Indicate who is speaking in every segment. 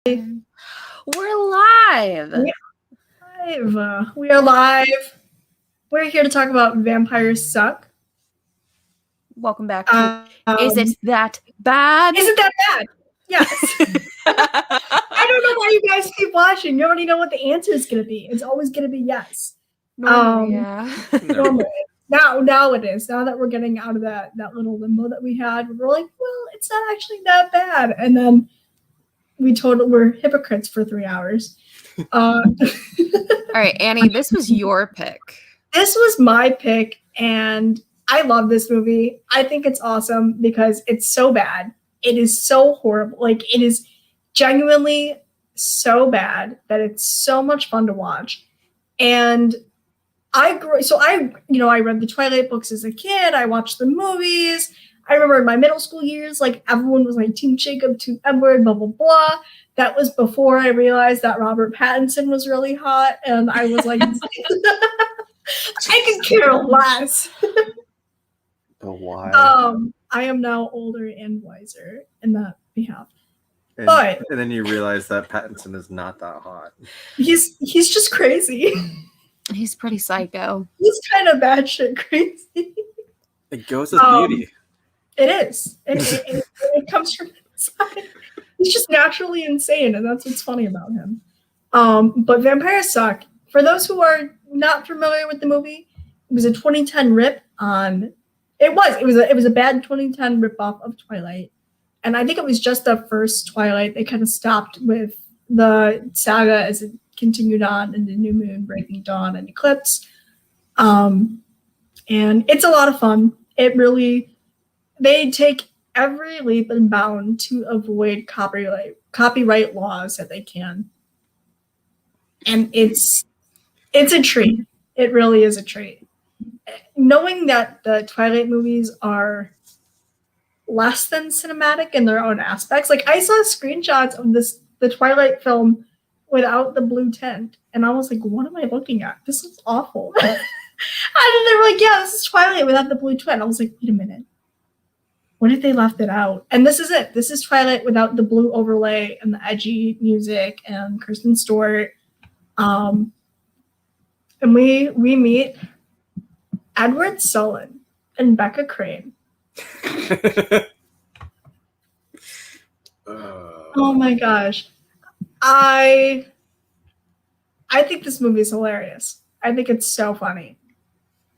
Speaker 1: We're live.
Speaker 2: We are live. We're here to talk about Vampires Suck.
Speaker 1: Welcome back to Is It That Bad?
Speaker 2: Is it that bad? Yes. I don't know why you guys keep watching. You already know what the answer is going to be. It's always going to be yes.
Speaker 1: Normally, yeah.
Speaker 2: Normally. Now it is. Now that we're getting out of that little limbo that we had, we're like, well, it's not actually that bad. And then we're hypocrites for 3 hours.
Speaker 1: All right, Annie, this was your pick.
Speaker 2: This was my pick, and I love this movie. I think it's awesome because it's so bad. It is so horrible. Like, it is genuinely so bad that it's so much fun to watch. And I read the Twilight books as a kid. I watched the movies. I remember in my middle school years, like, everyone was like Team Jacob, Team Edward, blah, blah, blah. That was before I realized that Robert Pattinson was really hot. And I was like, I could care less.
Speaker 3: But why?
Speaker 2: I am now older and wiser in that behalf.
Speaker 3: And then you realize that Pattinson is not that hot.
Speaker 2: He's just crazy.
Speaker 1: He's pretty psycho.
Speaker 2: He's kind of batshit crazy.
Speaker 3: It goes with beauty.
Speaker 2: It is. It comes from inside. He's just naturally insane, and that's what's funny about him. But Vampires Suck. For those who are not familiar with the movie, it was a 2010 rip on. It was a bad 2010 ripoff of Twilight, and I think it was just the first Twilight. They kind of stopped with the saga as it continued on into New Moon, Breaking Dawn, and Eclipse. And it's a lot of fun. They take every leap and bound to avoid copyright laws that they can. And it's a treat. It really is a treat. Knowing that the Twilight movies are less than cinematic in their own aspects. Like, I saw screenshots of the Twilight film without the blue tint, and I was like, what am I looking at? This is awful. And then they were like, yeah, this is Twilight without the blue tint. I was like, wait a minute. What if they left it out? And this is it. This is Twilight without the blue overlay and the edgy music and Kristen Stewart. And we meet Edward Cullen and Becca Crane. Oh my gosh. I think this movie is hilarious. I think it's so funny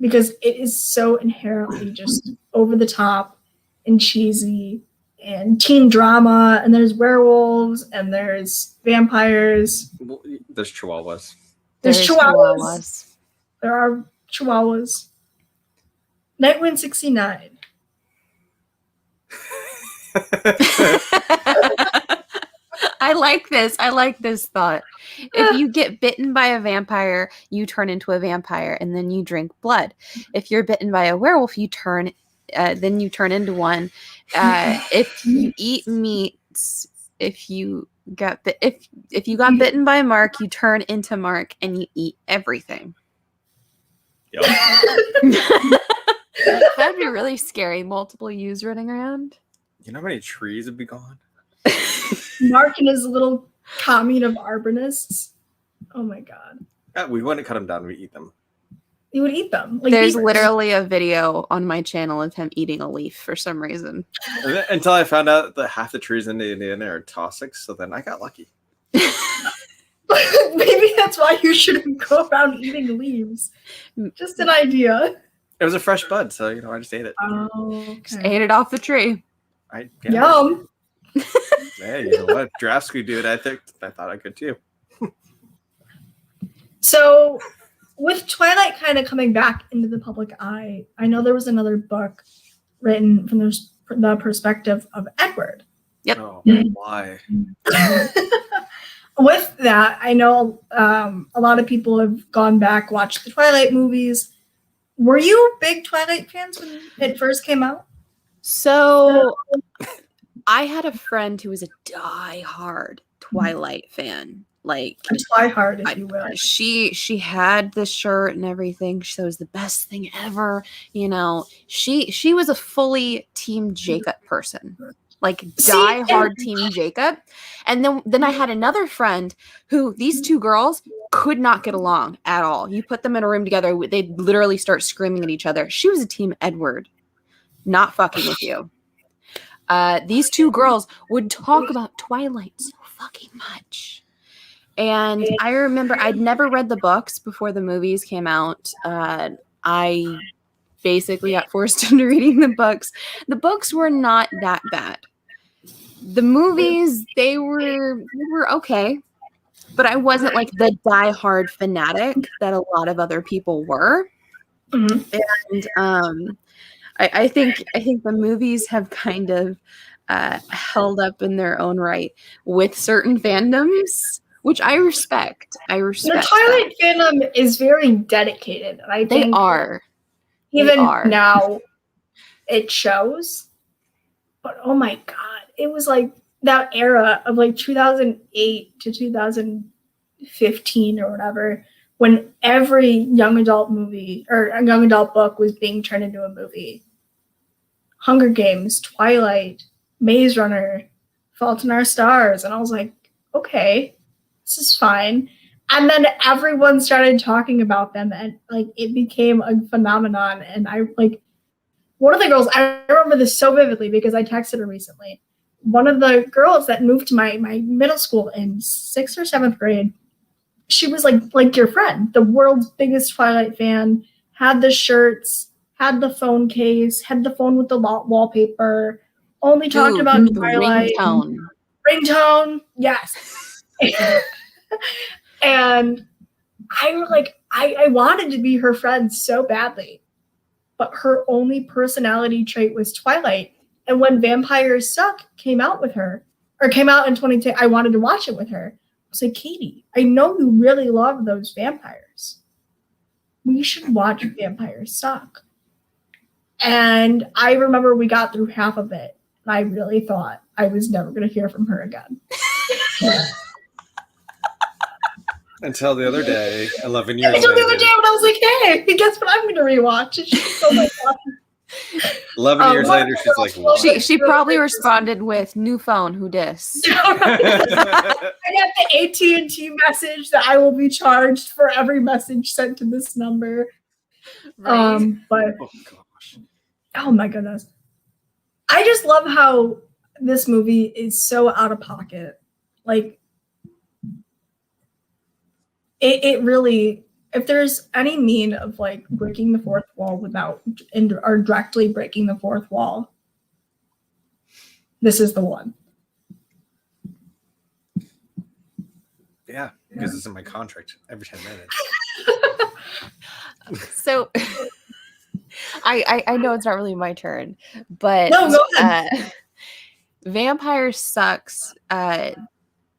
Speaker 2: because it is so inherently just over the top and cheesy and teen drama, and there's werewolves and there's vampires.
Speaker 3: There's chihuahuas.
Speaker 2: There's chihuahuas. There are chihuahuas. Nightwind 69.
Speaker 1: I like this thought. If you get bitten by a vampire, you turn into a vampire and then you drink blood. If you're bitten by a werewolf, then you turn into one. If you eat meats, if you got bitten by Mark, you turn into Mark and you eat everything.
Speaker 3: Yep.
Speaker 1: That'd be really scary. Multiple yous running around.
Speaker 3: You know how many trees would be gone?
Speaker 2: Mark and his little commune of arborists. Oh my god.
Speaker 3: We wouldn't cut them down, we eat them.
Speaker 2: You would eat them.
Speaker 1: There's literally a video on my channel of him eating a leaf for some reason.
Speaker 3: Until I found out that half the trees in Indiana are toxic, so then I got lucky.
Speaker 2: Maybe that's why you shouldn't go around eating leaves. Just an idea.
Speaker 3: It was a fresh bud, so I just ate it.
Speaker 2: Oh, okay.
Speaker 1: Just ate it off the tree.
Speaker 2: Yum.
Speaker 3: Hey, you know what? Giraffes could do it. I thought I could too.
Speaker 2: So, with Twilight kind of coming back into the public eye, I know there was another book written from the perspective of Edward.
Speaker 1: Yep.
Speaker 3: Oh, why?
Speaker 2: With that, I know a lot of people have gone back, watched the Twilight movies. Were you big Twilight fans when it first came out?
Speaker 1: So, I had a friend who was a die-hard Twilight fan. Like,
Speaker 2: a twihard, if you will.
Speaker 1: She had the shirt and everything. She said it was the best thing ever. She was a fully Team Jacob person. like
Speaker 2: See,
Speaker 1: die hard team Jacob. And then I had another friend who these two girls could not get along at all. You put them in a room together, they'd literally start screaming at each other. She was a team Edward, not fucking with you. These two girls would talk about Twilight so fucking much. And I remember I'd never read the books before the movies came out. I basically got forced into reading the books. The books were not that bad. The movies, they were okay, but I wasn't like the diehard fanatic that a lot of other people were.
Speaker 2: Mhm.
Speaker 1: And I think the movies have kind of held up in their own right with certain fandoms, which I respect. I
Speaker 2: The
Speaker 1: respect
Speaker 2: Twilight fandom is very dedicated. And I
Speaker 1: that. They
Speaker 2: think
Speaker 1: are.
Speaker 2: even
Speaker 1: are.
Speaker 2: now it shows. But oh my God, it was like that era of like 2008 to 2015 or whatever, when every young adult movie or a young adult book was being turned into a movie. Hunger Games, Twilight, Maze Runner, Fault in Our Stars. And I was like, okay, this is fine. And then everyone started talking about them, and like it became a phenomenon. And I like one of the girls, I remember this so vividly because I texted her recently. One of the girls that moved to my middle school in 6th or 7th grade, she was like your friend, the world's biggest Twilight fan, had the shirts, had the phone case, had the phone with the wallpaper, only talked about
Speaker 1: the
Speaker 2: Twilight. Ringtone, yes. And I wanted to be her friend so badly. But her only personality trait was Twilight. And when Vampires Suck came out in 2010, I wanted to watch it with her. I was like, Katie, I know you really love those vampires. We should watch Vampires Suck. And I remember we got through half of it, and I really thought I was never going to hear from her again.
Speaker 3: Until the other day, 11 years
Speaker 2: Until the
Speaker 3: later.
Speaker 2: other day when I was like, hey, guess what I'm going to rewatch? And she's so like,
Speaker 3: 11 years later, she's like, what?
Speaker 1: She probably responded with new phone, who dis?
Speaker 2: I got the AT&T message that I will be charged for every message sent to this number. But
Speaker 3: Oh, gosh.
Speaker 2: oh my goodness. I just love how this movie is so out of pocket. Like, it really, if there's any mean of like breaking the fourth wall or directly breaking the fourth wall, this is the one.
Speaker 3: Yeah, because it's in my contract every 10 minutes.
Speaker 1: So I know it's not really my turn, but
Speaker 2: No, go ahead.
Speaker 1: Vampire Sucks.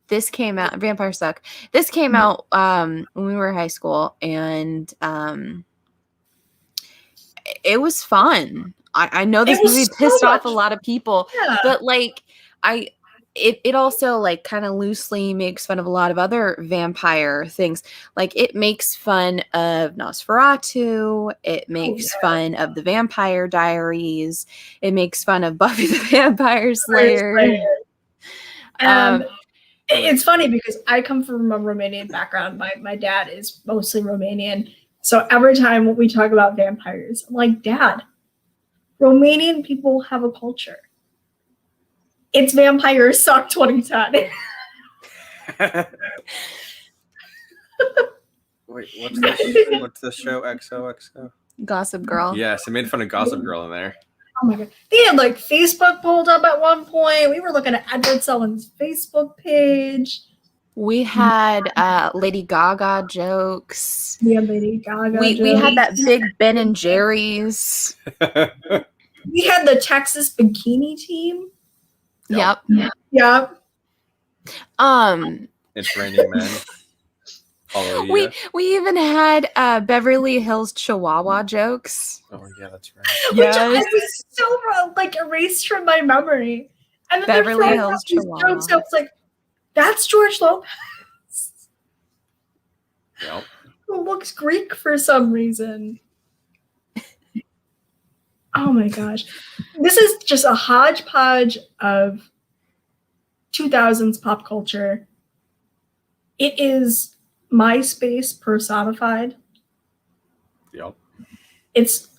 Speaker 1: This came out. Vampire Suck. This came out when we were in high school, and it was fun. I know this movie pissed off a lot of people, but like it also like kind of loosely makes fun of a lot of other vampire things. Like it makes fun of Nosferatu. It makes fun of the Vampire Diaries. It makes fun of Buffy the Vampire Slayer.
Speaker 2: It's funny because I come from a Romanian background. My dad is mostly Romanian. So every time we talk about vampires, I'm like, Dad, Romanian people have a culture. It's Vampires Suck 2010.
Speaker 3: Wait, what's the show? XOXO?
Speaker 1: Gossip Girl.
Speaker 3: Yes, I made fun of Gossip Girl in there.
Speaker 2: Oh my God. They had like Facebook pulled up at one point. We were looking at Edward Sullivan's Facebook page.
Speaker 1: We had Lady Gaga jokes.
Speaker 2: We had Lady Gaga
Speaker 1: we had that big Ben and Jerry's.
Speaker 2: We had the Texas Bikini Team.
Speaker 1: Yep.
Speaker 2: Yep.
Speaker 3: It's Raining Men.
Speaker 1: We even had Beverly Hills Chihuahua jokes.
Speaker 3: Oh yeah, that's right.
Speaker 2: Which I was so like erased from my memory. And then
Speaker 1: Beverly Hills Chihuahua.
Speaker 2: Jokes, I was like, that's George Lopez.
Speaker 3: Yep.
Speaker 2: Who looks Greek for some reason. Oh my gosh. This is just a hodgepodge of 2000s pop culture. It is MySpace personified.
Speaker 3: Yep.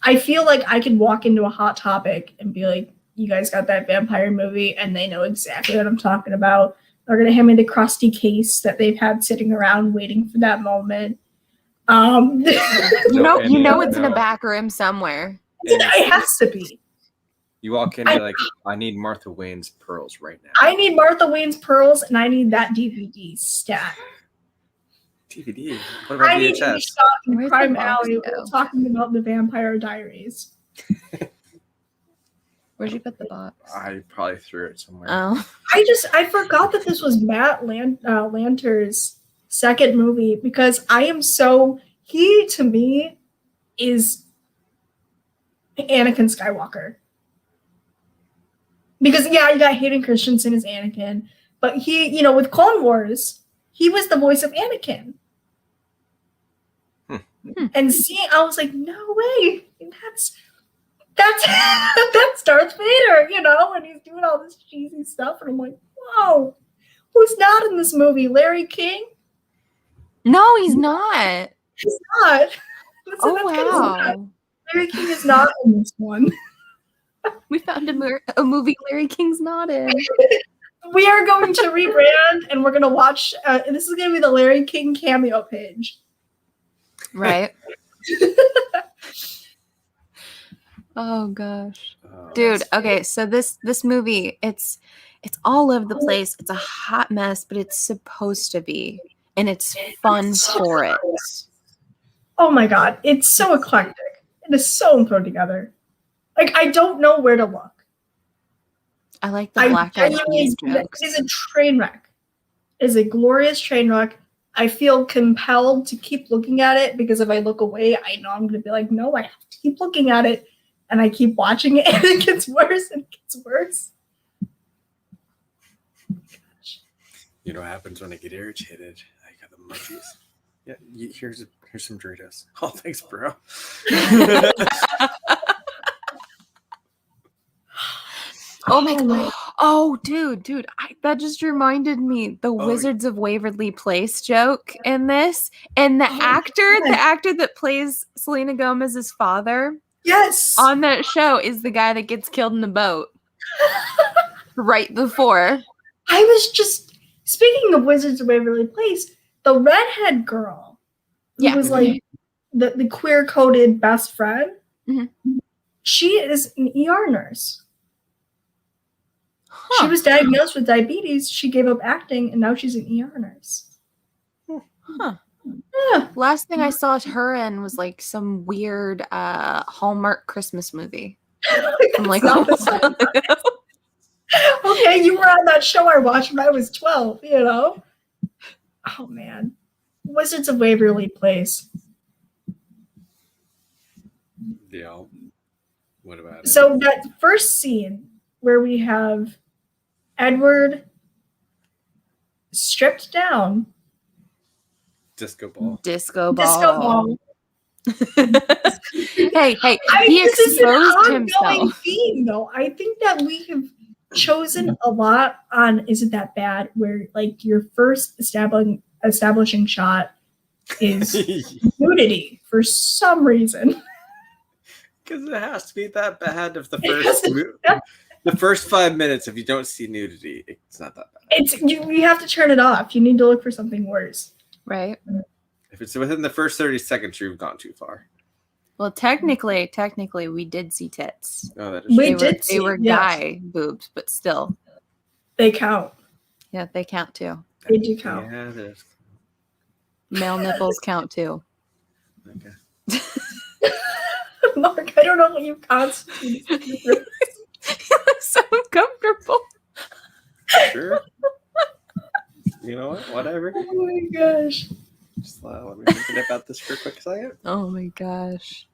Speaker 2: I feel like I could walk into a Hot Topic and be like, you guys got that vampire movie, and they know exactly what I'm talking about. They're gonna hand me the crusty case that they've had sitting around waiting for that moment.
Speaker 1: You know,
Speaker 3: and
Speaker 1: it's in a
Speaker 3: no.
Speaker 1: back room somewhere.
Speaker 2: It has to be.
Speaker 3: You walk in, you're like, I need Martha Wayne's pearls right now.
Speaker 2: I need Martha Wayne's pearls, and I need that DVD stat.
Speaker 3: DVD. What about
Speaker 2: I need to be
Speaker 3: VHS?
Speaker 2: shot in
Speaker 1: Where's the
Speaker 2: Crime
Speaker 1: box
Speaker 2: Alley
Speaker 1: go?
Speaker 2: talking about the Vampire Diaries.
Speaker 1: Where'd you put the box?
Speaker 3: I probably threw it somewhere.
Speaker 1: Oh,
Speaker 2: I forgot that this was Matt Lanter's second movie because he to me is Anakin Skywalker. Because yeah, you got Hayden Christensen as Anakin, but he, with Clone Wars, he was the voice of Anakin. And I was like, no way, that's that's Darth Vader, and he's doing all this cheesy stuff, and I'm like, whoa, who's not in this movie? Larry King?
Speaker 1: no, he's not.
Speaker 2: He's not.
Speaker 1: Oh,
Speaker 2: That's kinda sad.
Speaker 1: wow.
Speaker 2: Larry King is not in this one.
Speaker 1: We found a movie Larry King's not in.
Speaker 2: We are going to rebrand, and we're going to watch. This is going to be the Larry King cameo page.
Speaker 1: Right. Oh gosh.
Speaker 3: Oh,
Speaker 1: Dude,
Speaker 3: that's-
Speaker 1: okay, so this movie, it's all over the place. It's a hot mess, but it's supposed to be. And it's fun for it.
Speaker 2: Oh my god, it's so eclectic. It is so thrown together. Like, I don't know where to look.
Speaker 1: I like the black eyed peas jokes.
Speaker 2: It is a train wreck. It is a glorious train wreck. I feel compelled to keep looking at it because if I look away, I know I'm going to be like, no, I have to keep looking at it. And I keep watching it, and it gets worse and it gets worse.
Speaker 3: You know what happens when I get irritated? I got the munchies. Yeah, here's some Doritos. Oh, thanks, bro.
Speaker 1: Oh my god. Oh, dude. That just reminded me the Wizards of Waverly Place joke in this. And the actor that plays Selena Gomez's father
Speaker 2: Yes.
Speaker 1: on that show is the guy that gets killed in the boat right before.
Speaker 2: I was just speaking of Wizards of Waverly Place, the redhead girl who
Speaker 1: Yeah.
Speaker 2: was like the queer coded best friend.
Speaker 1: Mhm.
Speaker 2: She is an ER nurse.
Speaker 1: Huh.
Speaker 2: She was diagnosed with diabetes. She gave up acting, and now she's an ER nurse.
Speaker 1: Huh.
Speaker 2: Yeah.
Speaker 1: Last thing I saw her in was like some weird Hallmark Christmas movie. I'm like,
Speaker 2: It's not the same. Okay, you were on that show I watched when I was 12, Oh, man. Wizards of Waverly Place.
Speaker 3: Yeah. What about it?
Speaker 2: So that first scene where we have Edward stripped down,
Speaker 3: Disco ball.
Speaker 1: Disco
Speaker 2: disco
Speaker 1: ball.
Speaker 2: ball.
Speaker 1: Hey, he
Speaker 2: This is an
Speaker 1: exposed
Speaker 2: ongoing
Speaker 1: himself.
Speaker 2: theme, though. I think that we have chosen a lot on Is It That Bad, where like your first establishing shot is nudity for some reason.
Speaker 3: Because it has to be that bad if
Speaker 2: has
Speaker 3: the first 5 minutes, if you don't see nudity, it's not that bad.
Speaker 2: It's you have to turn it off. You need to look for something worse.
Speaker 1: Right.
Speaker 3: If it's within the first 30 seconds, you've gone too far.
Speaker 1: Well, technically, we did see tits.
Speaker 3: Oh, that is
Speaker 2: We
Speaker 3: true.
Speaker 2: did
Speaker 1: They
Speaker 2: see,
Speaker 1: were
Speaker 2: yes.
Speaker 1: guy boobs, but still,
Speaker 2: They count.
Speaker 1: yeah, they count too.
Speaker 2: They do count.
Speaker 3: Yeah, it is.
Speaker 1: Male nipples count too.
Speaker 3: Okay.
Speaker 2: Mark, I don't know what you constitute.
Speaker 1: So uncomfortable.
Speaker 3: Sure. You know what? Whatever.
Speaker 2: Oh my gosh.
Speaker 3: Just let me think about this for a quick second.
Speaker 1: Oh my gosh.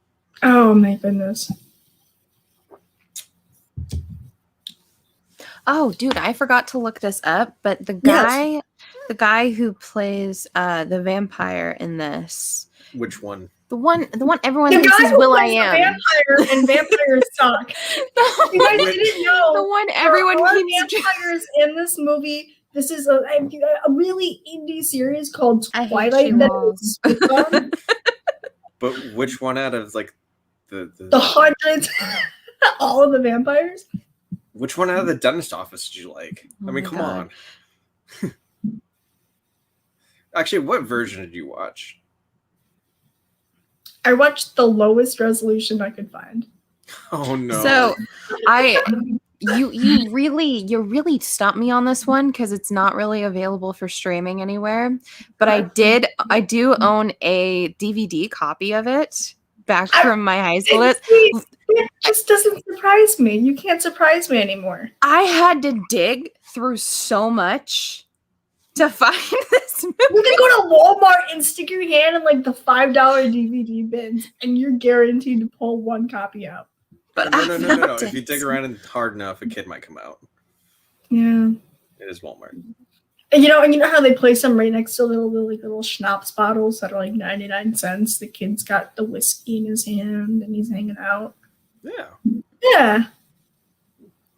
Speaker 2: Oh my goodness.
Speaker 1: Oh, dude, I forgot to look this up, but the
Speaker 2: Yes.
Speaker 1: guy who plays the vampire in this,
Speaker 3: Which one?
Speaker 1: The one everyone
Speaker 2: The
Speaker 1: thinks
Speaker 2: guy
Speaker 1: is
Speaker 2: who
Speaker 1: Will I
Speaker 2: plays the
Speaker 1: Am.
Speaker 2: vampire and vampires suck. You guys didn't know.
Speaker 1: The one
Speaker 2: There
Speaker 1: everyone
Speaker 2: are
Speaker 1: keeps.
Speaker 2: vampires in this movie. This is a really indie series called
Speaker 1: I hate
Speaker 2: Twilight
Speaker 1: you
Speaker 2: that
Speaker 1: all.
Speaker 2: is based on
Speaker 3: But which one out of like the
Speaker 2: the hundreds, all of the vampires.
Speaker 3: which one out of the dentist office did you like?
Speaker 1: Oh
Speaker 3: I mean,
Speaker 1: my
Speaker 3: come
Speaker 1: God.
Speaker 3: on. Actually, what version did you watch?
Speaker 2: I watched the lowest resolution I could find.
Speaker 3: Oh no.
Speaker 1: So you really stumped me on this one because it's not really available for streaming anywhere. But I do own a DVD copy of it back from my high school.
Speaker 2: It just doesn't surprise me. You can't surprise me anymore.
Speaker 1: I had to dig through so much to find this movie.
Speaker 2: You can go to Walmart and stick your hand in like the $5 DVD bins, and you're guaranteed to pull one copy out.
Speaker 1: But
Speaker 3: no.
Speaker 1: I found
Speaker 3: If you
Speaker 1: it.
Speaker 3: dig around hard enough, a kid might come out.
Speaker 2: Yeah.
Speaker 3: It is Walmart.
Speaker 2: And you know how they place them right next to little schnapps bottles that are like 99 cents. The kid's got the whiskey in his hand and he's hanging out.
Speaker 3: Yeah.
Speaker 2: Yeah.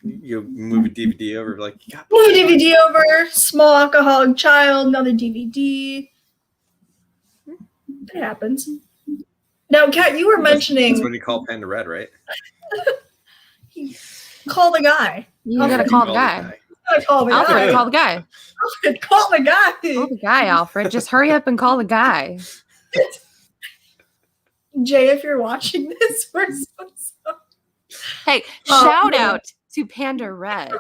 Speaker 3: You move a DVD over, like, yeah.
Speaker 2: Move a DVD over, small alcoholic child, another DVD. It happens. Now, Kat, you were mentioning
Speaker 3: That's what you call Panda Red, right?
Speaker 2: call the guy.
Speaker 1: You gotta call the guy.
Speaker 2: Call the
Speaker 1: Alfred,
Speaker 2: guy.
Speaker 1: call the guy.
Speaker 2: Call the guy.
Speaker 1: Call the guy, Alfred. Just hurry up and call the guy.
Speaker 2: Jay, if you're watching this, we're so sorry.
Speaker 1: Hey,
Speaker 2: Oh,
Speaker 1: shout
Speaker 2: yeah.
Speaker 1: out to Panda Red.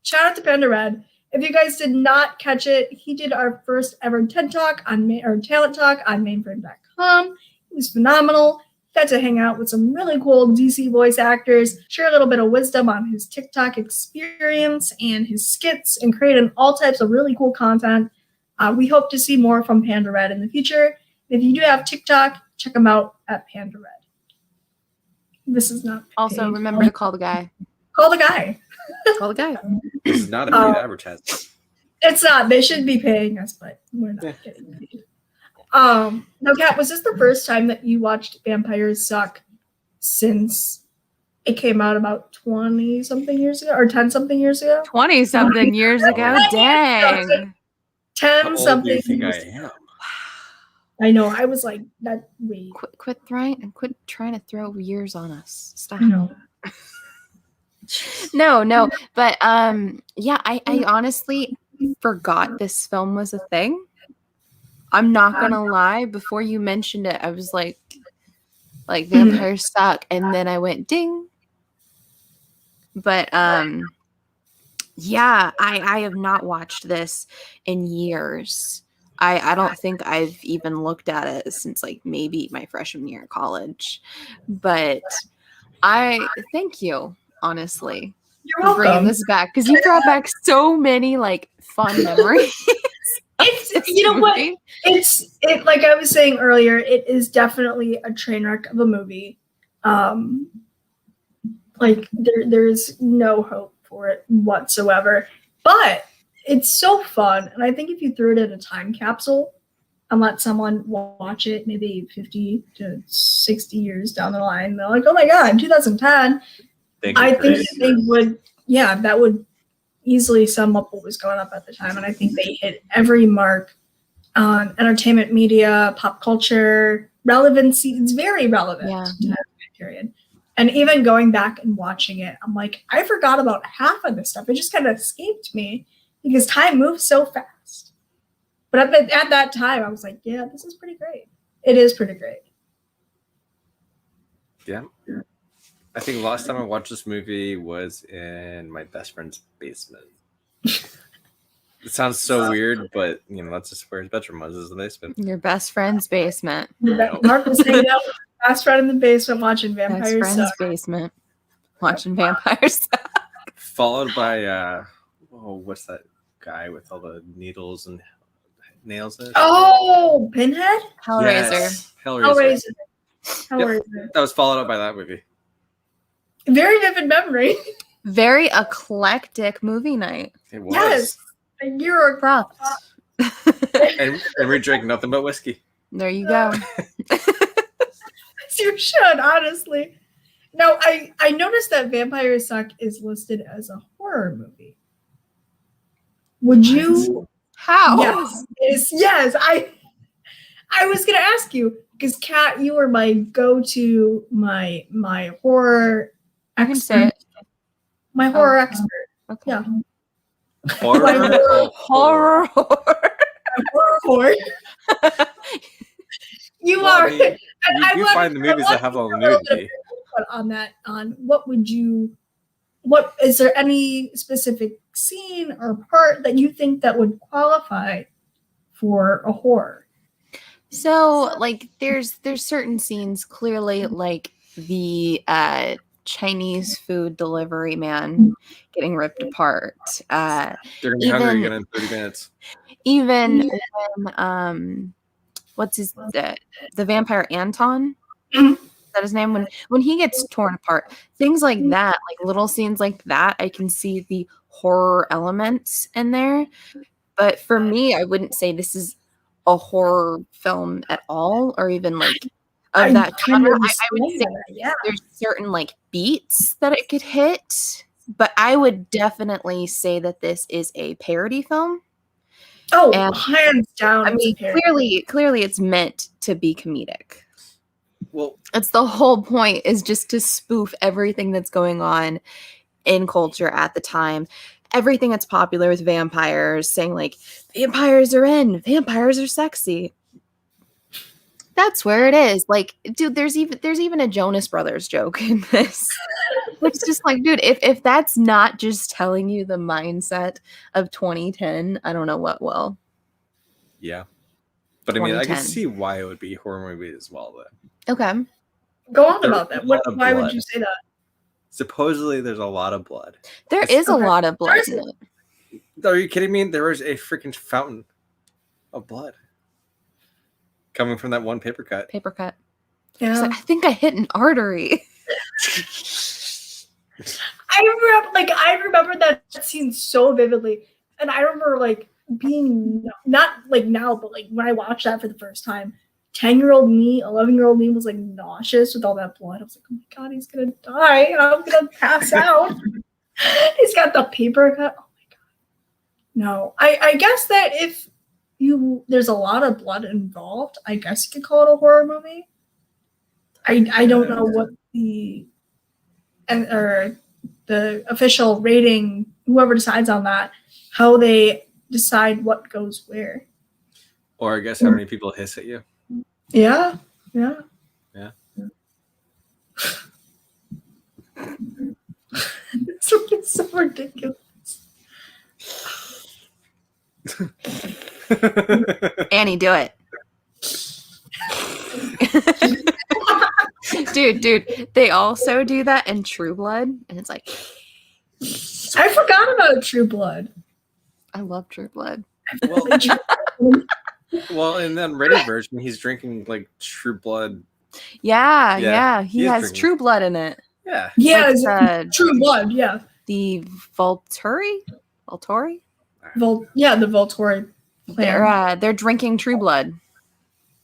Speaker 2: Shout out to Panda Red. If you guys did not catch it, he did our first ever TED Talk or Talent Talk on mainframe.com. It was phenomenal. Got to hang out with some really cool DC voice actors, share a little bit of wisdom on his TikTok experience and his skits, and creating all types of really cool content. We hope to see more from Panda Red in the future. If you do have TikTok, check him out at Panda Red. This is not
Speaker 1: Also,
Speaker 2: paid.
Speaker 1: remember to call the guy.
Speaker 2: Call the guy.
Speaker 1: Call the guy.
Speaker 3: This is not a paid advertisement.
Speaker 2: It's not. They should be paying us, but we're not getting paid. Now, Kat, was this the first time that you watched Vampires Suck since it came out about 20-something years ago or 10-something years ago?
Speaker 1: 20-something years ago. Dang.
Speaker 3: How old do
Speaker 2: 10-something
Speaker 3: you think I
Speaker 2: years.
Speaker 3: am?
Speaker 2: I know. I was like, that wait.
Speaker 1: Quit trying to throw years on us. Stop.
Speaker 2: No.
Speaker 1: No. But yeah, I honestly forgot this film was a thing. I'm not gonna lie, before you mentioned it, I was like vampires suck, and then I went ding. But yeah, I have not watched this in years. I don't think I've even looked at it since like maybe my freshman year of college. But I thank you, honestly,
Speaker 2: You're
Speaker 1: for bringing
Speaker 2: welcome.
Speaker 1: this back, because you brought back so many like fun memories.
Speaker 2: It's, you know what? It's like I was saying earlier, it is definitely a train wreck of a movie. Like there's no hope for it whatsoever. But it's so fun, and I think if you threw it in a time capsule and let someone watch it maybe 50 to 60 years down the line, they're like, oh my god, 2010. I think they would, yeah, that would easily sum up what was going up at the time. And I think they hit every mark on entertainment media, pop culture, relevancy. It's very relevant to that period. And even going back and watching it, I'm like, I forgot about half of this stuff. It just kind of escaped me because time moves so fast. But at that time, I was like, yeah, this is pretty great. It is pretty great.
Speaker 3: Yeah. I think the last time I watched this movie was in my best friend's basement. It sounds so weird, but you know, that's just where his bedroom was, is the basement.
Speaker 1: Your best friend's basement.
Speaker 2: Mark was hanging out with his best friend in the basement watching
Speaker 1: Best
Speaker 2: Vampires
Speaker 1: friend's
Speaker 2: Suck.
Speaker 1: basement. Watching vampires.
Speaker 3: Followed by what's that guy with all the needles and nails in it?
Speaker 2: Oh, Pinhead?
Speaker 1: Hellraiser.
Speaker 3: Yes.
Speaker 2: Hellraiser. Hellraiser.
Speaker 3: That was followed up by that movie.
Speaker 2: Very vivid memory.
Speaker 1: Very eclectic movie night.
Speaker 3: It was.
Speaker 2: Yes. You're
Speaker 1: Props.
Speaker 3: And we drank nothing but whiskey.
Speaker 1: There you go.
Speaker 2: should, honestly. Now, I noticed that Vampire Suck is listed as a horror movie. Would you?
Speaker 1: How?
Speaker 2: Yes. I was gonna ask you because Kat, you were my go-to, my horror
Speaker 1: I can say
Speaker 2: expert.
Speaker 1: it.
Speaker 2: My horror
Speaker 1: Oh.
Speaker 2: expert.
Speaker 1: Okay.
Speaker 2: Yeah.
Speaker 3: Horror.
Speaker 1: Horror.
Speaker 2: Horror. You
Speaker 3: Well,
Speaker 2: are.
Speaker 3: I mean,
Speaker 2: And
Speaker 3: you
Speaker 2: I
Speaker 3: do
Speaker 2: want-
Speaker 3: find the movies
Speaker 2: I
Speaker 3: that have a
Speaker 2: want
Speaker 3: little
Speaker 2: to put a
Speaker 3: nudity.
Speaker 2: bit on that. On what is there any specific scene or part that you think that would qualify for a horror?
Speaker 1: So, like, there's certain scenes clearly, like the Chinese food delivery man getting ripped apart.
Speaker 3: They're gonna be hungry
Speaker 1: even-
Speaker 3: again in 30 minutes.
Speaker 1: Even when what's his the vampire Anton?
Speaker 2: Mhm.
Speaker 1: Is that his name? When he gets torn apart, things like that, like little scenes like that, I can see the horror elements in there. But for me, I wouldn't say this is a horror film at all, or even like of that
Speaker 2: kind
Speaker 1: genre.
Speaker 2: of
Speaker 1: I would say
Speaker 2: understand that, yeah.
Speaker 1: there's certain like beats that it could hit, but I would definitely say that this is a parody film.
Speaker 2: Oh,
Speaker 1: And-
Speaker 2: hands down.
Speaker 1: I
Speaker 2: it's
Speaker 1: mean,
Speaker 2: a parody.
Speaker 1: clearly it's meant to be comedic.
Speaker 3: Well,
Speaker 1: That's the whole point, is just to spoof everything that's going on in culture at the time. Everything that's popular with vampires, saying like vampires are in, vampires are sexy. That's where it is. Like, dude, there's even a Jonas Brothers joke in this. It's just like, dude, if that's not just telling you the mindset of 2010, I don't know what will.
Speaker 3: yeah. But I mean, I can
Speaker 1: 2010.
Speaker 3: see why it would be a horror movie as well, though.
Speaker 1: Okay.
Speaker 2: Go on
Speaker 3: There's
Speaker 2: about that.
Speaker 3: a lot of
Speaker 2: Why would
Speaker 3: blood.
Speaker 2: you say that?
Speaker 3: Supposedly, there's a lot of blood.
Speaker 1: There
Speaker 3: It's-
Speaker 1: is a
Speaker 2: okay.
Speaker 1: lot of blood
Speaker 2: There's-
Speaker 1: in it.
Speaker 3: Are you kidding me? There was a freaking fountain of blood coming from that one paper cut.
Speaker 1: Paper cut.
Speaker 2: Yeah.
Speaker 1: It's like, I think I hit an artery.
Speaker 2: I remember that scene so vividly, and I remember like being not like now, but like when I watched that for the first time, 10-year-old me, 11-year-old me was like nauseous with all that blood. I was like, oh my god, he's gonna die. I'm gonna pass out. He's got the paper cut. Oh my god. No, I guess that if there's a lot of blood involved, I guess you could call it a horror movie. I don't know what or the official rating, whoever decides on that, how they decide what goes where.
Speaker 3: Or I guess how many people hiss at you.
Speaker 2: Yeah.
Speaker 3: Yeah.
Speaker 2: It's so ridiculous.
Speaker 1: Annie, do it. dude, they also do that in True Blood, and it's like,
Speaker 2: I forgot about True Blood.
Speaker 1: I love True Blood.
Speaker 3: Well, in the unrated version, he's drinking like True Blood.
Speaker 1: Yeah,
Speaker 3: Yeah,
Speaker 1: he
Speaker 3: he is
Speaker 1: has
Speaker 3: drinking.
Speaker 1: True Blood in it.
Speaker 3: Yeah.
Speaker 2: Yeah,
Speaker 1: Like,
Speaker 2: it's True Blood. Yeah,
Speaker 1: the Volturi?
Speaker 2: the Volturi plan.
Speaker 1: They're drinking True Blood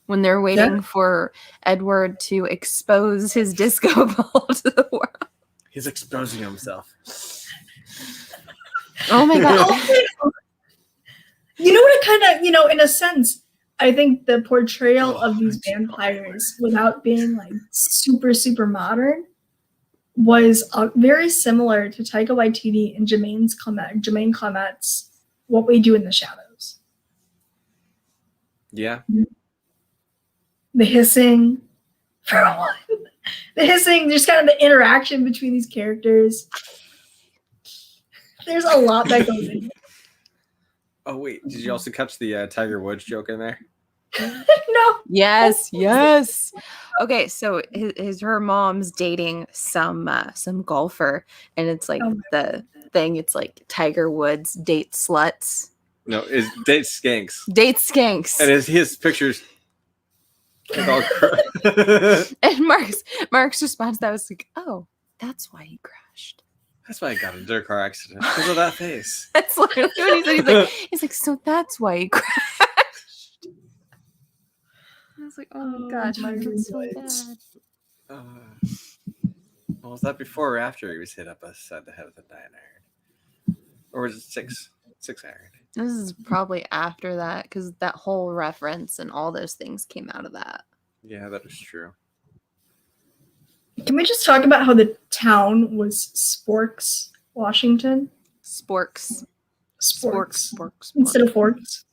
Speaker 1: when they're waiting for Edward to expose his disco ball to the world.
Speaker 3: He's exposing himself.
Speaker 1: Oh my god.
Speaker 2: You know what it kind of, in a sense, I think the portrayal of these vampires without being like super, super modern was very similar to Taika Waititi and Jermaine Clement's What We Do in the Shadows.
Speaker 3: Yeah.
Speaker 2: The hissing, for one. The hissing, just kind of the interaction between these characters. There's a lot that goes in.
Speaker 3: Oh wait, did you also catch the Tiger Woods joke in there?
Speaker 2: No.
Speaker 1: Yes. Okay, so her mom's dating some golfer, and it's like the thing. It's like Tiger Woods date sluts,
Speaker 3: No, it's date skanks,
Speaker 1: date skanks,
Speaker 3: and his pictures. Like all
Speaker 1: and Mark's response to that was like, "Oh, that's why he crashed."
Speaker 3: That's why I got into a car accident because of that face.
Speaker 1: That's literally what he said. He's like, so that's why he crashed. I was like, oh my god, Mark, it's so bad.
Speaker 3: Well, was that before or after he was hit up upside the head with a 9-iron? Or was it 6-iron?
Speaker 1: This is probably after that because that whole reference and all those things came out of that.
Speaker 3: Yeah, that is true.
Speaker 2: Can we just talk about how the town was Sporks, Washington?
Speaker 1: Sporks.
Speaker 2: Sporks.
Speaker 1: Sporks.
Speaker 2: Instead of Forks.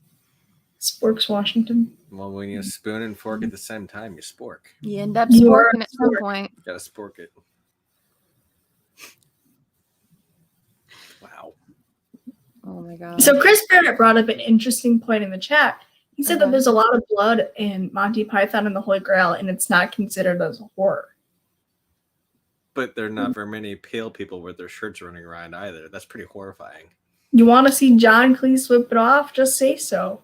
Speaker 2: Sporks, Washington.
Speaker 3: Well, when you spoon and fork at the same time, you spork.
Speaker 1: You end up
Speaker 2: You are
Speaker 1: sporking at some
Speaker 2: spork.
Speaker 1: point.
Speaker 3: You gotta spork it. Wow.
Speaker 1: Oh my god.
Speaker 2: So Chris Barrett brought up an interesting point in the chat. He said that
Speaker 1: Okay.
Speaker 2: there's a lot of blood in Monty Python and the Holy Grail, and it's not considered as a horror.
Speaker 3: But there are not very many pale people with their shirts running around either. That's pretty horrifying.
Speaker 2: You want to see John Cleese whip it off? Just say so.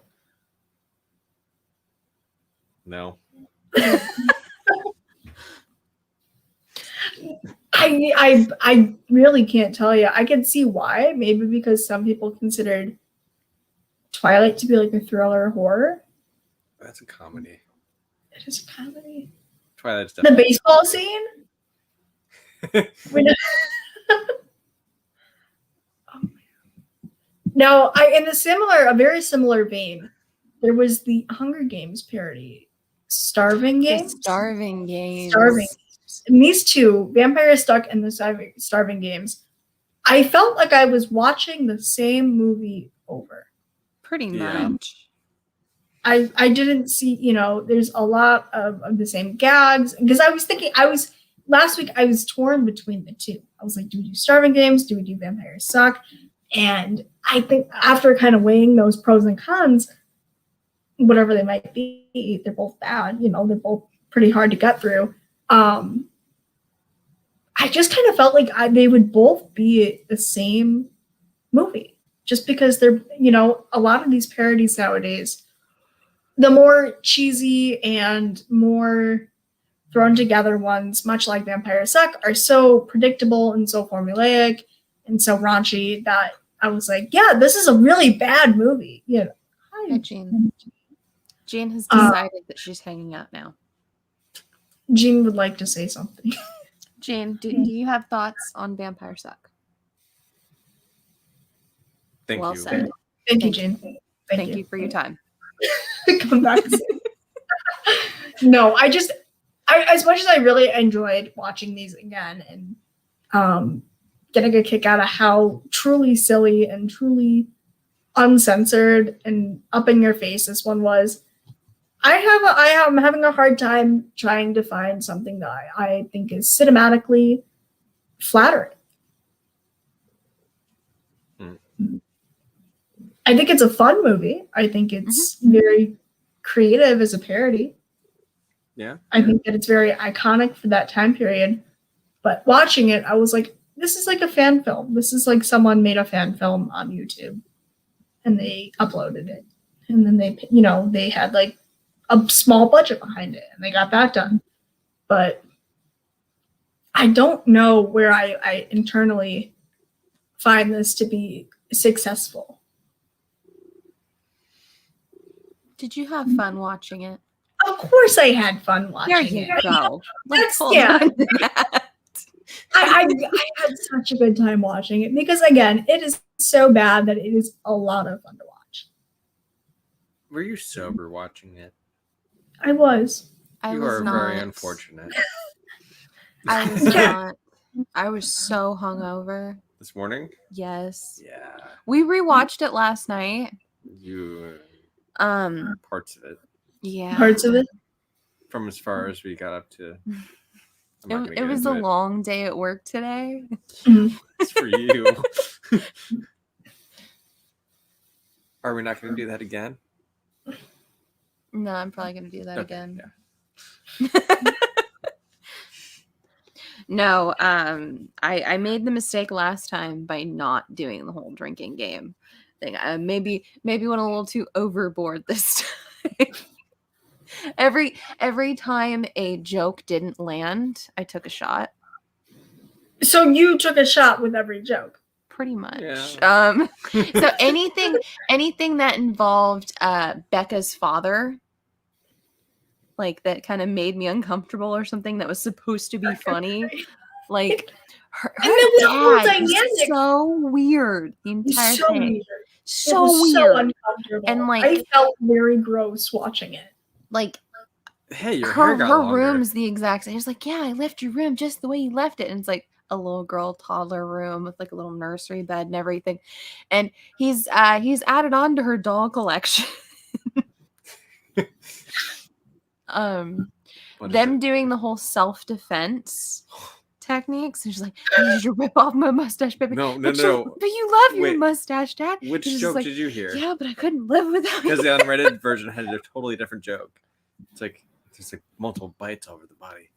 Speaker 3: No.
Speaker 2: I really can't tell you. I can see why. Maybe because some people considered Twilight to be like a thriller horror.
Speaker 3: That's a comedy.
Speaker 2: It is a comedy.
Speaker 3: Twilight's
Speaker 2: The
Speaker 3: definitely.
Speaker 2: baseball scene. We know- Now, in a very similar vein, there was the Hunger Games parody, Starving
Speaker 1: The
Speaker 2: Games.
Speaker 1: Starving Games.
Speaker 2: Starving. And these two, Vampire Stuck and the Starving Games, I felt like I was watching the same movie over.
Speaker 1: Pretty
Speaker 3: Yeah.
Speaker 1: much.
Speaker 2: I didn't see, there's a lot of the same gags because last week I was torn between the two. I was like, do we do Starving Games? Do we do Vampire Suck? And I think after kind of weighing those pros and cons, whatever they might be, they're both bad. They're both pretty hard to get through. I just kind of felt like they would both be the same movie just because they're, a lot of these parodies nowadays, the more cheesy and more thrown together ones, much like Vampire Suck, are so predictable and so formulaic and so raunchy that I was like, yeah, this is a really bad movie.
Speaker 1: Hi, Jean. Jean has decided that she's hanging out now.
Speaker 2: Jean would like to say something.
Speaker 1: Jean, do you have thoughts on Vampire Suck?
Speaker 3: Thank
Speaker 1: Well
Speaker 3: you.
Speaker 1: said.
Speaker 2: Thank you, Jean.
Speaker 1: Thank you for your time.
Speaker 2: Come back soon. No, as much as I really enjoyed watching these again and getting a kick out of how truly silly and truly uncensored and up in your face this one was, I am having a hard time trying to find something that I think is cinematically flattering. I think it's a fun movie. I think it's very creative as a parody.
Speaker 3: Yeah.
Speaker 2: I think that it's very iconic for that time period. But watching it, I was like, this is like a fan film. This is like someone made a fan film on YouTube and they uploaded it. And then they had like a small budget behind it and they got that done. But I don't know where I internally find this to be successful.
Speaker 1: Did you have fun watching it?
Speaker 2: Of course I had fun watching
Speaker 1: There
Speaker 2: it.
Speaker 1: you go. Let's
Speaker 2: That's-
Speaker 1: hold
Speaker 2: yeah.
Speaker 1: on to that.
Speaker 2: I had such a good time watching it because, again, it is so bad that it is a lot of fun to watch.
Speaker 3: Were you sober watching it?
Speaker 2: I was.
Speaker 1: I
Speaker 3: You
Speaker 1: was
Speaker 3: are
Speaker 1: not.
Speaker 3: very unfortunate.
Speaker 1: I was not. I was so hungover.
Speaker 3: This morning?
Speaker 1: Yes.
Speaker 3: Yeah.
Speaker 1: We rewatched it last night.
Speaker 3: You parts of it.
Speaker 1: Yeah.
Speaker 2: Parts of it.
Speaker 3: From as far as we got up to. I'm not gonna
Speaker 1: It
Speaker 3: get
Speaker 1: was
Speaker 3: into
Speaker 1: a
Speaker 3: it.
Speaker 1: long day at work today.
Speaker 3: It's for you. Are we not going to do that again?
Speaker 1: No, I'm probably gonna do that
Speaker 3: Okay,
Speaker 1: again.
Speaker 3: yeah.
Speaker 1: No, I made the mistake last time by not doing the whole drinking game thing. Maybe went a little too overboard this time. Every time a joke didn't land, I took a shot.
Speaker 2: So you took a shot with every joke.
Speaker 1: Pretty much.
Speaker 3: Yeah.
Speaker 1: So anything that involved Becca's father, like that kind of made me uncomfortable or something that was supposed to be funny. Like her
Speaker 2: And then the whole
Speaker 1: dad is
Speaker 2: dynamic-
Speaker 1: so weird. The
Speaker 2: It was
Speaker 1: entire
Speaker 2: so
Speaker 1: thing.
Speaker 2: weird. It
Speaker 1: So
Speaker 2: was
Speaker 1: weird.
Speaker 2: so uncomfortable.
Speaker 1: And, like-
Speaker 2: I felt very gross watching it.
Speaker 1: Like
Speaker 3: Hey, your hair got
Speaker 1: her
Speaker 3: longer.
Speaker 1: room's the exact same. He's like, yeah, I left your room just the way you left it. And it's like a little girl toddler room with like a little nursery bed and everything. And he's added on to her doll collection.
Speaker 3: What is
Speaker 1: Them
Speaker 3: it?
Speaker 1: doing the whole self-defense techniques. And she's like, I need you to rip off my mustache, baby.
Speaker 3: No,
Speaker 1: but you love your
Speaker 3: Wait.
Speaker 1: mustache, Dad.
Speaker 3: Which
Speaker 1: He's just
Speaker 3: joke
Speaker 1: like,
Speaker 3: did you hear?
Speaker 1: yeah, but I couldn't live without
Speaker 3: Because
Speaker 1: you.
Speaker 3: the unrated version had a totally different joke. It's like there's like multiple bites over the body.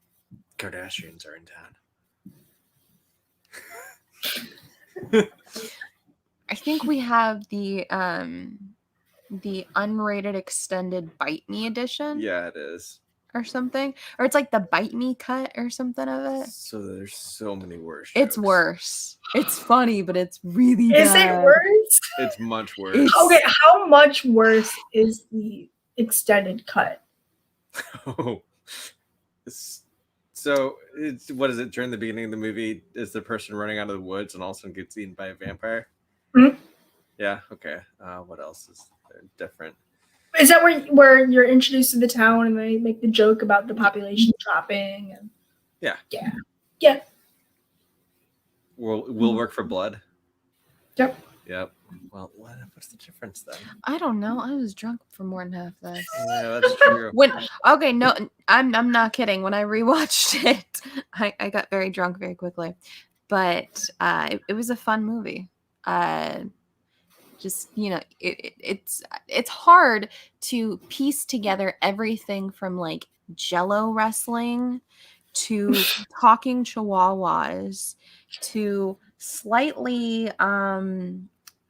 Speaker 3: Kardashians are in town.
Speaker 1: I think we have the unrated extended Bite Me edition
Speaker 3: Yeah, it is.
Speaker 1: or something. Or it's like the Bite Me cut or something of it.
Speaker 3: So there's so many worse.
Speaker 1: It's
Speaker 3: jokes.
Speaker 1: worse. It's funny, but it's really
Speaker 2: Is
Speaker 1: bad.
Speaker 2: it worse?
Speaker 3: It's much worse.
Speaker 1: It's-
Speaker 2: Okay, how much worse is the extended cut?
Speaker 3: Oh. So it's what is it during the beginning of the movie? Is the person running out of the woods and all of a sudden gets eaten by a vampire?
Speaker 2: Mhm.
Speaker 3: Yeah. Okay. What else is there different?
Speaker 2: Is that where you're introduced to the town and they make the joke about the population dropping? And yeah.
Speaker 3: Will work for blood.
Speaker 2: Yep.
Speaker 3: Yep. Well, what's the difference then?
Speaker 1: I don't know. I was drunk for more than half this.
Speaker 3: Yeah, that's true.
Speaker 1: I'm not kidding. When I rewatched it, I got very drunk very quickly. But it was a fun movie. Just it's hard to piece together everything from like Jello wrestling to talking chihuahuas to slightly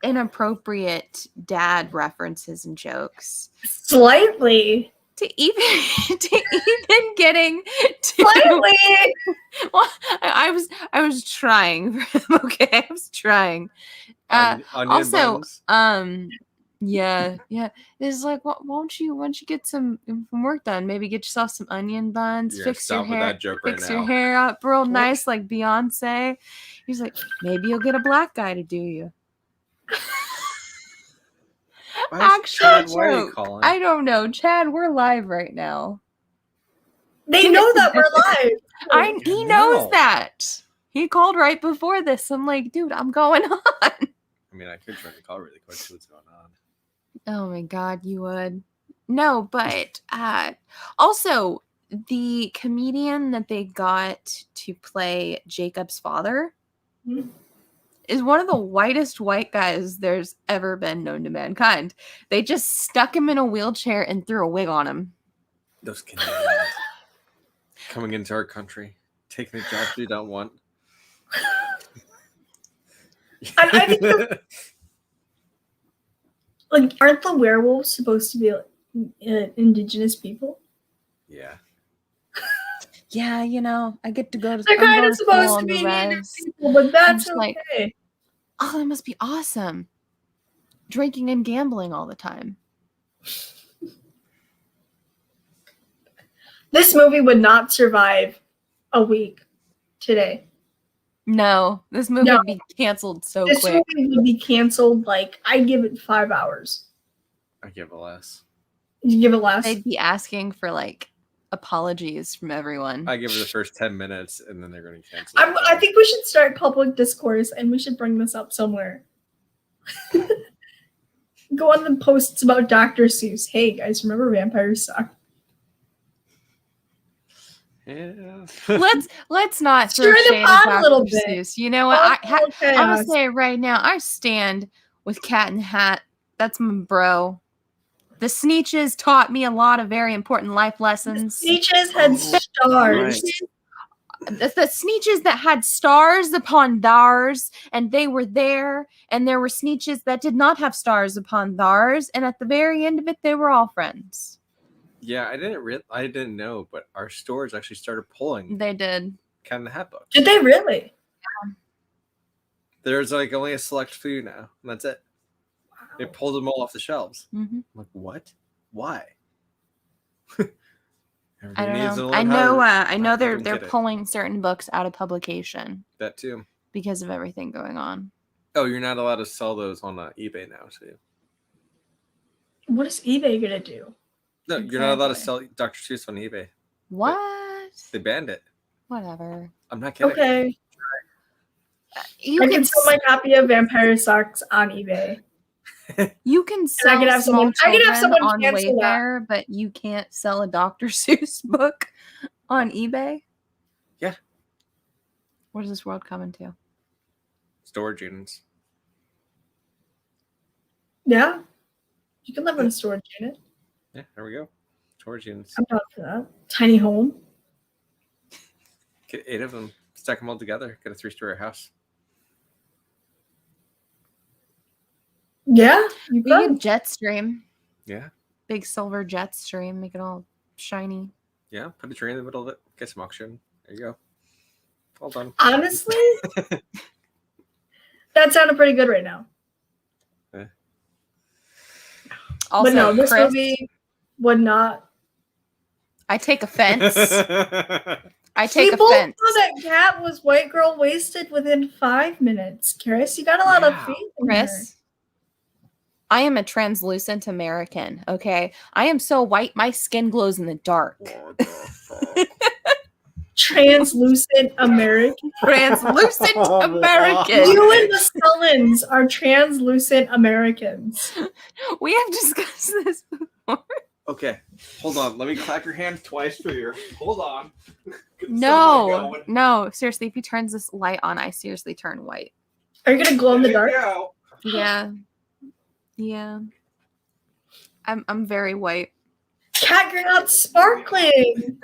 Speaker 1: inappropriate dad references and jokes
Speaker 2: Slightly.
Speaker 1: to even getting to
Speaker 2: Slightly.
Speaker 1: well, I was trying okay, I was trying.
Speaker 3: Onion
Speaker 1: Also,
Speaker 3: buns?
Speaker 1: yeah. It's like, won't you get some work done? Maybe get yourself some onion buns,
Speaker 3: You're
Speaker 1: fix your
Speaker 3: stop with
Speaker 1: hair,
Speaker 3: that joke right
Speaker 1: fix your
Speaker 3: now.
Speaker 1: hair up real nice like Beyonce. He's like, maybe you'll get a black guy to do you.
Speaker 3: Why is
Speaker 1: Actual
Speaker 3: Chad White
Speaker 1: joke.
Speaker 3: calling?
Speaker 1: I don't know, Chad. We're live right now.
Speaker 2: They know that we're live.
Speaker 1: He
Speaker 3: I
Speaker 1: knows
Speaker 3: know.
Speaker 1: that. He called right before this. I'm like, dude, I'm going on.
Speaker 3: I mean, I could try to call really quick. See what's going on.
Speaker 1: Oh my god, you would. No, but also the comedian that they got to play Jacob's father
Speaker 2: Mhm.
Speaker 1: is one of the whitest white guys there's ever been known to mankind. They just stuck him in a wheelchair and threw a wig on him.
Speaker 3: Those Canadians coming into our country, taking the jobs we don't want.
Speaker 2: And I think like, aren't the werewolves supposed to be indigenous people?
Speaker 3: Yeah.
Speaker 1: Yeah, I get to go to
Speaker 2: They're
Speaker 1: I'm
Speaker 2: kind
Speaker 1: going
Speaker 2: of
Speaker 1: school
Speaker 2: supposed
Speaker 1: on
Speaker 2: to
Speaker 1: the
Speaker 2: be native
Speaker 1: res.
Speaker 2: people, but that's
Speaker 1: just like-
Speaker 2: okay.
Speaker 1: Oh, that must be awesome. Drinking and gambling all the time.
Speaker 2: This movie would not survive a week today.
Speaker 1: No, this movie
Speaker 2: No.
Speaker 1: would be canceled so
Speaker 2: This
Speaker 1: quick.
Speaker 2: movie would be canceled. Like, I give it 5 hours.
Speaker 3: I give a less.
Speaker 2: You give it less.
Speaker 1: They'd be asking for like apologies from everyone.
Speaker 3: I give it the first 10 minutes and then they're going to cancel.
Speaker 2: I think we should start public discourse and we should bring this up somewhere. Go on the posts about Dr. Seuss. Hey guys, remember vampires suck?
Speaker 3: Yeah.
Speaker 1: Let's not throw
Speaker 2: Stir the
Speaker 1: shade
Speaker 2: pot
Speaker 1: at
Speaker 2: a little
Speaker 1: Dr.
Speaker 2: bit.
Speaker 1: Seuss. You know what?
Speaker 2: Oh,
Speaker 1: I'm gonna
Speaker 2: chaos.
Speaker 1: say it right now. I stand with Cat in the Hat. That's my bro. The Sneetches taught me a lot of very important life lessons.
Speaker 2: Sneetches had stars.
Speaker 3: Right.
Speaker 1: The Sneetches that had stars upon theirs, and they were there, and there were Sneetches that did not have stars upon theirs, and at the very end of it, they were all friends.
Speaker 3: Yeah, I didn't know, but our stores actually started pulling
Speaker 1: They did.
Speaker 3: Cat in the Hat books.
Speaker 2: Did they really?
Speaker 3: There's like only a select few now, and that's it. They pulled them all off the shelves.
Speaker 1: hmm
Speaker 3: I'm like, what? Why?
Speaker 1: I
Speaker 3: Everybody needs
Speaker 1: don't
Speaker 3: to
Speaker 1: know.
Speaker 3: learn how to-
Speaker 1: I know
Speaker 3: how to
Speaker 1: they're
Speaker 3: get it.
Speaker 1: pulling certain books out of publication
Speaker 3: That too.
Speaker 1: because of everything going on.
Speaker 3: Oh, you're not allowed to sell those on eBay now, too.
Speaker 2: What is eBay gonna do?
Speaker 3: No, you're not allowed to
Speaker 1: Exactly.
Speaker 3: sell Dr. Seuss on eBay.
Speaker 1: What?
Speaker 3: They banned it.
Speaker 1: Whatever.
Speaker 3: I'm not kidding.
Speaker 2: Okay,
Speaker 1: You
Speaker 2: I
Speaker 1: can
Speaker 2: can sell my copy of Vampire Sucks on eBay.
Speaker 1: you can sell
Speaker 2: could have
Speaker 1: small
Speaker 2: someone- I could have
Speaker 1: children
Speaker 2: someone
Speaker 1: on
Speaker 2: cancel that.
Speaker 1: Wayfair, but you can't sell a Dr. Seuss book on eBay.
Speaker 3: Yeah.
Speaker 1: What is this world coming to?
Speaker 3: Storage units.
Speaker 2: Yeah, you can live in a storage unit.
Speaker 3: Yeah, there we go. Storage units.
Speaker 2: I'm down for that. Tiny home.
Speaker 3: Get 8 of them. Stack them all together. Get a 3-story house.
Speaker 2: Yeah, you
Speaker 1: We could
Speaker 2: could.
Speaker 1: Jetstream,
Speaker 3: Yeah.
Speaker 1: big silver Jetstream, make it all shiny.
Speaker 3: Yeah. Put a tree in the middle of it. Get some oxygen. There you go. All done.
Speaker 2: Honestly, that sounded pretty good right now.
Speaker 1: Also,
Speaker 2: But no, this
Speaker 1: Chris,
Speaker 2: movie would not.
Speaker 1: I take offense. I take
Speaker 2: People
Speaker 1: offense.
Speaker 2: saw that cat was white girl wasted within 5 minutes. Chris, you got a lot of
Speaker 3: Yeah.
Speaker 2: faith in her.
Speaker 1: Chris, I am a translucent American, okay? I am so white, my skin glows in the dark.
Speaker 3: What the fuck?
Speaker 2: Translucent American.
Speaker 1: Translucent American.
Speaker 2: You and the Sullens are translucent Americans.
Speaker 1: We have discussed this before.
Speaker 3: Okay, hold on. Let me clap your hands twice for your. Hold on. Get the sunlight
Speaker 1: No,
Speaker 3: going.
Speaker 1: no, seriously, if he turns this light on, I seriously turn white.
Speaker 2: Are you gonna glow in the
Speaker 3: There you
Speaker 2: dark?
Speaker 3: go.
Speaker 1: Yeah. Yeah. I'm very white.
Speaker 2: Cat, you're not sparkling.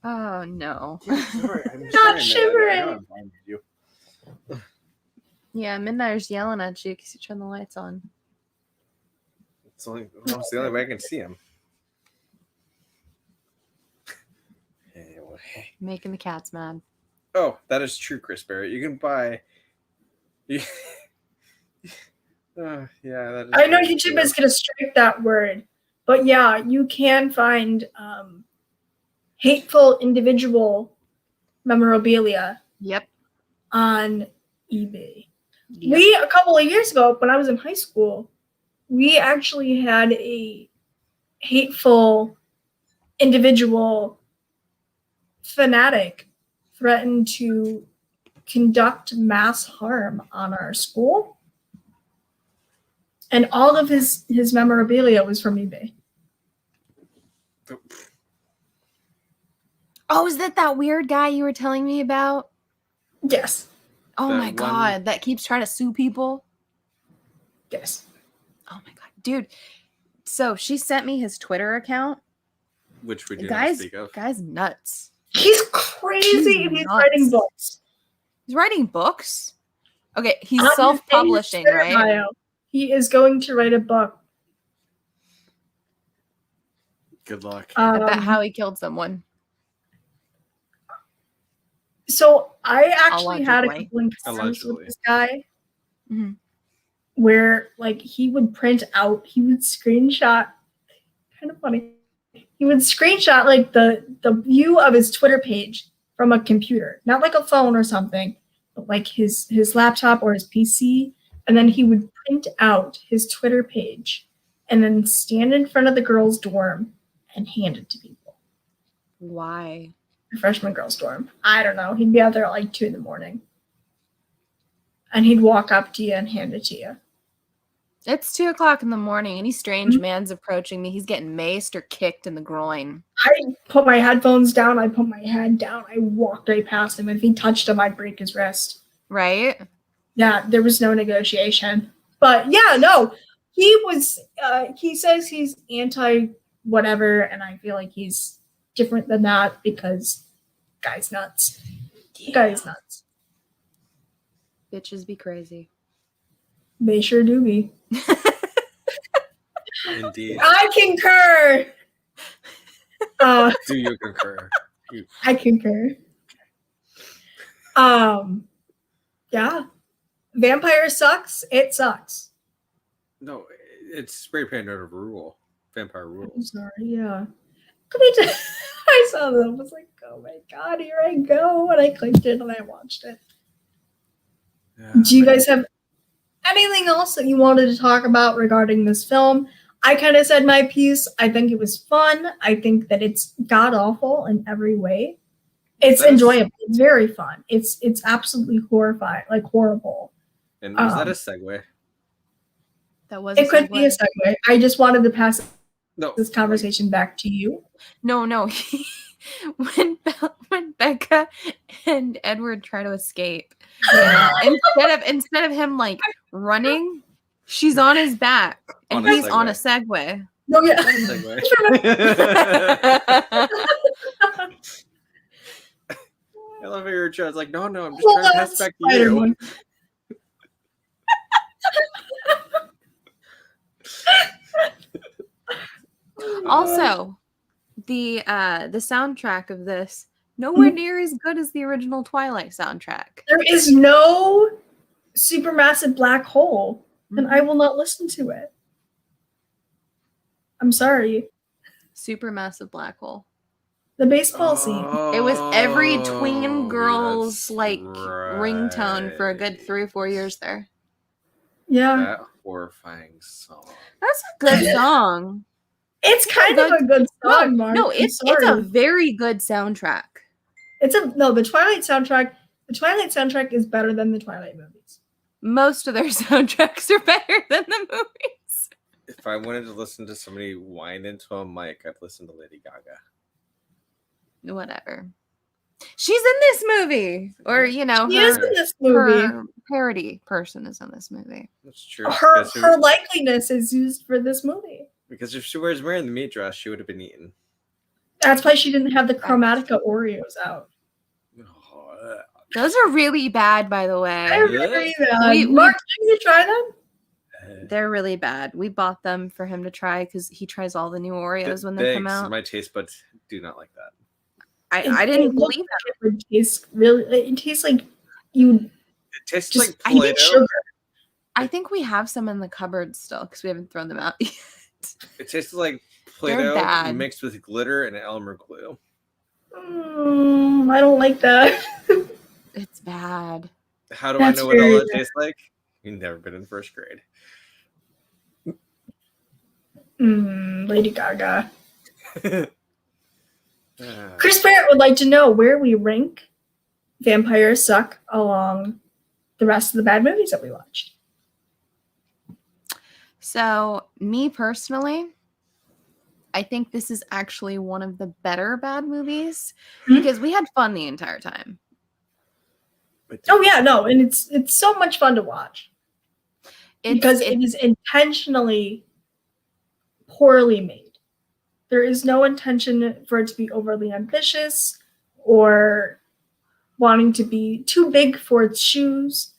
Speaker 1: Oh no.
Speaker 2: Not shivering.
Speaker 1: Yeah, Midnight's yelling at you because you turn the lights on.
Speaker 3: It's the only way I can see him. Hey.
Speaker 1: Making the cats mad.
Speaker 3: Oh, that is true, Chris Barrett. You can buy. Yeah, that is
Speaker 2: I know
Speaker 3: very
Speaker 2: YouTube
Speaker 3: true.
Speaker 2: is gonna strike that word, but yeah, you can find hateful individual memorabilia
Speaker 1: Yep.
Speaker 2: on eBay. We, a couple of years ago, when I was in high school, we actually had a hateful individual fanatic threaten to conduct mass harm on our school. And all of his memorabilia was from eBay.
Speaker 1: Oh, is that weird guy you were telling me about?
Speaker 2: Yes.
Speaker 1: Oh
Speaker 3: That
Speaker 1: my
Speaker 3: one-
Speaker 1: god, that keeps trying to sue people.
Speaker 2: Yes.
Speaker 1: Oh my god, dude. So she sent me his Twitter account.
Speaker 3: Which we do not
Speaker 1: Guy's
Speaker 3: speak of.
Speaker 2: He's
Speaker 1: nuts.
Speaker 2: crazy and he's
Speaker 1: Nuts.
Speaker 2: writing books.
Speaker 1: He's writing books. Okay, he's
Speaker 2: On his-
Speaker 1: self-publishing,
Speaker 2: in his
Speaker 1: right?
Speaker 2: Twitter bio, he is going to write a book.
Speaker 3: Good luck.
Speaker 1: About
Speaker 2: Um,
Speaker 1: how he killed someone.
Speaker 2: So I actually had a
Speaker 1: Allegedly.
Speaker 2: couple encounters
Speaker 3: Allegedly.
Speaker 2: with this guy
Speaker 1: Mhm.
Speaker 2: where like he would print out, he would screenshot, kind of funny. He would screenshot like the view of his Twitter page from a computer, not like a phone or something, but like his laptop or his PC, and then he would print out his Twitter page and then stand in front of the girls' dorm and hand it to people.
Speaker 1: Why?
Speaker 2: The freshman girls' dorm. I don't know. He'd be out there at like 2 a.m. And he'd walk up to you and hand it to you.
Speaker 1: It's 2:00 in the morning. Any strange
Speaker 2: Mhm.
Speaker 1: man's approaching me. He's getting maced or kicked in the groin.
Speaker 2: I put my headphones down. I put my head down. I walked right past him. If he touched him, I'd break his wrist.
Speaker 1: Right?
Speaker 2: Yeah, there was no negotiation. But yeah, no, he was. He says he's anti whatever, and I feel like he's different than that because guy's nuts. The guy's nuts.
Speaker 1: Bitches be crazy.
Speaker 2: They sure do be.
Speaker 3: Indeed.
Speaker 2: I concur.
Speaker 3: Do you concur?
Speaker 2: I concur. Yeah. Vampire sucks. It sucks.
Speaker 3: No, it's spray painted over rule. Vampire
Speaker 2: I'm
Speaker 3: Rules.
Speaker 2: sorry. Yeah. I saw them. I was like, oh my god, here I go. And I clicked it and I watched it.
Speaker 3: Yeah,
Speaker 2: Do you guys have anything else that you wanted to talk about regarding this film? I kind of said my piece. I think it was fun. I think that it's god awful in every way. It's
Speaker 3: That is-
Speaker 2: enjoyable. It's very fun. It's absolutely horrifying, like horrible.
Speaker 3: And was that
Speaker 2: Um,
Speaker 3: a segue?
Speaker 1: That was
Speaker 2: It could be a segue. I just wanted to pass
Speaker 3: No.
Speaker 2: this conversation back to you.
Speaker 1: No. When Becca and Edward try to escape, instead of him like running, she's on his back and
Speaker 3: On a
Speaker 1: he's on a
Speaker 3: Segway.
Speaker 1: Segway.
Speaker 2: No, yeah.
Speaker 3: That is a segue. I love how you're trying. It's like, no, I'm just
Speaker 2: Hold
Speaker 3: trying to
Speaker 2: on,
Speaker 3: pass back to you.
Speaker 2: Spider-Man.
Speaker 1: Also, the soundtrack of this nowhere near as good as the original Twilight soundtrack.
Speaker 2: There is no supermassive black hole, and I will not listen to it. I'm sorry.
Speaker 1: Supermassive black hole.
Speaker 2: The baseball scene.
Speaker 1: It was every
Speaker 3: Oh,
Speaker 1: tween girl's
Speaker 3: that's
Speaker 1: like ringtone for a good
Speaker 3: right.
Speaker 1: 3 or 4 years there.
Speaker 2: Yeah.
Speaker 3: That horrifying song.
Speaker 1: That's a good song.
Speaker 2: It's kind of a good song, Mark.
Speaker 1: No,
Speaker 2: I'm
Speaker 1: it's a
Speaker 2: sorry.
Speaker 1: very good soundtrack.
Speaker 2: The Twilight soundtrack. The Twilight soundtrack is better than the Twilight movies.
Speaker 1: Most of their soundtracks are better than the movies.
Speaker 3: If I wanted to listen to somebody whine into a mic, I'd listen to Lady Gaga.
Speaker 1: Whatever. She's in this movie. Or,
Speaker 2: She is in
Speaker 1: her,
Speaker 2: this movie.
Speaker 1: her parody person is in this movie.
Speaker 3: That's true.
Speaker 2: Her
Speaker 3: because,
Speaker 2: her likeliness is used for this movie.
Speaker 3: because if she was wearing the meat dress, she would have been eaten.
Speaker 2: That's why she didn't have the Chromatica Oreos out.
Speaker 3: Oh,
Speaker 1: Those are really bad, by the
Speaker 2: I
Speaker 1: way.
Speaker 2: agree that.
Speaker 1: We-
Speaker 2: Mark, did you try them?
Speaker 1: They're really bad. We bought them for him to try because he tries all the new Oreos when they come
Speaker 3: Thanks.
Speaker 1: out.
Speaker 3: My taste buds do not like that.
Speaker 1: I didn't
Speaker 2: looked
Speaker 1: believe
Speaker 2: like it would taste really. It tastes like you
Speaker 3: It tastes
Speaker 2: just.
Speaker 3: like
Speaker 2: I think
Speaker 3: Play-Doh.
Speaker 2: sugar.
Speaker 1: I think we have some in the cupboard still because we haven't thrown them out yet.
Speaker 3: It tastes like
Speaker 1: They're
Speaker 3: Play-Doh
Speaker 1: bad.
Speaker 3: mixed with glitter and Elmer glue.
Speaker 2: I don't like that.
Speaker 1: It's bad.
Speaker 3: How do
Speaker 2: That's
Speaker 3: I know what all
Speaker 2: very
Speaker 3: that tastes like? You've never been in first grade.
Speaker 2: Lady Gaga.
Speaker 3: Ah.
Speaker 2: Chris Barrett would like to know where we rank Vampires Suck along the rest of the bad movies that we watched.
Speaker 1: So, me personally, I think this is actually one of the better bad movies
Speaker 2: Mhm.
Speaker 1: because we had fun the entire time.
Speaker 2: Oh yeah, no, and it's so much fun to watch because
Speaker 1: It's
Speaker 2: it is intentionally poorly made. There is no intention for it to be overly ambitious or wanting to be too big for its shoes.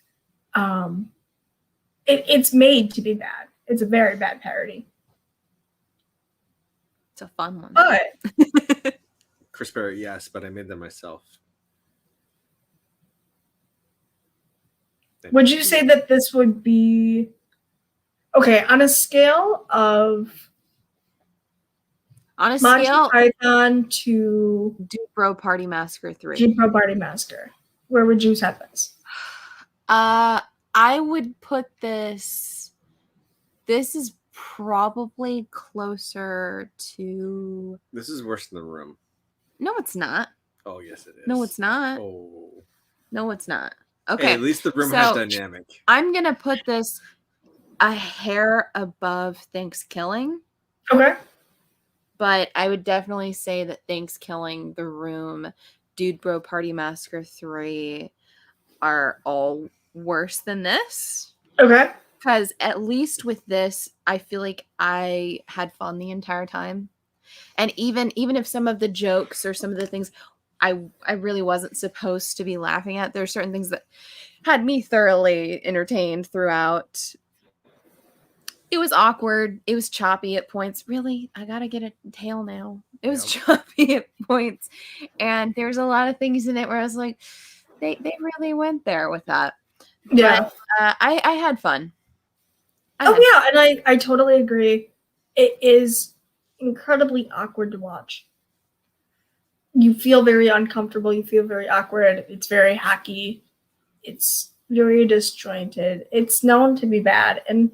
Speaker 2: It's made to be bad. It's a very bad parody.
Speaker 1: a fun one.
Speaker 2: But
Speaker 3: Chris Barrett, yes, but I made them myself.
Speaker 2: would you say that this would be okay on a scale of
Speaker 1: On a
Speaker 2: Monty
Speaker 1: scale,
Speaker 2: Python to
Speaker 1: Dude Bro Party Massacre 3.
Speaker 2: Jeep Pro Party Master? Where would you set this?
Speaker 1: I would put this is probably closer to
Speaker 3: This is worse than The Room.
Speaker 1: No, it's not.
Speaker 3: Oh, yes, it is.
Speaker 1: No, it's not.
Speaker 3: Oh.
Speaker 1: No, it's not.
Speaker 3: Hey,
Speaker 1: Okay.
Speaker 3: at least The Room has
Speaker 1: so-
Speaker 3: dynamic.
Speaker 1: I'm going to put this a hair above Thanksgiving,
Speaker 2: Okay.
Speaker 1: but I would definitely say that Thanksgiving, The Room, Dude Bro Party Massacre 3 are all worse than this.
Speaker 2: Okay.
Speaker 1: Because at least with this, I feel like I had fun the entire time. And even if some of the jokes or some of the things I really wasn't supposed to be laughing at, there are certain things that had me thoroughly entertained throughout. It was awkward. It was choppy at points. Really, I gotta get a tail now. It was choppy at points. And there's a lot of things in it where I was like, they really went there with that.
Speaker 2: Yeah.
Speaker 1: But, I had fun.
Speaker 2: Oh yeah, and I totally agree. It is incredibly awkward to watch. You feel very uncomfortable. You feel very awkward. It's very hacky. It's very disjointed. It's known to be bad. And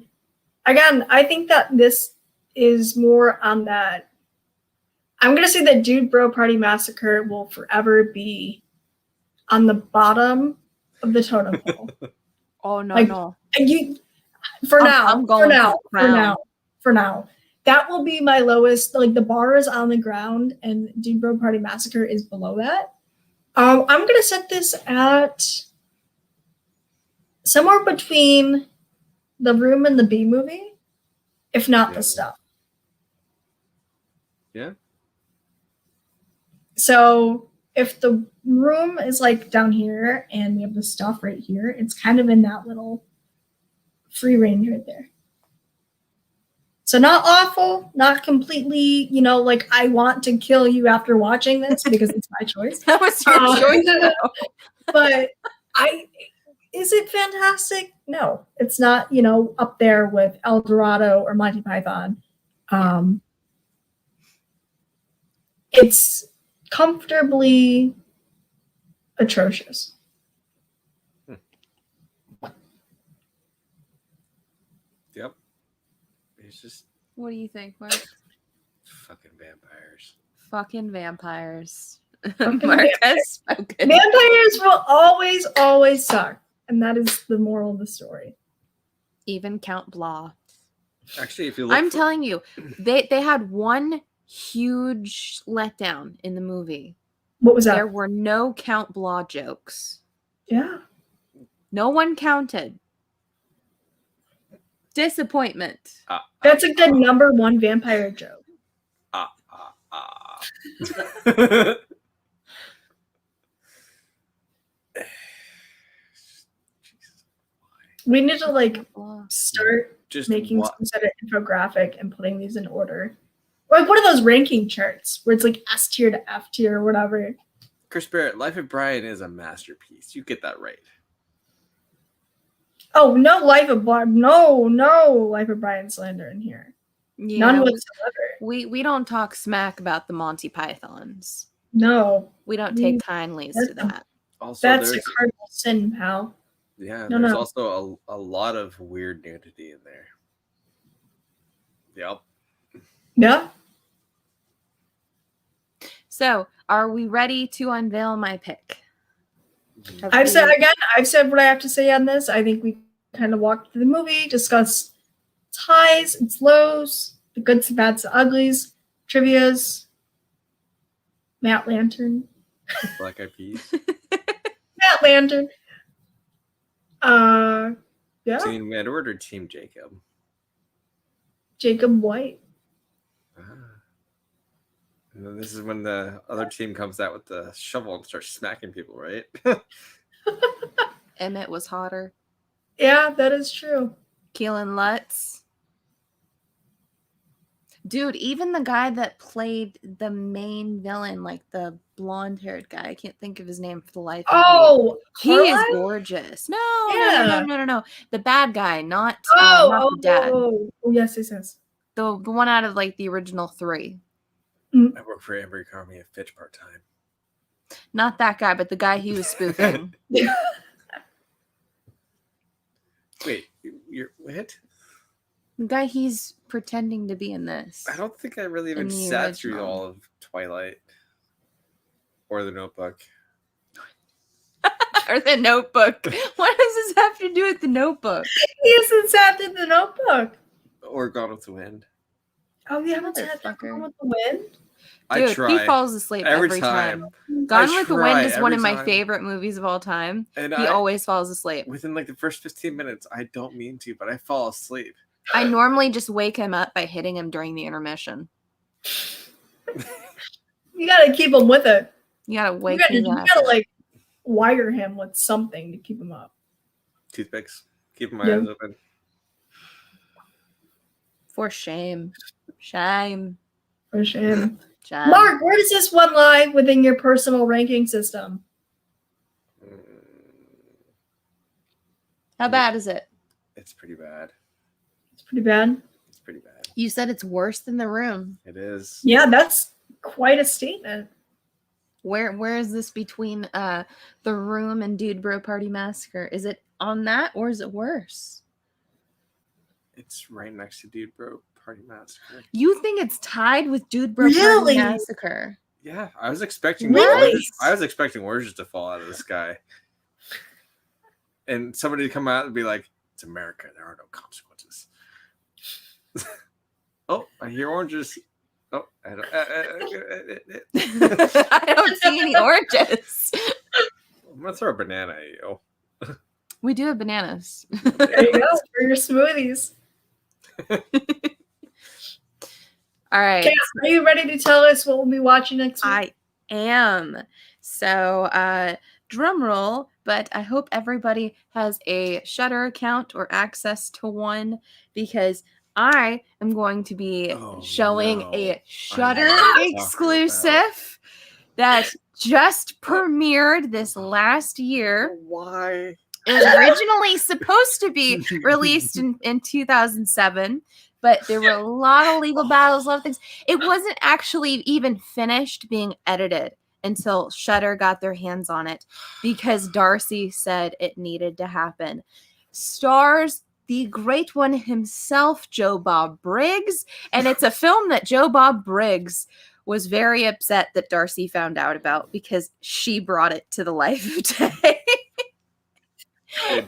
Speaker 2: again, I think that this is more on that. I'm going to say that Dude Bro Party Massacre will forever be on the bottom of the totem pole.
Speaker 1: Oh no,
Speaker 2: Like,
Speaker 1: no.
Speaker 2: And you, for now,
Speaker 1: I'm going
Speaker 2: for now, that will be my lowest. Like the bar is on the ground, and Dude Bro Party Massacre is below that. I'm gonna set this at somewhere between The Room and the B Movie, if not The Stuff.
Speaker 3: Yeah.
Speaker 2: So if The Room is like down here and we have The Stuff right here, it's kind of in that little free range right there. So not awful, not completely, like I want to kill you after watching this because it's my choice.
Speaker 1: That was your choice.
Speaker 2: But is it fantastic? No, it's not, up there with El Dorado or Monty Python. It's comfortably atrocious.
Speaker 3: Yep. It's just
Speaker 1: What do you think, Mark?
Speaker 3: fucking vampires.
Speaker 1: Fucking vampires.
Speaker 2: Fucking
Speaker 1: Mark
Speaker 2: vampires.
Speaker 1: has spoken.
Speaker 2: Vampires will always suck. And that is the moral of the story.
Speaker 1: Even Count Blah.
Speaker 3: Actually, if you look
Speaker 1: I'm telling you, they had one huge letdown in the movie.
Speaker 2: What was that?
Speaker 1: There were no Count Blah jokes.
Speaker 2: Yeah.
Speaker 1: No one counted. Disappointment.
Speaker 2: That's like the number one vampire joke. We need to start
Speaker 3: Just
Speaker 2: making
Speaker 3: what?
Speaker 2: some sort of infographic and putting these in order. Like one of those ranking charts where it's like S tier to F tier or whatever.
Speaker 3: Chris Barrett, Life of Brian is a masterpiece. You get that right.
Speaker 2: Oh, no Life of Brian slander in here.
Speaker 1: Yeah,
Speaker 2: None whatsoever.
Speaker 1: we don't talk smack about the Monty Pythons.
Speaker 2: No.
Speaker 1: We don't take kindly to that.
Speaker 3: Also,
Speaker 2: That's a
Speaker 3: there's
Speaker 2: cardinal sin, pal.
Speaker 3: yeah,
Speaker 2: No,
Speaker 3: there's
Speaker 2: no.
Speaker 3: also a lot of weird nudity in there. Yep.
Speaker 2: Yeah.
Speaker 1: So, are we ready to unveil my pick?
Speaker 2: I've said what I have to say on this. I think we kind of walked through the movie, discussed its highs, its lows, the goods, the bads, the uglies, trivias, Matt Lantern.
Speaker 3: Black Eyed Peas.
Speaker 2: Matt Lantern. Yeah.
Speaker 3: Team Edward or Team Jacob?
Speaker 2: Jacob White.
Speaker 3: And then this is when the other team comes out with the shovel and starts smacking people, right?
Speaker 1: Emmett was hotter.
Speaker 2: Yeah, that is true.
Speaker 1: Keelan Lutz. Dude, even the guy that played the main villain, like the blonde-haired guy, I can't think of his name for the life of me.
Speaker 2: Oh,
Speaker 1: He is
Speaker 2: Carlisle?
Speaker 1: gorgeous. No. The bad guy, not the dad.
Speaker 2: Oh, yes.
Speaker 1: The one out of like the original 3.
Speaker 3: I work for Amber Carmi at Fitch part-time.
Speaker 1: Not that guy, but the guy he was spoofing.
Speaker 3: Wait, you're what?
Speaker 1: The guy he's pretending to be in this.
Speaker 3: I don't think I really even
Speaker 1: In the
Speaker 3: sat through
Speaker 1: original.
Speaker 3: all of Twilight or The Notebook.
Speaker 1: Or the Notebook. What does this have to do with the Notebook?
Speaker 2: He hasn't sat in the Notebook.
Speaker 3: Or Gone with the Wind.
Speaker 2: Oh, you haven't sat in
Speaker 1: Motherfucker.
Speaker 2: with the Wind?
Speaker 3: I
Speaker 1: Dude,
Speaker 3: try.
Speaker 1: he falls asleep every time. Gone with the Wind is one of my favorite movies of all time.
Speaker 3: And
Speaker 1: He always falls asleep.
Speaker 3: within like the first 15 minutes, I don't mean to, but I fall asleep.
Speaker 1: I normally just wake him up by hitting him during the intermission.
Speaker 2: You gotta keep him with it.
Speaker 1: You gotta wake
Speaker 2: You
Speaker 1: his ass
Speaker 2: gotta
Speaker 1: up.
Speaker 2: like wire him with something to keep him up.
Speaker 3: Toothpicks. Keep my
Speaker 2: Yeah.
Speaker 3: eyes open.
Speaker 1: For shame. Shame.
Speaker 2: For shame.
Speaker 1: Shame.
Speaker 2: Mark, where does this one lie within your personal ranking system?
Speaker 1: How bad is it?
Speaker 3: It's pretty bad.
Speaker 2: It's pretty bad.
Speaker 3: It's pretty bad.
Speaker 1: You said it's worse than The Room.
Speaker 3: It is.
Speaker 2: Yeah, that's quite a statement.
Speaker 1: Where is this between The Room and Dude Bro Party Massacre? Is it on that or is it worse?
Speaker 3: It's right next to Dude Bro Party Massacre.
Speaker 1: You think it's tied with Dude Bro
Speaker 2: Really?
Speaker 1: Party Massacre?
Speaker 3: Yeah, I was expecting
Speaker 2: Really?
Speaker 3: oranges to fall out of the sky. And somebody to come out and be like, it's America, there are no consequences. Oh, I hear oranges. Oh, I don't,
Speaker 1: I don't see any oranges.
Speaker 3: I'm gonna throw a banana at you.
Speaker 1: We do have bananas.
Speaker 2: There you go for your smoothies.
Speaker 1: All right.
Speaker 2: Kat, are you ready to tell us what we'll be watching next week?
Speaker 1: I am. So, drum roll, but I hope everybody has a Shudder account or access to one because I am going to be showing a Shudder exclusive that just premiered this last year.
Speaker 3: Why?
Speaker 1: It was originally supposed to be released in 2007, but there were a lot of legal battles, a lot of things. It wasn't actually even finished being edited until Shudder got their hands on it because Darcy said it needed to happen. Stars the great one himself, Joe Bob Briggs, and it's a film that Joe Bob Briggs was very upset that Darcy found out about because she brought it to the life of day.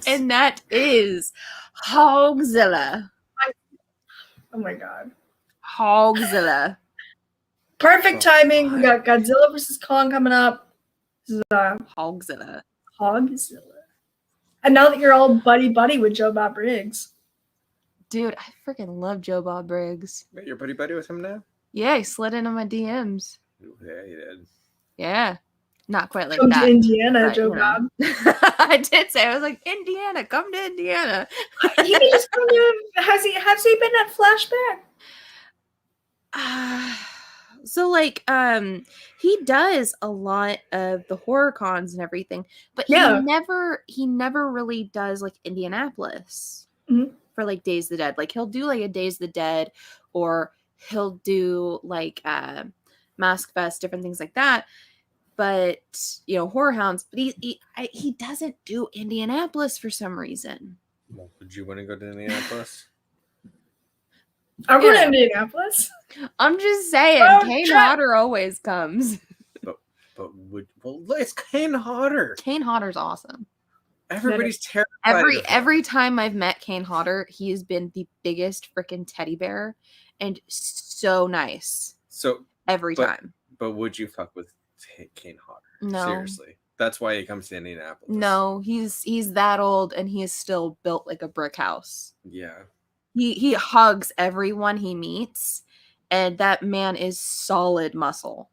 Speaker 1: And that is Hogzilla.
Speaker 2: Oh my god.
Speaker 1: Hogzilla.
Speaker 2: Perfect timing. We got Godzilla vs. Kong coming up. This is
Speaker 1: Hogzilla.
Speaker 2: Hogzilla. And now that you're all buddy-buddy with Joe Bob Briggs.
Speaker 1: Dude, I freaking love Joe Bob Briggs.
Speaker 3: Wait, you're buddy with him now?
Speaker 1: Yeah, he slid into my DMs.
Speaker 3: Yeah, he did.
Speaker 1: Yeah. Not quite like
Speaker 2: Come
Speaker 1: that.
Speaker 2: to Indiana,
Speaker 1: but,
Speaker 2: Joe
Speaker 1: you know.
Speaker 2: Bob.
Speaker 1: I did say, I was like, Indiana, come to Indiana.
Speaker 2: He can just come to, has he been at Flashback?
Speaker 1: So like he does a lot of the horror cons and everything, but
Speaker 2: Yeah.
Speaker 1: he never really does like Indianapolis
Speaker 2: Mhm.
Speaker 1: for like Days of the Dead. Like he'll do like a Days of the Dead or he'll do like Mask Fest, different things like that. But you know, Horror Hounds, but he doesn't do Indianapolis for some reason.
Speaker 3: Well, would you want to go to Indianapolis?
Speaker 2: I'm going to
Speaker 1: Yeah.
Speaker 2: Indianapolis.
Speaker 1: I'm just saying,
Speaker 2: Oh,
Speaker 1: Kane
Speaker 2: Jack-
Speaker 1: Hodder always comes.
Speaker 3: But it's Kane Hodder.
Speaker 1: Kane Hodder's awesome.
Speaker 3: Everybody's terrified. of him.
Speaker 1: Every time I've met Kane Hodder, he has been the biggest freaking teddy bear and so nice
Speaker 3: So,
Speaker 1: every
Speaker 3: But-
Speaker 1: time.
Speaker 3: but would you fuck with Kane Hodder?
Speaker 1: No.
Speaker 3: Seriously, that's why he comes to Indianapolis.
Speaker 1: No, he's that old and he is still built like a brick house.
Speaker 3: Yeah.
Speaker 1: He hugs everyone he meets, and that man is solid muscle.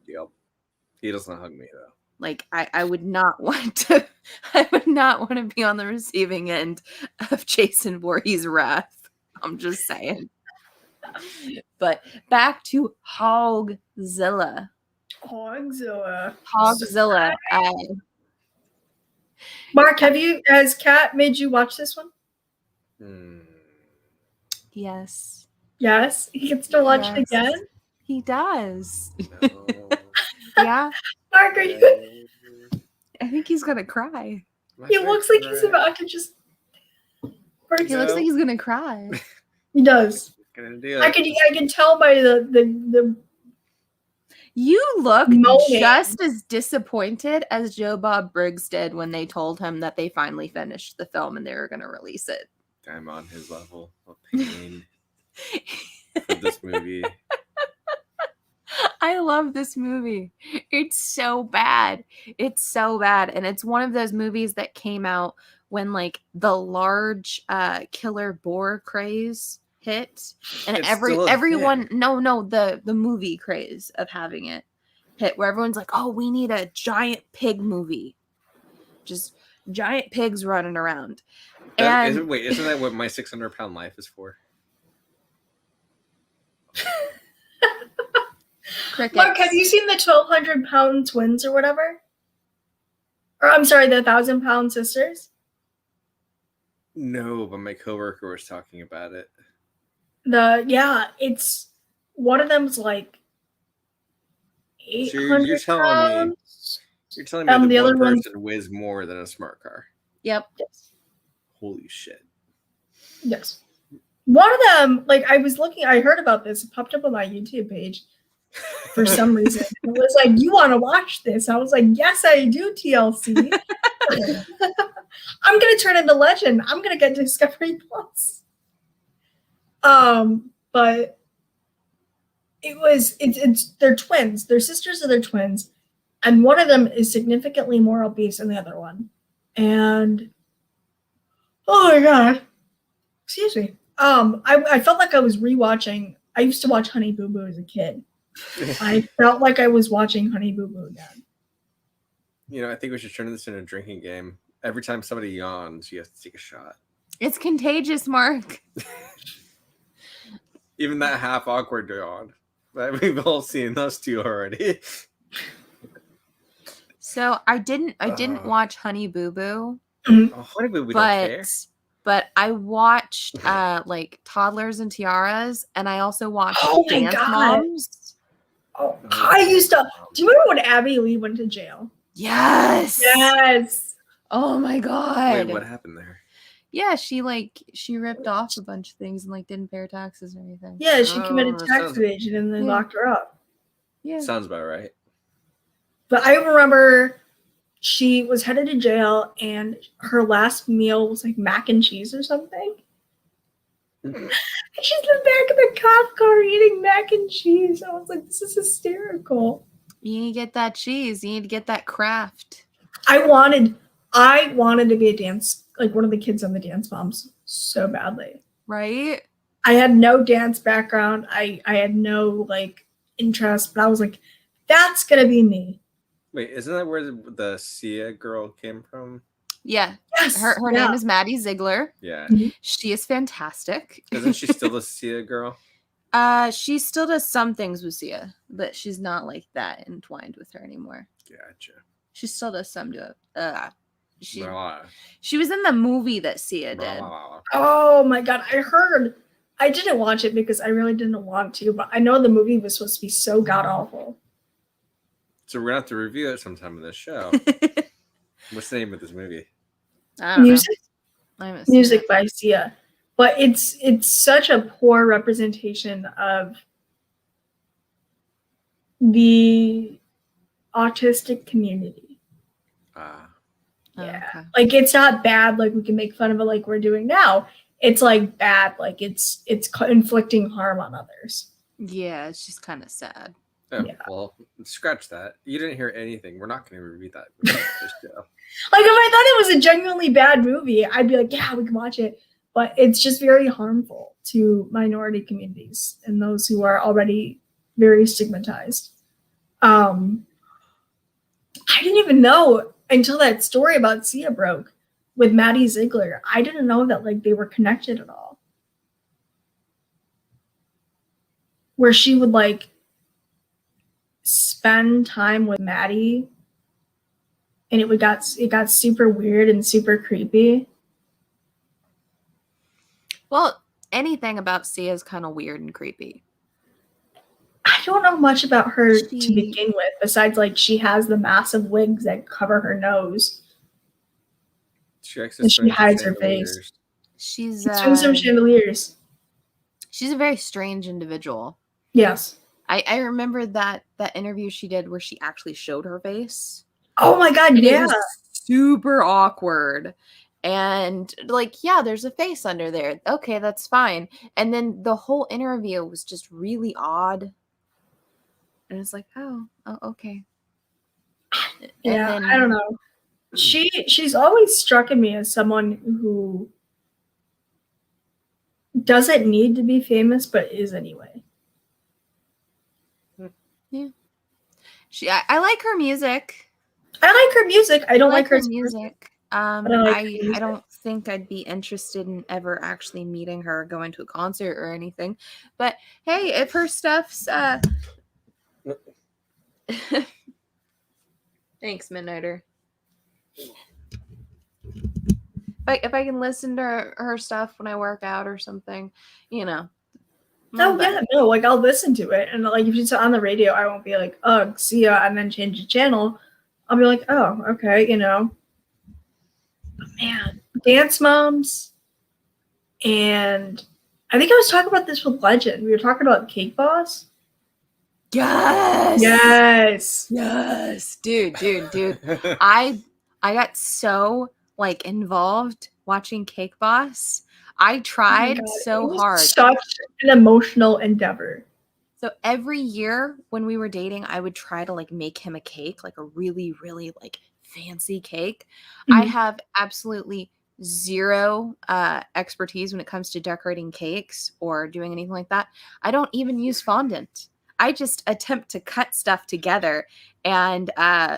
Speaker 3: Yep. He doesn't hug me though.
Speaker 1: Like I would not want to be on the receiving end of Jason Voorhees' wrath. I'm just saying. But back to Hogzilla.
Speaker 2: Hogzilla.
Speaker 1: Hogzilla.
Speaker 2: Mark, has Kat made you watch this one?
Speaker 1: Yes,
Speaker 2: Yes. He gets to watch it
Speaker 1: Yes.
Speaker 2: again?
Speaker 1: he does.
Speaker 3: No.
Speaker 1: Yeah,
Speaker 2: Mark, are you?
Speaker 1: I think he's gonna cry.
Speaker 2: He looks like he's about to just. burst
Speaker 1: He looks
Speaker 2: out.
Speaker 1: like he's gonna cry.
Speaker 2: He does.
Speaker 3: Gonna do
Speaker 2: I
Speaker 3: it.
Speaker 2: can tell by the
Speaker 1: You look
Speaker 2: Moaning.
Speaker 1: just as disappointed as Joe Bob Briggs did when they told him that they finally finished the film and they were gonna release it.
Speaker 3: I'm on his level of pain for this movie.
Speaker 1: I love this movie. It's so bad. It's so bad. And it's one of those movies that came out when like the large killer boar craze hit. And
Speaker 3: It's still a
Speaker 1: everyone
Speaker 3: thing.
Speaker 1: no, the movie craze of having it hit where everyone's like, oh, we need a giant pig movie. Just giant pigs running around. And
Speaker 3: Isn't that what my 600-pound life is for?
Speaker 1: crickets.
Speaker 2: Mark, have you seen the 1,200-pound twins or whatever? Or I'm sorry, the 1,000-pound sisters.
Speaker 3: No, but my coworker was talking about it.
Speaker 2: It's one of them's like
Speaker 3: So you're
Speaker 2: 800
Speaker 3: telling me
Speaker 2: pounds.
Speaker 3: you're telling me
Speaker 2: The
Speaker 3: the
Speaker 2: other
Speaker 3: one
Speaker 2: one's
Speaker 3: person weighs more than a smart car.
Speaker 1: Yep.
Speaker 2: yes.
Speaker 3: Holy shit.
Speaker 2: Yes. One of them, like I was looking, I heard about this. It popped up on my YouTube page for some reason. It was like, you want to watch this? I was like, yes, I do, TLC. I'm gonna turn into legend. I'm gonna get Discovery Plus. But it's they're twins. They're sisters and they're twins, and one of them is significantly more obese than the other one. And oh my god, excuse me. I felt like I was rewatching. I used to watch Honey Boo Boo as a kid. I felt like I was watching Honey Boo Boo again.
Speaker 3: You know, I think we should turn this into a drinking game. Every time somebody yawns, you have to take a shot.
Speaker 1: It's contagious, Mark.
Speaker 3: Even that half awkward yawn. But we've all seen those two already.
Speaker 1: So I didn't watch Honey Boo Boo,
Speaker 3: Oh, Honey Boo, we don't care.
Speaker 1: but I watched like Toddlers and Tiaras, and I also watched
Speaker 2: Oh my
Speaker 1: Dance
Speaker 2: God.
Speaker 1: Moms.
Speaker 2: Oh, I used to. Do you remember when Abby Lee went to jail?
Speaker 1: Yes.
Speaker 2: Yes.
Speaker 1: Oh my god.
Speaker 3: Wait, what happened there?
Speaker 1: Yeah, she ripped off a bunch of things and like didn't pay her taxes or anything.
Speaker 2: Yeah, she committed
Speaker 3: that
Speaker 2: tax
Speaker 3: sounds-
Speaker 2: evasion and they
Speaker 1: Yeah.
Speaker 2: locked her up.
Speaker 1: Yeah.
Speaker 3: Sounds about right.
Speaker 2: But I remember she was headed to jail and her last meal was like mac and cheese or something. And she's in the back of the cop car eating mac and cheese. I was like, this is hysterical.
Speaker 1: You need to get that cheese. You need to get that Kraft.
Speaker 2: I wanted to be a dance, like one of the kids on the Dance Moms so badly.
Speaker 1: Right?
Speaker 2: I had no dance background. I had no like interest, but I was like, that's gonna be me.
Speaker 3: Wait, isn't that where the Sia girl came from?
Speaker 1: Yeah.
Speaker 2: Yes.
Speaker 1: Her
Speaker 2: yeah.
Speaker 1: name is Maddie Ziegler.
Speaker 3: Yeah.
Speaker 1: She is fantastic.
Speaker 3: Isn't she still the Sia girl?
Speaker 1: She still does some things with Sia, but she's not like that entwined with her anymore.
Speaker 3: Gotcha.
Speaker 1: She still does some to it. She was in the movie that Sia did.
Speaker 2: Oh my god, I didn't watch it because I really didn't want to, but I know the movie was supposed to be so god awful.
Speaker 3: So we're gonna have to review it sometime in this show. What's the name of this movie?
Speaker 1: I don't
Speaker 2: Music
Speaker 1: know. I haven't seen
Speaker 2: Music
Speaker 1: it.
Speaker 2: by Sia. But it's such a poor representation of the autistic community.
Speaker 3: Ah.
Speaker 1: Oh,
Speaker 2: Yeah.
Speaker 1: okay.
Speaker 2: Like it's not bad like we can make fun of it like we're doing now. It's like bad like it's inflicting harm on others.
Speaker 1: Yeah, it's just kind of sad.
Speaker 3: Oh,
Speaker 2: Yeah.
Speaker 3: well, scratch that. You didn't hear anything. We're not going to review that. This show.
Speaker 2: Like if I thought it was a genuinely bad movie, I'd be like, yeah, we can watch it. But it's just very harmful to minority communities and those who are already very stigmatized. I didn't even know until that story about Sia broke with Maddie Ziegler. I didn't know that like they were connected at all. Where she would like spend time with Maddie and it got super weird and super creepy.
Speaker 1: Well, anything about Sia is kind of weird and creepy.
Speaker 2: I don't know much about her to
Speaker 1: She-
Speaker 2: begin with, besides like she has the massive wigs that cover her nose.
Speaker 3: She likes to
Speaker 2: And she
Speaker 3: swing
Speaker 2: hides her
Speaker 3: chandeliers.
Speaker 2: face.
Speaker 1: She's
Speaker 2: She swings from chandeliers.
Speaker 1: she's a very strange individual.
Speaker 2: Yes.
Speaker 1: I remember that interview she did where she actually showed her face.
Speaker 2: Oh my god,
Speaker 1: And it
Speaker 2: yeah.
Speaker 1: was super awkward. And like, yeah, there's a face under there. Okay, that's fine. And then the whole interview was just really odd. And it's like, oh, okay. And
Speaker 2: Yeah,
Speaker 1: then-
Speaker 2: I don't know. She's always struck me as someone who doesn't need to be famous, but is anyway.
Speaker 1: I like her music.
Speaker 2: I like her music. I don't
Speaker 1: I
Speaker 2: like her
Speaker 1: music.
Speaker 2: I like her
Speaker 1: I
Speaker 2: music.
Speaker 1: don't think I'd be interested in ever actually meeting her, going to a concert or anything. But hey, if her stuff's thanks, Midnighter. If I can listen to her stuff when I work out or something, you know,
Speaker 2: Oh yeah, no, like I'll listen to it, and like if it's on the radio, I won't be like, "Ugh, see ya," and then change the channel. I'll be like, "Oh, okay," you know. But man, Dance Moms, and I think I was talking about this with Legend. We were talking about Cake Boss.
Speaker 1: Yes.
Speaker 2: Yes.
Speaker 1: Yes. Dude. I got so like involved watching Cake Boss. I tried
Speaker 2: Oh my God,
Speaker 1: so
Speaker 2: it was
Speaker 1: hard.
Speaker 2: Such an emotional endeavor.
Speaker 1: So every year when we were dating, I would try to like make him a cake, like a really, really like fancy cake. I
Speaker 2: Mhm.
Speaker 1: have absolutely zero expertise when it comes to decorating cakes or doing anything like that. I don't even use fondant. I just attempt to cut stuff together and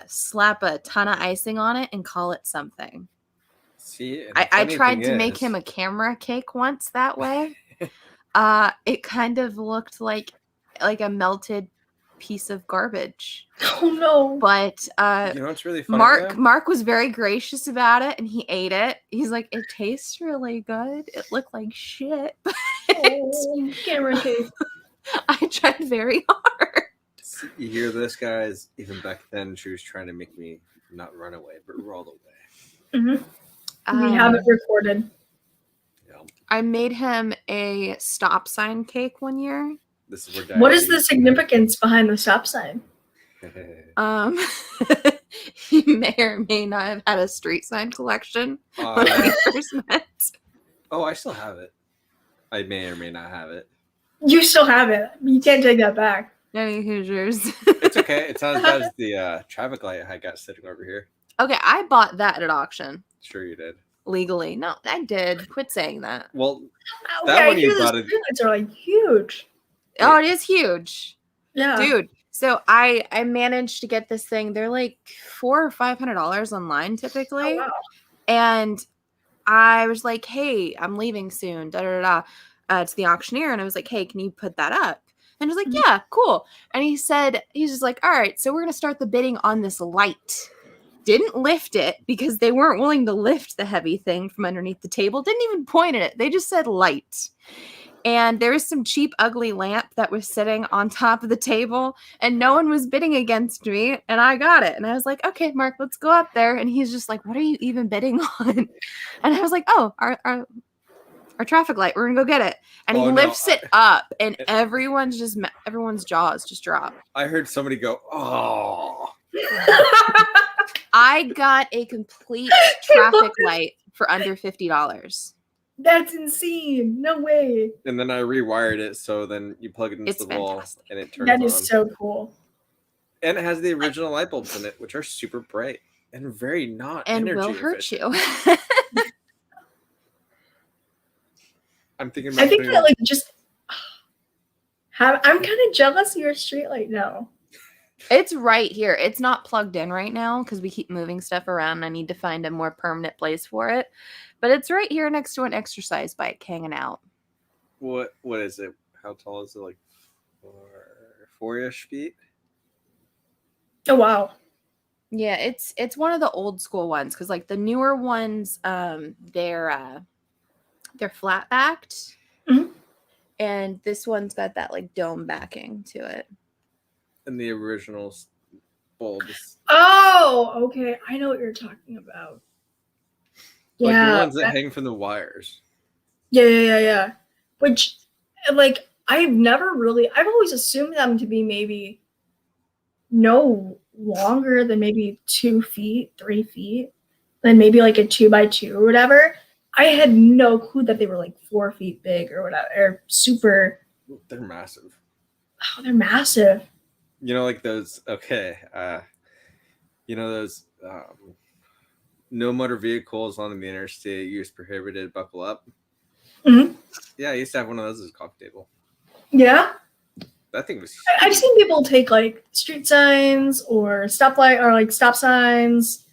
Speaker 1: slap a ton of icing on it and call it something.
Speaker 3: See, and
Speaker 1: I
Speaker 3: funny
Speaker 1: tried
Speaker 3: thing
Speaker 1: to make
Speaker 3: is-
Speaker 1: him a camera cake once that way. It kind of looked like a melted piece of garbage.
Speaker 2: Oh no.
Speaker 1: But
Speaker 3: You know what's really funny?
Speaker 1: Mark was very gracious about it and he ate it. He's like, it tastes really good. It looked like shit. But
Speaker 2: Oh, camera cake.
Speaker 1: I tried very hard.
Speaker 3: You hear this, guys? Even back then, she was trying to make me not run away, but roll away.
Speaker 2: Mm-hmm. We have it recorded.
Speaker 3: Yeah.
Speaker 1: I made him a stop sign cake one year.
Speaker 3: This is where
Speaker 2: What is the significance behind the stop sign?
Speaker 1: He may or may not have had a street sign collection when we first met.
Speaker 3: Oh, I still have it. I may or may not have it.
Speaker 2: You still have it. You can't take that back.
Speaker 1: Any Hoosiers.
Speaker 3: It's okay. It's not as bad as the traffic light I got sitting over here.
Speaker 1: Okay, I bought that at auction
Speaker 3: Sure, you did.
Speaker 1: legally. No, I did. Quit saying that.
Speaker 3: Well,
Speaker 2: Okay,
Speaker 3: that
Speaker 2: I
Speaker 3: one you
Speaker 2: hear the
Speaker 3: bought it.
Speaker 2: streetlights are like huge.
Speaker 1: Oh, it is huge,
Speaker 2: Yeah.
Speaker 1: dude. So I managed to get this thing. They're like $400 or $500 online typically,
Speaker 2: Oh, wow.
Speaker 1: and I was like, "Hey, I'm leaving soon." Da da da. To the auctioneer, and I was like, "Hey, can you put that up?" And he was like,
Speaker 2: Mhm.
Speaker 1: "Yeah, cool." And he said, he's just like, "All right, so we're gonna start the bidding on this light." Didn't lift it because they weren't willing to lift the heavy thing from underneath the table. Didn't even point at it. They just said light. And there was some cheap, ugly lamp that was sitting on top of the table, and no one was bidding against me, and I got it. And I was like, "Okay, Mark, let's go up there." And he's just like, "What are you even bidding on?" And I was like, "Oh, our traffic light. We're gonna go get it." And he
Speaker 3: Oh, no,
Speaker 1: lifts it up, and everyone's jaws just drop.
Speaker 3: I heard somebody go, "Oh."
Speaker 1: I got a complete traffic light for under $50.
Speaker 2: That's insane. No way.
Speaker 3: And then I rewired it so then you plug it into
Speaker 1: It's
Speaker 3: the wall
Speaker 1: fantastic.
Speaker 3: and it turns
Speaker 2: That
Speaker 3: on.
Speaker 2: is so cool.
Speaker 3: And it has the original light bulbs in it, which are super bright and very not
Speaker 1: And
Speaker 3: energy
Speaker 1: will hurt
Speaker 3: efficient.
Speaker 1: you.
Speaker 3: I'm thinking about
Speaker 2: I think
Speaker 3: putting-
Speaker 2: that like just I'm kind of jealous of your streetlight now.
Speaker 1: It's right here. It's not plugged in right now because we keep moving stuff around. And I need to find a more permanent place for it. But it's right here next to an exercise bike hanging out.
Speaker 3: what is it? How tall is it? Like 4-ish feet?
Speaker 2: Oh wow.
Speaker 1: Yeah, it's one of the old school ones because like the newer ones, they're flat backed,
Speaker 2: Mhm.
Speaker 1: and this one's got that like dome backing to it.
Speaker 3: And the original bulbs.
Speaker 2: Oh, okay. I know what you're talking about.
Speaker 3: Like
Speaker 2: Yeah.
Speaker 3: the ones that hang from the wires.
Speaker 2: Yeah. Which, like, I've always assumed them to be maybe no longer than maybe 2 feet, 3 feet, then maybe like a 2x2 or whatever. I had no clue that they were like 4 feet big or whatever, or super.
Speaker 3: They're massive.
Speaker 2: Oh, they're massive.
Speaker 3: You know, like those, okay. You know, those no motor vehicles on the interstate, use prohibited, buckle up.
Speaker 2: Mhm.
Speaker 3: Yeah, I used to have one of those as a coffee table.
Speaker 2: Yeah.
Speaker 3: That thing was
Speaker 2: I've seen people take like street signs or stoplight or like stop signs,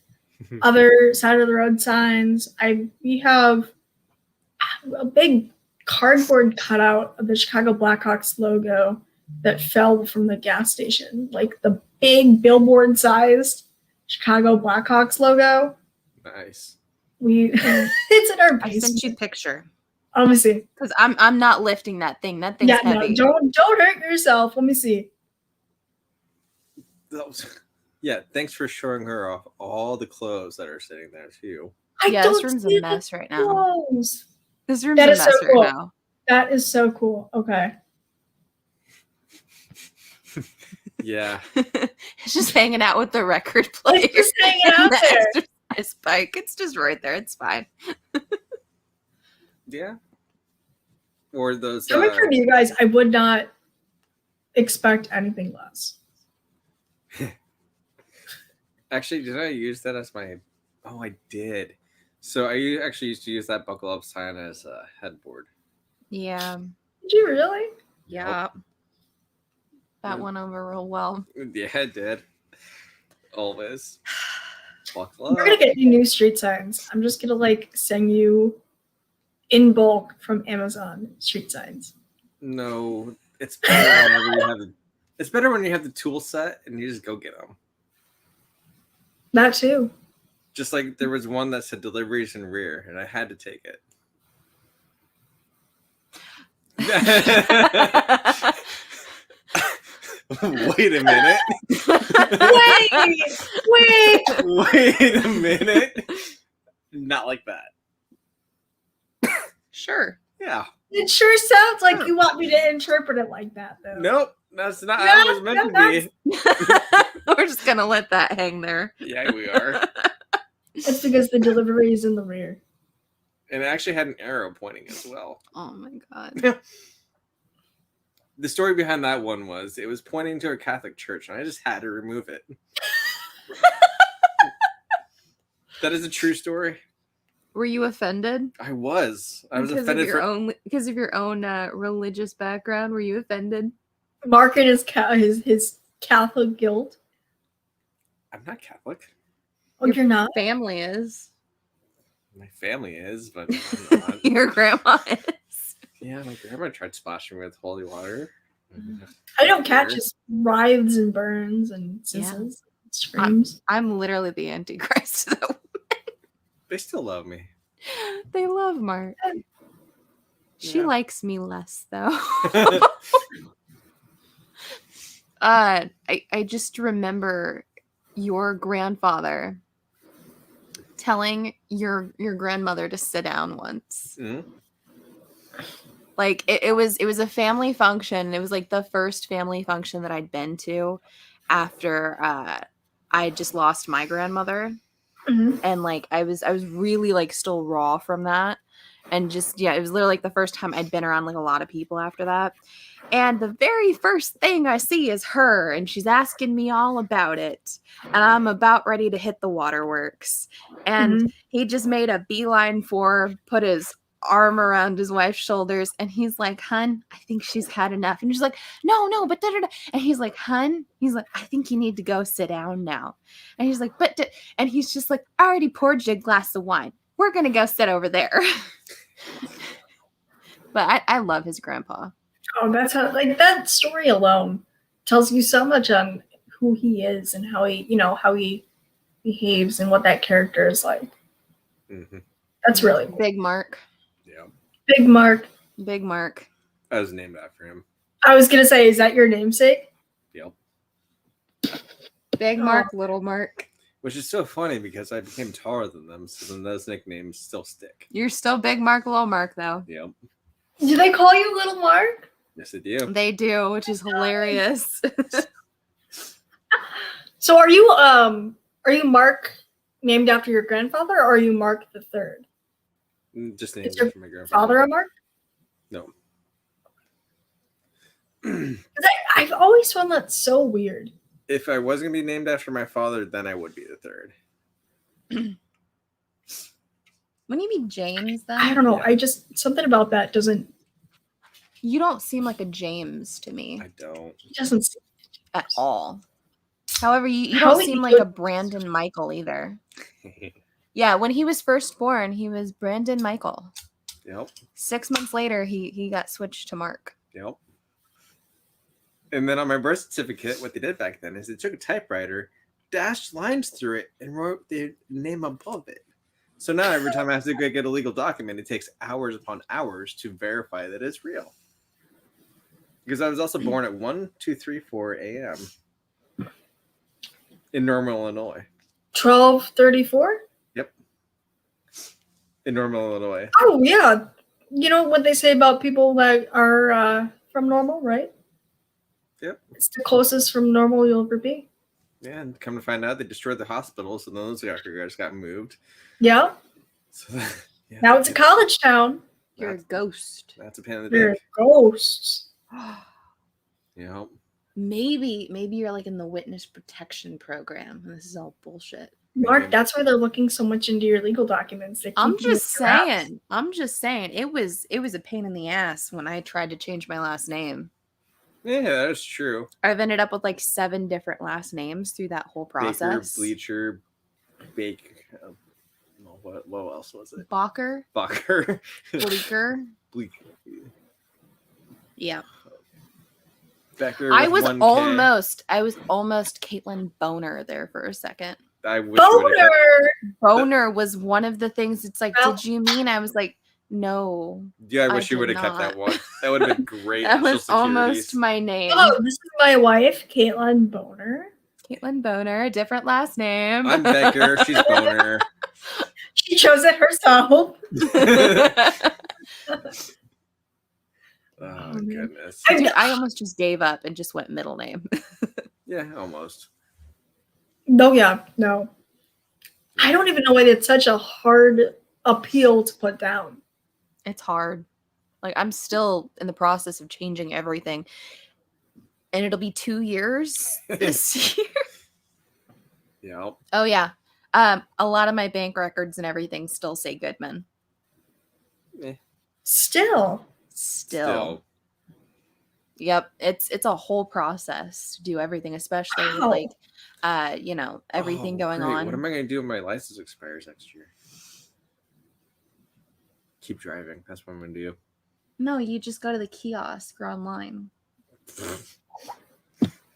Speaker 2: other side of the road signs. We have a big cardboard cutout of the Chicago Blackhawks logo that fell from the gas station, like the big billboard sized Chicago Blackhawks logo.
Speaker 3: nice.
Speaker 2: It's in our
Speaker 1: I
Speaker 2: basement.
Speaker 1: sent you a picture.
Speaker 2: Let me see.
Speaker 1: Because I'm not lifting that thing. That thing's
Speaker 2: Yeah,
Speaker 1: heavy.
Speaker 2: no, don't hurt yourself. Let me see.
Speaker 3: Yeah, thanks for showing her off all the clothes that are sitting there too.
Speaker 2: I
Speaker 1: Yeah,
Speaker 2: don't
Speaker 1: this room's
Speaker 2: see
Speaker 1: a
Speaker 2: the
Speaker 1: mess right now.
Speaker 2: clothes.
Speaker 1: This room's
Speaker 2: That
Speaker 1: a
Speaker 2: is so
Speaker 1: mess right
Speaker 2: cool.
Speaker 1: now.
Speaker 2: That is so cool. Okay.
Speaker 3: Yeah.
Speaker 1: It's just hanging out with the record player.
Speaker 2: It's just hanging
Speaker 1: and
Speaker 2: out
Speaker 1: the
Speaker 2: there.
Speaker 1: exercise bike. It's just right there. It's fine.
Speaker 3: Yeah. Or those
Speaker 2: Coming from you guys, I would not expect anything less.
Speaker 3: actually, did I use that as my oh I did. So I actually used to use that buckle up sign as a headboard.
Speaker 1: Yeah.
Speaker 2: Did you really?
Speaker 1: Yeah. That
Speaker 3: Mm.
Speaker 1: went over real well.
Speaker 3: Yeah, it did. Always. Buckle
Speaker 2: We're gonna
Speaker 3: up.
Speaker 2: get you new street signs. I'm just gonna like send you in bulk from Amazon street signs.
Speaker 3: No, it's better whenever you have the. It's better when you have the tool set and you just go get them.
Speaker 2: That too.
Speaker 3: Just like there was one that said deliveries in rear, and I had to take it. Wait a minute.
Speaker 2: Wait.
Speaker 3: Wait a minute. Not like that.
Speaker 1: Sure.
Speaker 3: Yeah.
Speaker 2: It sure sounds like you want me to interpret it like that, though.
Speaker 3: Nope. That's not how it was meant to be.
Speaker 1: We're just gonna let that hang there.
Speaker 3: Yeah, we are.
Speaker 2: It's because the delivery is in the rear.
Speaker 3: And it actually had an arrow pointing as well.
Speaker 1: Oh my god.
Speaker 3: The story behind that one was it was pointing to a Catholic church, and I just had to remove it. That is a true story.
Speaker 1: Were you offended?
Speaker 3: I was
Speaker 1: Because
Speaker 3: offended
Speaker 1: because of your own religious background. Were you offended?
Speaker 2: Mark and his Catholic guilt.
Speaker 3: I'm not Catholic.
Speaker 2: Oh, you're not?
Speaker 1: Family is.
Speaker 3: My family is, but I'm not.
Speaker 1: Your grandma is.
Speaker 3: Yeah, my grandma tried splashing me with holy water.
Speaker 2: I don't catch his writhes and burns and sizzles, screams.
Speaker 1: I'm literally the Antichrist though.
Speaker 3: They still love me.
Speaker 1: They love Mark. She
Speaker 3: Yeah.
Speaker 1: likes me less though. I just remember your grandfather telling your grandmother to sit down once.
Speaker 3: Mhm.
Speaker 1: Like it was a family function. It was like the first family function that I'd been to after I just lost my grandmother.
Speaker 2: Mhm.
Speaker 1: And like I was really like still raw from that. And just it was literally like the first time I'd been around like a lot of people after that. And the very first thing I see is her, and she's asking me all about it. And I'm about ready to hit the waterworks. And he just made a beeline for her, put his arm around his wife's shoulders, and he's like, "Hun, I think she's had enough." And she's like, "No, but da-da-da." And he's like, "Hun," he's like, "I think you need to go sit down now." And he's like, "But," and he's just like, "I already poured you a glass of wine. We're gonna go sit over there." But I love his grandpa.
Speaker 2: Oh, that's how, like, that story alone tells you so much on who he is and how he behaves and what that character is like.
Speaker 3: Mm-hmm.
Speaker 2: That's really cool.
Speaker 1: Big Mark.
Speaker 3: Yeah.
Speaker 2: Big Mark.
Speaker 1: Big Mark.
Speaker 3: I was named after him.
Speaker 2: I was gonna say, is that your namesake?
Speaker 3: Yep.
Speaker 1: Big Mark, Little Mark.
Speaker 3: Which is so funny because I became taller than them, so then those nicknames still stick.
Speaker 1: You're still Big Mark, Little Mark, though.
Speaker 3: Yep.
Speaker 2: Do they call you Little Mark?
Speaker 3: Yes, I do.
Speaker 1: They do, which is hilarious.
Speaker 2: So are you Mark named after your grandfather, or are you Mark the Third?
Speaker 3: Just named
Speaker 2: Is your
Speaker 3: after my grandfather.
Speaker 2: Father a Mark?
Speaker 3: No.
Speaker 2: 'Cause I've always found that so weird.
Speaker 3: If I was gonna be named after my father, then I would be the third.
Speaker 1: Wouldn't you be James then?
Speaker 2: I don't know.
Speaker 3: Yeah.
Speaker 2: I just something about that doesn't
Speaker 1: You don't seem like a James to me
Speaker 3: I don't.
Speaker 1: at all. However, you
Speaker 2: How
Speaker 1: don't
Speaker 2: would
Speaker 1: seem
Speaker 2: you
Speaker 1: like
Speaker 2: go-
Speaker 1: a Brandon Michael either. Yeah, when he was first born, he was Brandon Michael.
Speaker 3: Yep.
Speaker 1: 6 months later, he got switched to Mark.
Speaker 3: Yep. And then on my birth certificate, what they did back then is they took a typewriter, dashed lines through it, and wrote the name above it. So now every time I have to go get a legal document, it takes hours upon hours to verify that it's real. Because I was also born at 1:234 a.m. in Normal, Illinois.
Speaker 2: 12:34.
Speaker 3: Yep. In Normal, Illinois.
Speaker 2: Oh yeah, you know what they say about people that are from Normal, right?
Speaker 3: Yep.
Speaker 2: It's the closest from Normal you'll ever be.
Speaker 3: Yeah, and come to find out, they destroyed the hospitals, and those guys got moved.
Speaker 2: Yeah.
Speaker 3: So yeah,
Speaker 2: Now it's a college town.
Speaker 1: You're a
Speaker 3: That's-
Speaker 1: ghost.
Speaker 3: That's a pain in the
Speaker 2: They're
Speaker 3: dick.
Speaker 2: ghosts.
Speaker 3: Yeah.
Speaker 1: Maybe you're like in the witness protection program, and this is all bullshit.
Speaker 2: Mark, that's why they're looking so much into your legal documents. They
Speaker 1: I'm
Speaker 2: keep you
Speaker 1: just
Speaker 2: in your apps.
Speaker 1: saying. I'm just saying. It was a pain in the ass when I tried to change my last name.
Speaker 3: Yeah, that's true.
Speaker 1: I've ended up with like 7 different last names through that whole process.
Speaker 3: Baker, Bleacher, Bake. What else was it?
Speaker 1: Bacher,
Speaker 3: Bacher.
Speaker 1: Bleeker.
Speaker 3: Bleak.
Speaker 1: Yeah.
Speaker 3: Becker.
Speaker 1: I
Speaker 3: with
Speaker 1: was
Speaker 3: 1K.
Speaker 1: almost Caitlin Boner there for a second.
Speaker 3: I wish you would've kept-
Speaker 2: Boner.
Speaker 1: Boner was one of the things. It's like,
Speaker 2: Well-
Speaker 1: did you mean? I was like, no.
Speaker 3: Yeah, I
Speaker 1: I
Speaker 3: wish you
Speaker 1: did
Speaker 3: would have kept that
Speaker 1: not.
Speaker 3: one. That would have been great.
Speaker 1: That
Speaker 3: Social
Speaker 1: was almost
Speaker 3: Securities.
Speaker 1: my name.
Speaker 2: Oh, this is my wife, Caitlin Boner.
Speaker 1: Caitlin Boner, different last name.
Speaker 3: I'm Becker. She's Boner.
Speaker 2: She chose it herself.
Speaker 3: Oh,
Speaker 2: man.
Speaker 3: goodness.
Speaker 1: Dude, I almost just gave up and just went middle name.
Speaker 3: Yeah, almost.
Speaker 2: No, yeah, no. I don't even know why it's such a hard appeal to put down.
Speaker 1: It's hard. Like, I'm still in the process of changing everything. And it'll be 2 years this year.
Speaker 3: Yeah.
Speaker 1: Oh, yeah. A lot of my bank records and everything still say Goodman.
Speaker 2: Still.
Speaker 1: Still. Yep. It's a whole process to do everything, especially with
Speaker 2: Wow.
Speaker 1: like everything
Speaker 3: Oh,
Speaker 1: going
Speaker 3: great.
Speaker 1: on.
Speaker 3: What am I going to do when my license expires next year? Keep driving. That's what I'm going to do.
Speaker 1: No, you just go to the kiosk or online.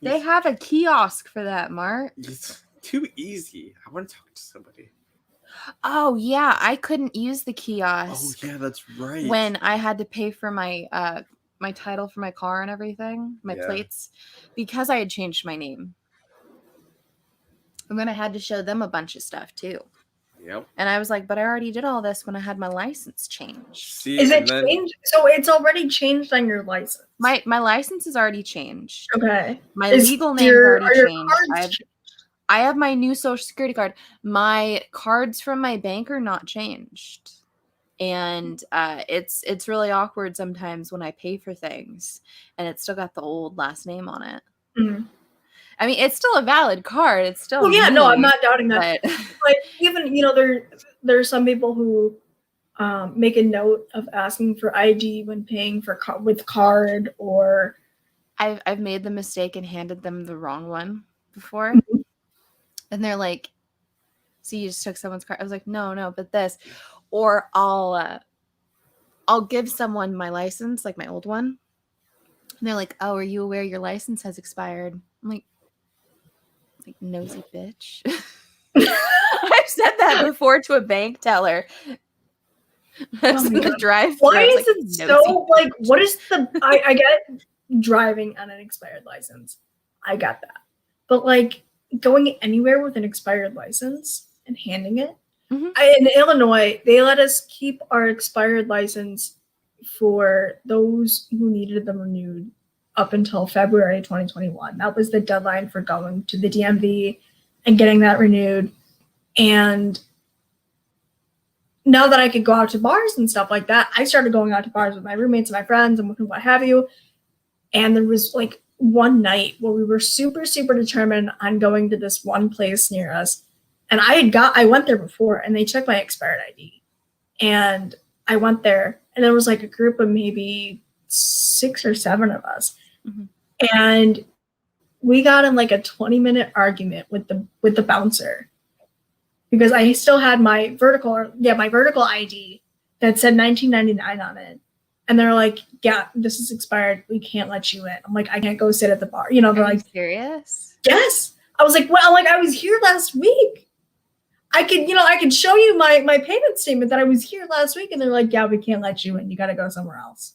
Speaker 1: They have a kiosk for that, Mark.
Speaker 3: It's too easy. I want to talk to somebody.
Speaker 1: Oh yeah, I couldn't use the
Speaker 3: Oh,
Speaker 1: kiosk
Speaker 3: yeah, that's right.
Speaker 1: when I had to pay for my my title for my car and everything, my
Speaker 3: Yeah.
Speaker 1: plates, because I had changed my name. And then I had to show them a bunch of stuff too.
Speaker 3: Yep.
Speaker 1: And I was like, but I already did all this when I had my license changed.
Speaker 3: See,
Speaker 2: Is it
Speaker 3: and then-
Speaker 2: changed? So it's already changed on your license.
Speaker 1: My license is already changed.
Speaker 2: Okay.
Speaker 1: My
Speaker 2: Is
Speaker 1: legal name's
Speaker 2: your-
Speaker 1: already
Speaker 2: are your
Speaker 1: changed.
Speaker 2: cards
Speaker 1: I have my new social security card. My cards from my bank are not changed. And it's really awkward sometimes when I pay for things and it's still got the old last name on it.
Speaker 2: Mhm.
Speaker 1: I mean, it's still a valid card. It's still
Speaker 2: Well, yeah, no, I'm
Speaker 1: me,
Speaker 2: not doubting that.
Speaker 1: but
Speaker 2: But even there are some people who make a note of asking for ID when paying for with card or
Speaker 1: I've made the mistake and handed them the wrong one before.
Speaker 2: Mhm.
Speaker 1: And they're like, so you just took someone's card. I was like, no, but this. Or I'll give someone my license, like my old one. And they're like, oh, are you aware your license has expired? I'm like nosy bitch. I've said that before to a bank teller. I was
Speaker 2: Oh
Speaker 1: in
Speaker 2: my
Speaker 1: the
Speaker 2: God.
Speaker 1: drive-thru.
Speaker 2: why
Speaker 1: I was
Speaker 2: is
Speaker 1: like,
Speaker 2: it
Speaker 1: "Nosy
Speaker 2: so like what is the I get driving on an expired license. I got that. But like going anywhere with an expired license and handing it.
Speaker 1: Mhm.
Speaker 2: In Illinois, they let us keep our expired license for those who needed them renewed up until February 2021. That was the deadline for going to the DMV and getting that renewed. And now that I could go out to bars and stuff like that, I started going out to bars with my roommates and my friends and what have you. And there was like one night where we were super, super determined on going to this one place near us. And I went there before and they checked my expired ID. And I went there and there was like a group of maybe 6 or 7 of us.
Speaker 1: Mhm.
Speaker 2: And we got in like a 20-minute argument with the bouncer because I still had my vertical ID that said 1999 on it. And they're like, yeah, this is expired. We can't let you in. I'm like, I can't go sit at the bar. You know, they're
Speaker 1: Are you
Speaker 2: like,
Speaker 1: serious?
Speaker 2: yes. I was like, well, like I was here last week. I could show you my payment statement that I was here last week, and they're like, yeah, we can't let you in. You got to go somewhere else.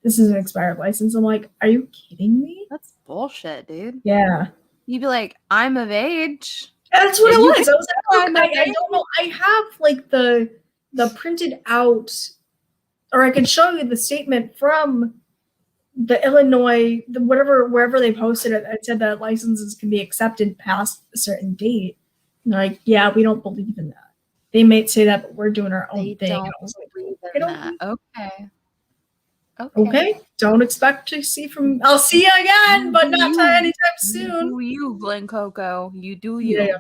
Speaker 2: This is an expired license. I'm like, are you kidding me?
Speaker 1: That's bullshit, dude.
Speaker 2: Yeah.
Speaker 1: You'd be like, I'm of age.
Speaker 2: That's what
Speaker 1: Yeah,
Speaker 2: it
Speaker 1: you
Speaker 2: was. I was like,
Speaker 1: I'm
Speaker 2: look,
Speaker 1: of
Speaker 2: I
Speaker 1: age.
Speaker 2: don't know. I have like the printed out, or I can show you the statement from the Illinois, wherever they posted it. It said that licenses can be accepted past a certain date. And they're like, yeah, we don't believe in that. They may say that, but we're doing our own
Speaker 1: They
Speaker 2: thing.
Speaker 1: don't
Speaker 2: And I was like,
Speaker 1: believe
Speaker 2: I
Speaker 1: in
Speaker 2: don't
Speaker 1: that. Okay.
Speaker 2: Okay. Don't expect to see from. I'll see you again, but not anytime soon.
Speaker 1: You do you, Glen Coco. You do you.
Speaker 2: Yeah.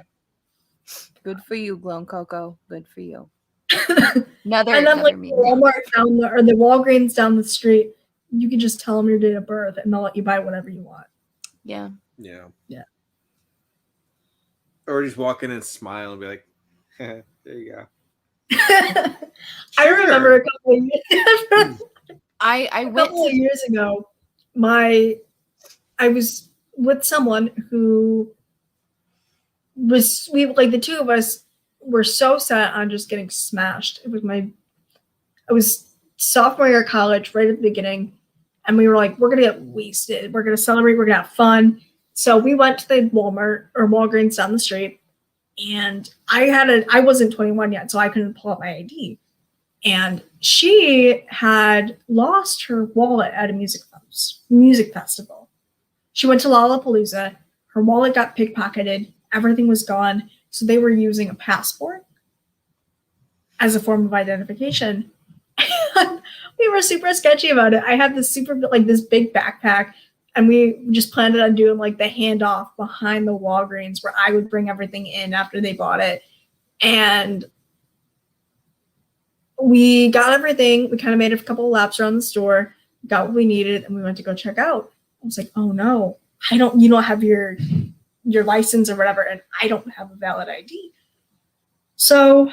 Speaker 1: Good for you, Glen Coco. Good for you.
Speaker 2: And then like the Walmart or the Walgreens down the street, you can just tell them your date of birth and they'll let you buy whatever you want.
Speaker 1: Yeah.
Speaker 3: Yeah.
Speaker 2: Yeah.
Speaker 3: Or just walk in and smile and be like, there you go.
Speaker 2: I remember a couple of years,
Speaker 1: I went
Speaker 2: couple of years ago, I was with someone who the two of us were so set on just getting smashed. I was sophomore year of college, right at the beginning, and we were like, we're gonna get wasted, we're gonna celebrate, we're gonna have fun. So we went to the Walmart or Walgreens down the street, and I wasn't 21 yet, so I couldn't pull up my ID. And she had lost her wallet at a music festival. She went to Lollapalooza. Her wallet got pickpocketed. Everything was gone. So they were using a passport as a form of identification. And we were super sketchy about it. I had this this big backpack, and we just planned on doing like the handoff behind the Walgreens where I would bring everything in after they bought it. And we got everything. We kind of made a couple of laps around the store, got what we needed, and we went to go check out. I was like, oh no, you don't have your license or whatever, and I don't have a valid ID. So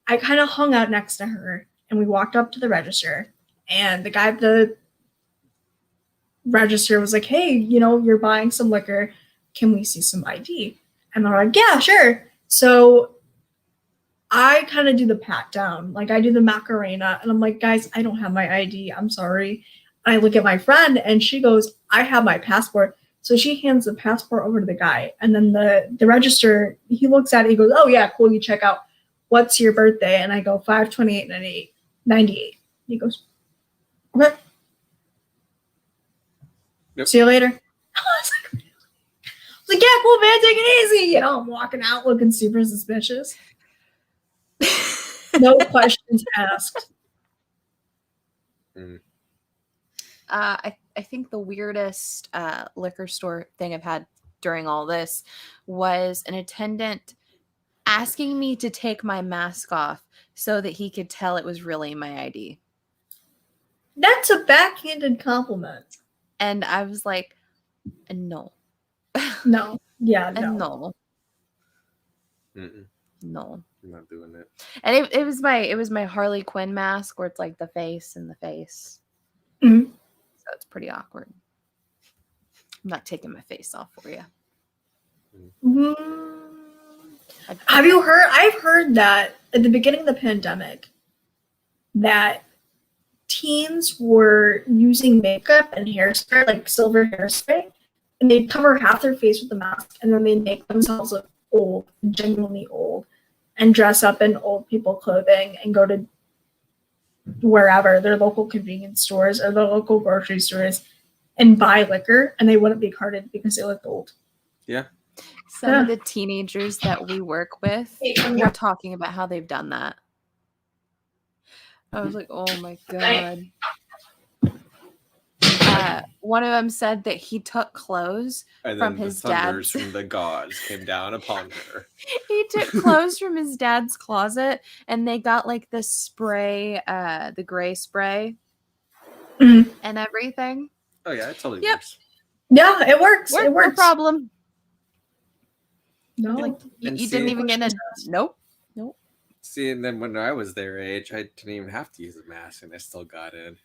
Speaker 2: I kind of hung out next to her, and we walked up to the register, and the guy at the register was like, hey, you're buying some liquor. Can we see some ID? And they're like, yeah, sure. So I kind of do the pat down, like I do the Macarena, and I'm like, guys, I don't have my ID. I'm sorry. And I look at my friend, and she goes, I have my passport. So she hands the passport over to the guy, and then the register, he looks at it, he goes, oh yeah, cool, you check out. What's your birthday? And I go 5/28/98. He goes, okay.
Speaker 3: Yep.
Speaker 2: See you later. I was like, yeah, cool, man, take it easy. I'm walking out looking super suspicious. No questions asked.
Speaker 1: I think the weirdest liquor store thing I've had during all this was an attendant asking me to take my mask off so that he could tell it was really my ID.
Speaker 2: That's a backhanded compliment.
Speaker 1: And I was like, no.
Speaker 2: No. Yeah, no.
Speaker 1: And no.
Speaker 3: Mm-mm.
Speaker 1: No.
Speaker 3: I'm not doing it.
Speaker 1: And it was my Harley Quinn mask where it's like the face and the face.
Speaker 2: Mhm.
Speaker 1: So it's pretty awkward. I'm not taking my face off for you.
Speaker 2: Have you heard? I've heard that at the beginning of the pandemic that teens were using makeup and hairspray, like silver hairspray, and they'd cover half their face with the mask, and then they'd make themselves look old, genuinely old, and dress up in old people clothing and go to wherever, their local convenience stores or their local grocery stores, and buy liquor, and they wouldn't be carded because they looked old.
Speaker 3: Yeah.
Speaker 1: Some of the teenagers that we work with were talking about how they've done that. I was like, oh my God. One of them said that he took clothes
Speaker 3: And
Speaker 1: from
Speaker 3: then
Speaker 1: his
Speaker 3: the thunders
Speaker 1: dad's.
Speaker 3: from the gods came down upon her.
Speaker 1: He took clothes from his dad's closet, and they got like the spray, the gray spray,
Speaker 2: Mhm.
Speaker 1: and everything.
Speaker 3: Oh yeah, it totally
Speaker 1: Yep.
Speaker 3: works.
Speaker 2: Yeah, it works.
Speaker 1: It
Speaker 2: It works.
Speaker 1: No problem.
Speaker 2: No.
Speaker 1: Like you
Speaker 3: And
Speaker 1: didn't
Speaker 3: see-
Speaker 1: even get a nope.
Speaker 3: See, and then when I was their age, I didn't even have to use a mask, and I still got in.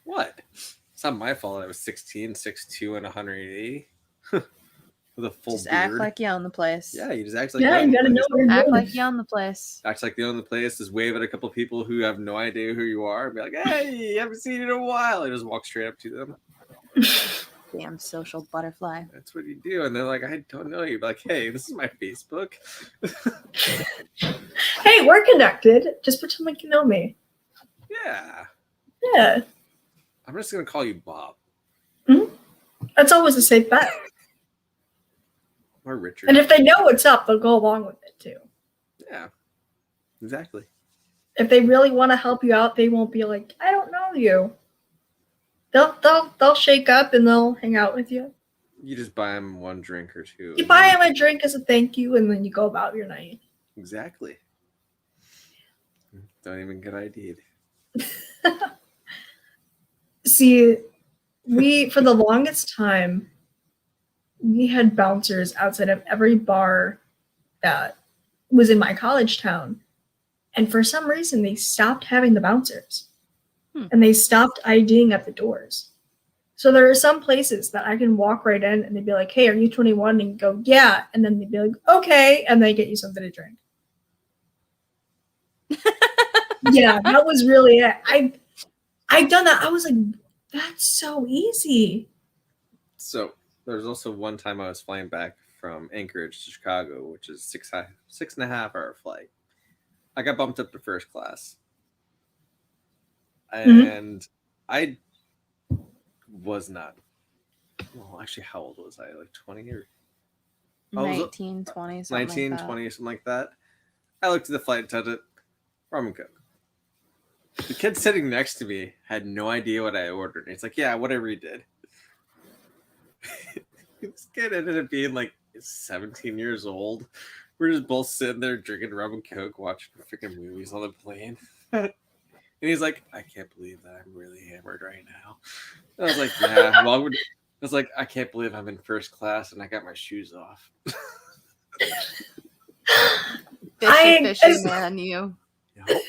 Speaker 3: What? It's not my fault. I was 16, 6'2", and 180. with a full
Speaker 1: Just
Speaker 3: beard.
Speaker 1: act like you own the place.
Speaker 3: Yeah, he just acts like
Speaker 2: Yeah,
Speaker 3: you own
Speaker 2: you
Speaker 3: the
Speaker 2: gotta know
Speaker 3: place.
Speaker 2: what you're
Speaker 1: Act
Speaker 2: doing.
Speaker 1: like you own the place.
Speaker 3: Acts like they own the place. Just wave at a couple people who have no idea who you are. And be like, "Hey, haven't seen you in a while." I just walk straight up to them.
Speaker 1: Damn social butterfly.
Speaker 3: That's what you do. And they're like, "I don't know you." Be like, "Hey, this is my Facebook."
Speaker 2: Hey, we're connected. Just pretend like you know me.
Speaker 3: Yeah,
Speaker 2: Yeah,
Speaker 3: I'm just gonna call you Bob
Speaker 2: that's always a safe bet.
Speaker 3: or Richard.
Speaker 2: And if they know what's up, they'll go along with it too.
Speaker 3: Yeah, exactly.
Speaker 2: If they really want to help you out, they won't be like, "I don't know you." They'll shake up and they'll hang out with you.
Speaker 3: You just buy them one drink or two.
Speaker 2: You buy them a drink as a thank you, and then you go about your night.
Speaker 3: Exactly. Don't even get ID'd.
Speaker 2: See, for the longest time, we had bouncers outside of every bar that was in my college town. And for some reason, they stopped having the bouncers. And they stopped IDing at the doors. So there are some places that I can walk right in and they'd be like, "Hey, are you 21?" And you go, "Yeah." And then they'd be like, "Okay." And they get you something to drink. Yeah, that was really it. I've done that. I was like, that's so easy.
Speaker 3: So there's also one time I was flying back from Anchorage to Chicago, which is 6.5 hour flight. I got bumped up to first class. And I was not. Well, actually, how old was I? Like 20 or
Speaker 1: 19, 20, something
Speaker 3: 19,
Speaker 1: like that.
Speaker 3: 20, something like that. I looked at the flight attendant, rum and coke. The kid sitting next to me had no idea what I ordered. He's like, "Yeah, whatever you did." This kid ended up being like 17 years old. We're just both sitting there drinking rum and coke, watching freaking movies on the plane. And he's like, "I can't believe that I'm really hammered right now." And I was like, "Yeah." Well, I was like, "I can't believe I'm in first class and I got my shoes off."
Speaker 1: Fishy man, you.
Speaker 3: Yep.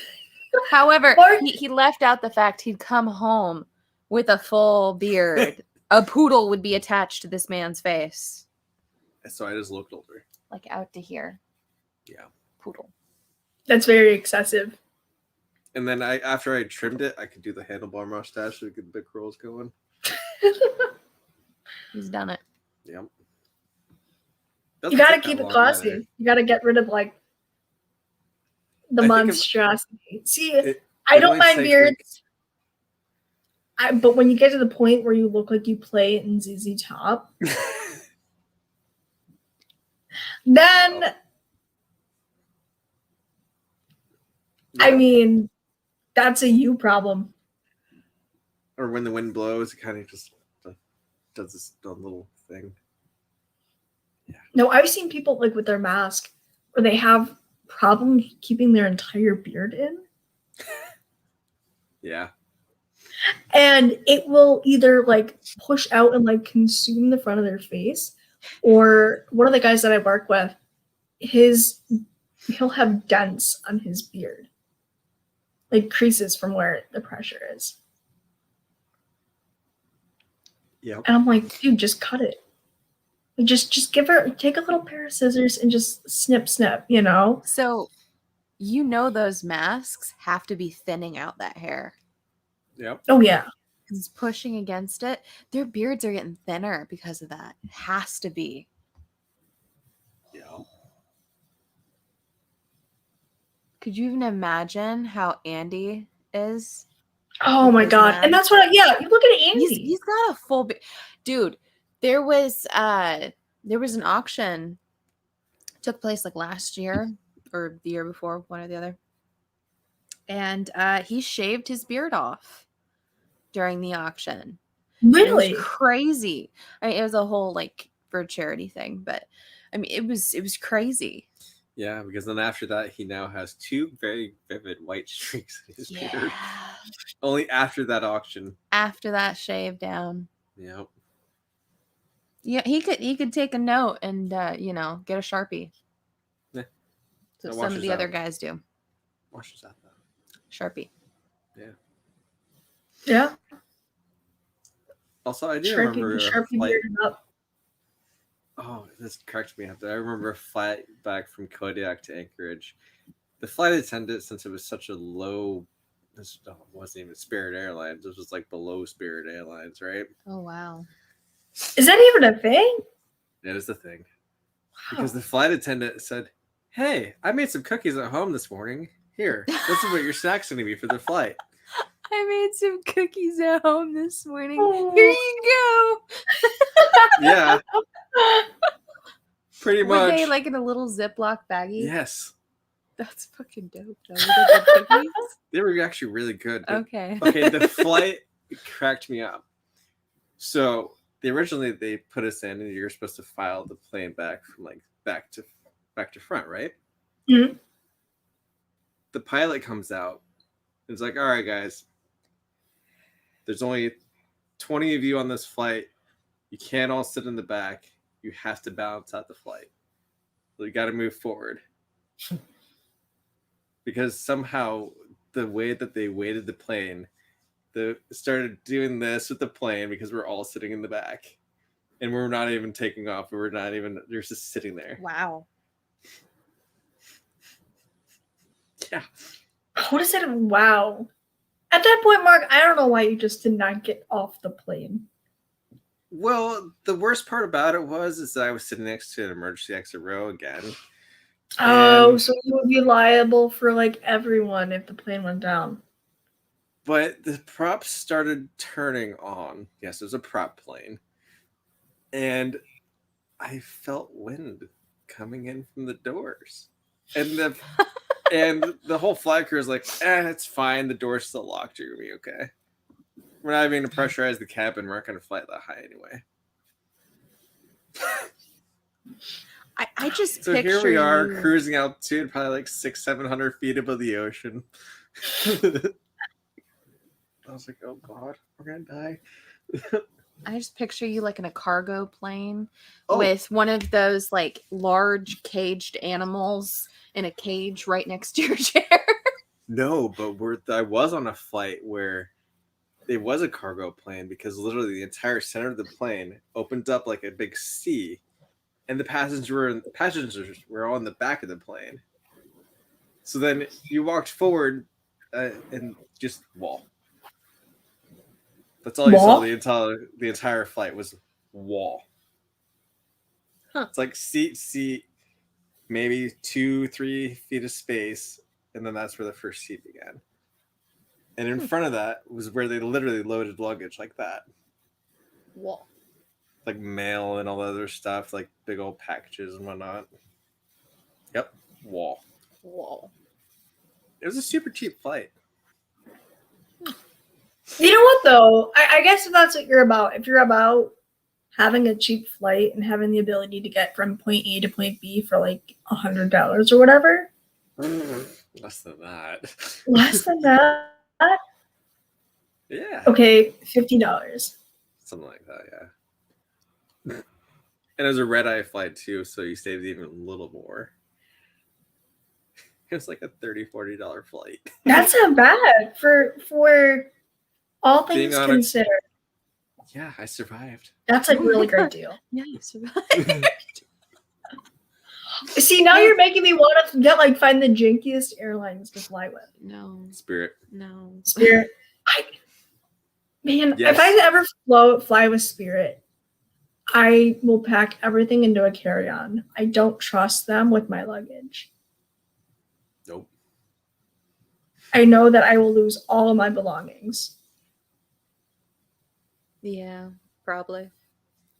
Speaker 1: However,
Speaker 2: Or-
Speaker 1: he left out the fact he'd come home with a full beard. A poodle would be attached to this man's face.
Speaker 3: So I just looked over.
Speaker 1: Like out to here.
Speaker 3: Yeah.
Speaker 1: Poodle.
Speaker 2: That's very excessive.
Speaker 3: And then after I trimmed it, I could do the handlebar mustache to get the big curls going.
Speaker 1: He's done it.
Speaker 3: Yep.
Speaker 2: You gotta keep it classy. You gotta get rid of like the
Speaker 3: I think
Speaker 2: monstrosity. See,
Speaker 3: It
Speaker 2: I don't
Speaker 3: only
Speaker 2: mind
Speaker 3: takes
Speaker 2: beards. But when you get to the point where you look like you play in ZZ Top, then I mean, that's a you problem.
Speaker 3: Or when the wind blows, it kind of just does this little thing.
Speaker 2: No, I've seen people like with their mask where they have problems keeping their entire beard in.
Speaker 3: Yeah.
Speaker 2: And it will either like push out and like consume the front of their face, or one of the guys that I work with, he'll have dents on his beard, like creases from where the pressure is.
Speaker 3: Yep.
Speaker 2: And I'm like, dude, just cut it. Like, just take a little pair of scissors and just snip, you know?
Speaker 1: So, those masks have to be thinning out that hair.
Speaker 3: Yep.
Speaker 2: Oh yeah.
Speaker 1: Because it's pushing against it. Their beards are getting thinner because of that. It has to be.
Speaker 3: Yeah.
Speaker 1: Could you even imagine how Andy is?
Speaker 2: Oh my
Speaker 1: His
Speaker 2: god.
Speaker 1: man.
Speaker 2: And that's what you look at Andy.
Speaker 1: He's got a full dude. There was an auction took place like last year or the year before, one or the other. And he shaved his beard off during the auction.
Speaker 2: Really?
Speaker 1: It was crazy. I mean, it was a whole like for a charity thing, but I mean, it was crazy.
Speaker 3: Yeah, because then after that, he now has two very vivid white streaks in his beard. Only after that auction.
Speaker 1: After that shave down.
Speaker 3: Yep.
Speaker 1: Yeah, he could take a note and get a Sharpie.
Speaker 3: Yeah.
Speaker 1: So
Speaker 3: That
Speaker 1: some of
Speaker 3: washes
Speaker 1: the other
Speaker 3: out.
Speaker 1: guys do.
Speaker 3: Washes out though.
Speaker 1: Sharpie.
Speaker 2: Yeah.
Speaker 3: Also, I do
Speaker 2: Sharpie
Speaker 3: remember a
Speaker 2: beard up.
Speaker 3: Oh, this cracked me up. I remember a flight back from Kodiak to Anchorage. The flight attendant, since it was such a low, this wasn't even Spirit Airlines. This was like below Spirit Airlines, right?
Speaker 1: Oh wow.
Speaker 2: Is that even a thing?
Speaker 3: That is the thing. Because the flight attendant said, "Hey, I made some cookies at home this morning. Here, this is what your snack's going to be for the flight."
Speaker 1: I made some cookies at home this morning.
Speaker 2: Oh.
Speaker 1: Here you
Speaker 3: Yeah, pretty
Speaker 1: go. Were
Speaker 3: much.
Speaker 1: they like in a little Ziploc baggie?
Speaker 3: Yes,
Speaker 1: That's fucking dope though. Were they good cookies?
Speaker 3: they were actually really good. but-
Speaker 1: Okay.
Speaker 3: Okay, the flight cracked me up. So originally they put us in, and you're supposed to file the plane back from like back to front, right?
Speaker 2: Mhm.
Speaker 3: The pilot comes out. And it's like, all right, guys. There's only 20 of you on this flight. You can't all sit in the back. You have to balance out the flight. So you got to move forward. Because somehow the way that they weighted the plane, they started doing this with the plane because we're all sitting in the back. And we're not even taking off. We're not even, you're just sitting there.
Speaker 1: Wow.
Speaker 3: Yeah.
Speaker 2: What is it? Wow. At that point, Mark, I don't know why you just did not get off the plane.
Speaker 3: Well, the worst part about it is that I was sitting next to an emergency exit row again.
Speaker 2: Oh,
Speaker 3: And-
Speaker 2: so you would be liable for like everyone if the plane went down.
Speaker 3: But the props started turning on. Yes, it was a prop plane. And I felt wind coming in from the doors. And the whole flight crew was like, it's fine. The door's still locked. You're going to be okay. We're not even going to pressurize the cabin. We're not going to fly that high anyway.
Speaker 1: I just
Speaker 3: So
Speaker 1: picture
Speaker 3: here we are
Speaker 1: you-
Speaker 3: cruising altitude, probably like 600-700 feet above the ocean. I was like, oh God, we're going to die.
Speaker 1: I just picture you like in a cargo plane
Speaker 3: Oh.
Speaker 1: with one of those like large caged animals in a cage right next to your chair.
Speaker 3: No, but I was on a flight where it was a cargo plane because literally the entire center of the plane opened up like a big C, and the passengers were on the back of the plane. So then you walked forward and just wall. That's all you saw
Speaker 2: Wall?
Speaker 3: the entire flight was wall.
Speaker 1: Huh.
Speaker 3: It's like seat, maybe 2-3 feet of space, and then that's where the first seat began. And in front of that was where they literally loaded luggage like that.
Speaker 1: Whoa.
Speaker 3: Like mail and all the other stuff, like big old packages and whatnot. Yep, wall.
Speaker 1: Whoa.
Speaker 3: It was a super cheap flight.
Speaker 2: You know what though? I guess if that's what you're about, if you're about having a cheap flight and having the ability to get from point A to point B for like $100 or whatever,
Speaker 3: Less than that.
Speaker 2: less than that,
Speaker 3: Yeah.
Speaker 2: okay, $50.
Speaker 3: Something like that, yeah. And it was a red-eye flight too, so you saved even a little more. It was like a $30-$40 flight.
Speaker 2: That's not bad for all
Speaker 3: Being
Speaker 2: things
Speaker 3: on a-
Speaker 2: considered.
Speaker 3: Yeah, I survived.
Speaker 2: That's a really great deal.
Speaker 1: Yeah, you survived.
Speaker 2: See, now you're making me want to get like find the jankiest airlines to fly with.
Speaker 1: No,
Speaker 3: Spirit.
Speaker 1: no.
Speaker 2: Spirit. Man,
Speaker 3: Yes.
Speaker 2: if I ever fly with Spirit, I will pack everything into a carry-on. I don't trust them with my luggage.
Speaker 3: Nope.
Speaker 2: I know that I will lose all of my belongings.
Speaker 1: Yeah, probably.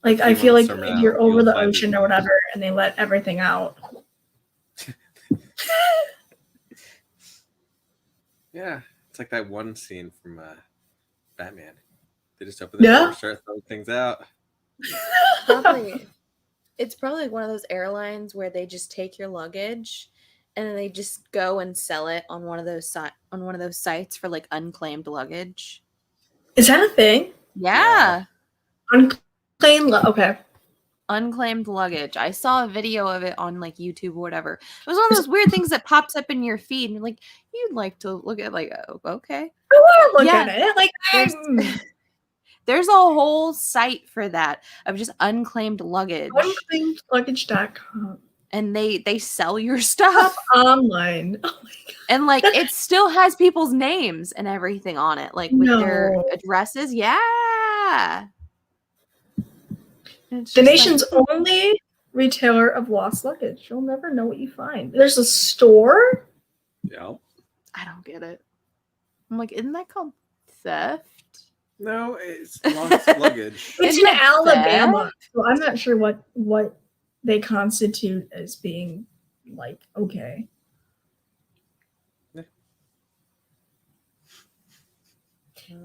Speaker 2: Like I
Speaker 3: You
Speaker 2: feel
Speaker 3: want
Speaker 2: like
Speaker 3: some
Speaker 2: if
Speaker 3: out,
Speaker 2: you're over
Speaker 3: you'll
Speaker 2: the
Speaker 3: find
Speaker 2: ocean
Speaker 3: it.
Speaker 2: or whatever and they let everything out.
Speaker 3: Yeah, it's like that one scene from Batman. They just open the
Speaker 2: Yeah.
Speaker 3: door, start throwing things out.
Speaker 1: Probably. It's probably like one of those airlines where they just take your luggage and then they just go and sell it on one of those sites for like unclaimed luggage.
Speaker 2: Is that a thing?
Speaker 1: Yeah.
Speaker 2: Unclaimed okay.
Speaker 1: Unclaimed luggage. I saw a video of it on like YouTube or whatever. It was one of those weird things that pops up in your feed and you're like, you'd like to look at like, oh, okay.
Speaker 2: I want to look
Speaker 1: Yeah.
Speaker 2: at it. Like
Speaker 1: There's- There's a whole site for that of just unclaimed luggage,
Speaker 2: Unclaimed.luggage.com.
Speaker 1: and they sell your stuff,
Speaker 2: Online. Oh my God.
Speaker 1: and like it still has people's names and everything on it, like with their
Speaker 2: No.
Speaker 1: addresses. Yeah. It's
Speaker 2: The
Speaker 1: just
Speaker 2: nation's only retailer of lost luggage. You'll never know what you find. There's a store?
Speaker 3: Yeah.
Speaker 1: I don't get it. I'm like, isn't that called theft?
Speaker 3: No, it's lost luggage.
Speaker 2: It's
Speaker 1: Isn't
Speaker 2: in
Speaker 1: it
Speaker 2: Alabama. So I'm not sure what they constitute as being like okay.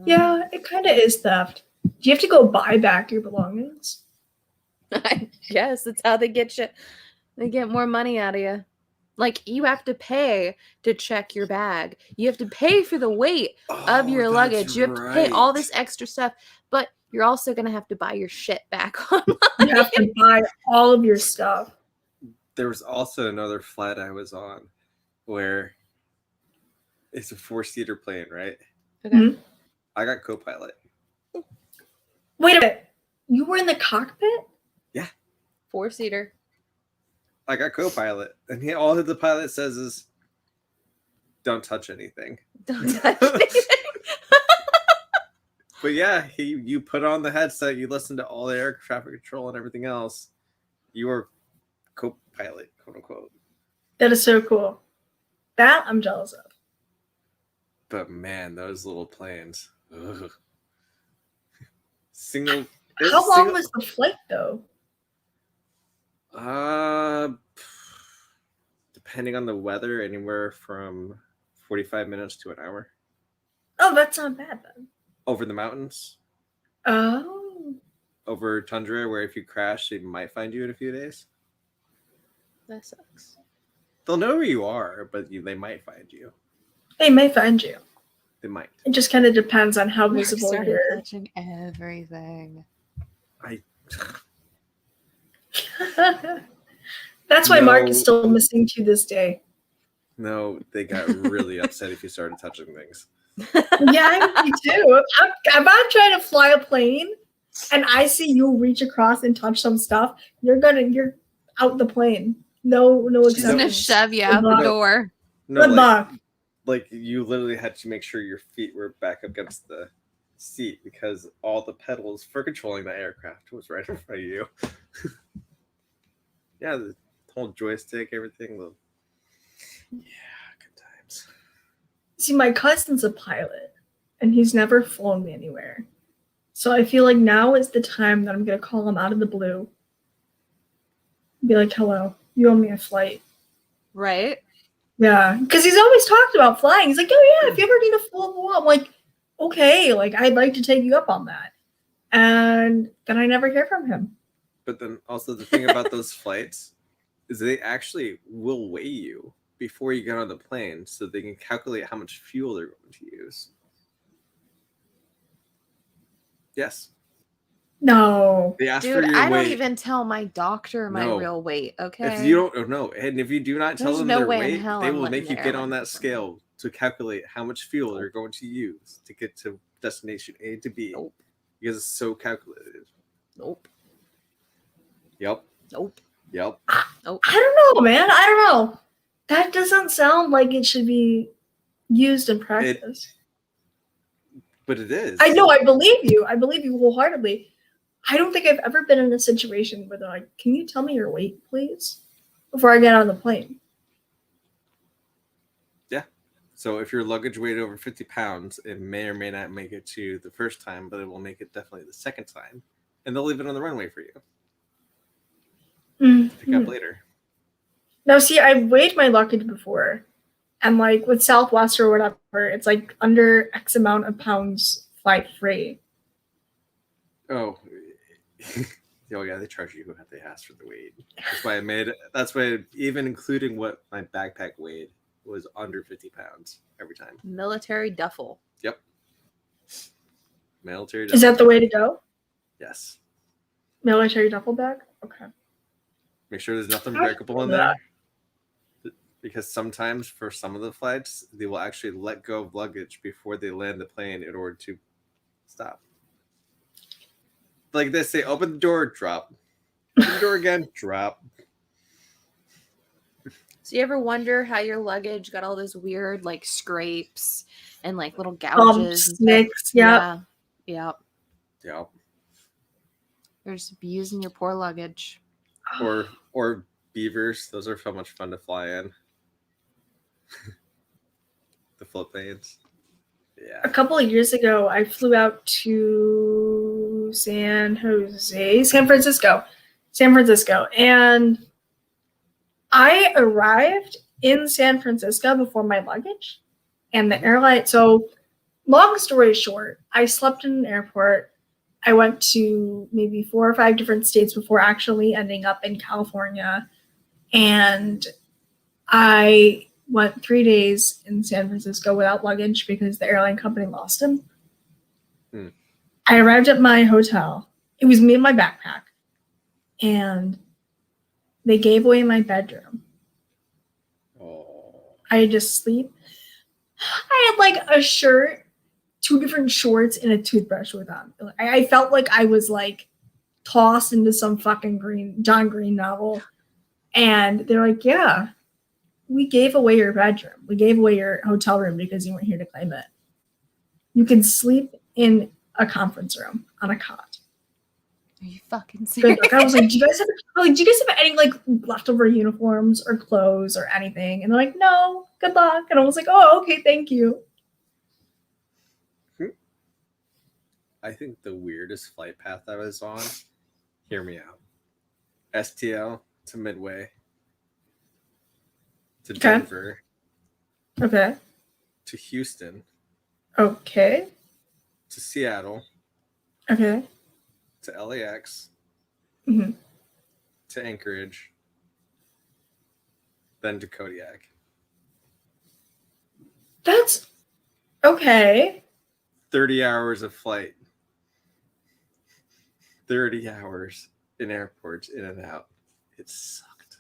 Speaker 2: Yeah, it kind of is theft. Do you have to go buy back your belongings?
Speaker 1: I guess that's how they get you. They get more money out of you. Like you have to pay to check your bag. You have to pay for the weight of your luggage. You have to pay all this extra stuff, but you're also gonna have to buy your shit back online.
Speaker 2: You have to buy all of your stuff.
Speaker 3: There was also another flight I was on where it's a 4-seater plane, right?
Speaker 1: Okay.
Speaker 2: Mhm.
Speaker 3: I got co-pilot.
Speaker 2: Wait a minute. You were in the cockpit?
Speaker 1: 4-seater.
Speaker 3: I got co-pilot, and all that the pilot says is, "Don't touch anything."
Speaker 1: Don't touch anything.
Speaker 3: But yeah, you put on the headset, you listen to all the air traffic control and everything else. You are co-pilot, quote unquote.
Speaker 2: That is so cool. That I'm jealous of.
Speaker 3: But man, those little planes. Ugh. Single.
Speaker 2: How long was the flight though?
Speaker 3: Depending on the weather, anywhere from 45 minutes to an hour.
Speaker 2: Oh, that's not bad then.
Speaker 3: Over the mountains,
Speaker 2: Oh.
Speaker 3: over tundra, where if you crash, they might find you in a few days.
Speaker 1: That sucks.
Speaker 3: They'll know where you are, but they might find you.
Speaker 2: They may find you.
Speaker 3: They might.
Speaker 2: It just kind of depends on how
Speaker 1: Mark
Speaker 2: visible
Speaker 1: started
Speaker 2: you're.
Speaker 1: touching everything.
Speaker 2: That's why Mark is
Speaker 3: No.
Speaker 2: still missing to this day.
Speaker 3: No, they got really upset if you started touching things.
Speaker 2: Yeah, me too. If I'm trying to fly a plane and I see you reach across and touch some stuff, you're out the plane. No
Speaker 1: She's gonna
Speaker 2: exceptions.
Speaker 1: shove you out
Speaker 2: Good
Speaker 1: the
Speaker 2: luck.
Speaker 1: door.
Speaker 3: No,
Speaker 2: Good luck.
Speaker 3: like you literally had to make sure your feet were back up against the seat because all the pedals for controlling the aircraft was right in front of you. Yeah, the whole joystick, everything. Yeah, good times.
Speaker 2: See, my cousin's a pilot, and he's never flown me anywhere. So I feel like now is the time that I'm gonna call him out of the blue. Be like, "Hello, you owe me a flight."
Speaker 1: Right?
Speaker 2: Yeah, because he's always talked about flying. He's like, "Oh yeah, if you ever need a full," I'm like, "Okay, like I'd like to take you up on that." And then I never hear from him.
Speaker 3: But then also the thing about those flights is they actually will weigh you before you get on the plane so they can calculate how much fuel they're going to use. Yes.
Speaker 2: No.
Speaker 3: They ask
Speaker 1: Dude,
Speaker 3: for your
Speaker 1: I
Speaker 3: weight.
Speaker 1: don't even tell my doctor my
Speaker 3: No.
Speaker 1: real weight, okay?
Speaker 3: If you don't know, and if you do not tell
Speaker 1: There's
Speaker 3: them
Speaker 1: no
Speaker 3: their
Speaker 1: way in
Speaker 3: weight,
Speaker 1: hell
Speaker 3: they
Speaker 1: I'm
Speaker 3: will
Speaker 1: letting
Speaker 3: make you
Speaker 1: the
Speaker 3: get
Speaker 1: airline
Speaker 3: on that
Speaker 1: know.
Speaker 3: scale to calculate how much fuel they're going to use to get to destination A to B.
Speaker 1: Nope.
Speaker 3: Because it's so calculated.
Speaker 1: Nope.
Speaker 3: Yep.
Speaker 1: Nope.
Speaker 3: Yep.
Speaker 1: Nope.
Speaker 2: I don't know, man. I don't know. That doesn't sound like it should be used in practice.
Speaker 3: But it is.
Speaker 2: I know, I believe you. I believe you wholeheartedly. I don't think I've ever been in a situation where they're like, "Can you tell me your weight, please?" Before I get on the plane.
Speaker 3: Yeah. So if your luggage weighed over 50 pounds, it may or may not make it to the first time, but it will make it definitely the second time. And they'll leave it on the runway for you to pick up later.
Speaker 2: Now, see, I weighed my luggage before, and like with Southwest or whatever, it's like under X amount of pounds flight free.
Speaker 3: Oh. Oh yeah, they charge you what they ask for the weight. That's why even including what my backpack weighed was under 50 pounds every time.
Speaker 1: Military duffel.
Speaker 3: Yep. Military
Speaker 2: Is that the way to go?
Speaker 3: Yes.
Speaker 2: Military duffel bag? Okay.
Speaker 3: Make sure there's nothing
Speaker 2: I
Speaker 3: breakable in
Speaker 2: know that.
Speaker 3: there. Because sometimes for some of the flights, they will actually let go of luggage before they land the plane in order to stop. like this. They open the door, drop. Open the door again, drop.
Speaker 1: So you ever wonder how your luggage got all those weird like scrapes and like little gouges? And stuff?
Speaker 2: Nicks, yeah.
Speaker 1: Yeah.
Speaker 3: Yep.
Speaker 1: There's bees in your poor luggage.
Speaker 3: Or beavers. Those are so much fun to fly in. The float planes. Yeah.
Speaker 2: A couple of years ago, I flew out to San Francisco, and I arrived in San Francisco before my luggage and the airline. So, long story short, I slept in an airport. I went to maybe 4 or 5 different states before actually ending up in California. And I went 3 days in San Francisco without luggage because the airline company lost him. I arrived at my hotel. It was me and my backpack. And they gave away my bedroom.
Speaker 3: Oh.
Speaker 2: I had to sleep. I had like a shirt, 2 different shorts, and a toothbrush with on. I felt like I was like tossed into some fucking John Green novel. And they're like, yeah, we gave away your bedroom. We gave away your hotel room because you weren't here to claim it. You can sleep in a conference room on a cot.
Speaker 1: Are you fucking serious?
Speaker 2: Good luck. I was like, do you guys have any like leftover uniforms or clothes or anything? And they're like, no, good luck. And I was like, oh, okay, thank you.
Speaker 3: I think the weirdest flight path I was on, hear me out. STL to Midway to Denver
Speaker 2: Okay.
Speaker 3: to Houston
Speaker 2: Okay.
Speaker 3: to Seattle
Speaker 2: Okay.
Speaker 3: to LAX
Speaker 2: hmm
Speaker 3: to Anchorage then to Kodiak.
Speaker 2: That's okay.
Speaker 3: 30 hours of flight. 30 hours in airports, in and out. It sucked.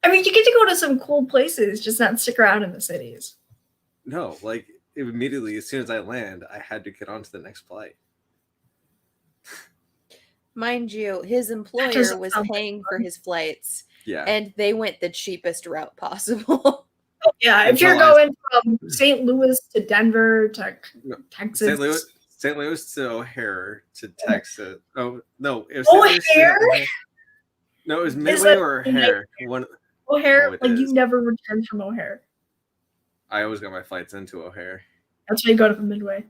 Speaker 2: I mean, you get to go to some cool places, just not stick around in the cities.
Speaker 3: No, like immediately as soon as I land, I had to get on to the next flight.
Speaker 1: Mind you, his employer
Speaker 2: doesn't
Speaker 1: was
Speaker 2: sound like
Speaker 1: paying for his flights,
Speaker 3: Yeah.
Speaker 1: and they went the cheapest route possible.
Speaker 2: Yeah, if you're
Speaker 3: Until I-
Speaker 2: going from St. Louis to Denver to
Speaker 3: No,
Speaker 2: Texas.
Speaker 3: St. Louis to O'Hare to Texas. Oh no, it was
Speaker 2: O'Hare?
Speaker 3: St. Louis to, no, it was Midway
Speaker 2: that
Speaker 3: or O'Hare. One.
Speaker 2: O'Hare,
Speaker 3: Oh, it
Speaker 2: like
Speaker 3: is.
Speaker 2: you never return from O'Hare.
Speaker 3: I always got my flights into O'Hare.
Speaker 2: That's why you go to Midway.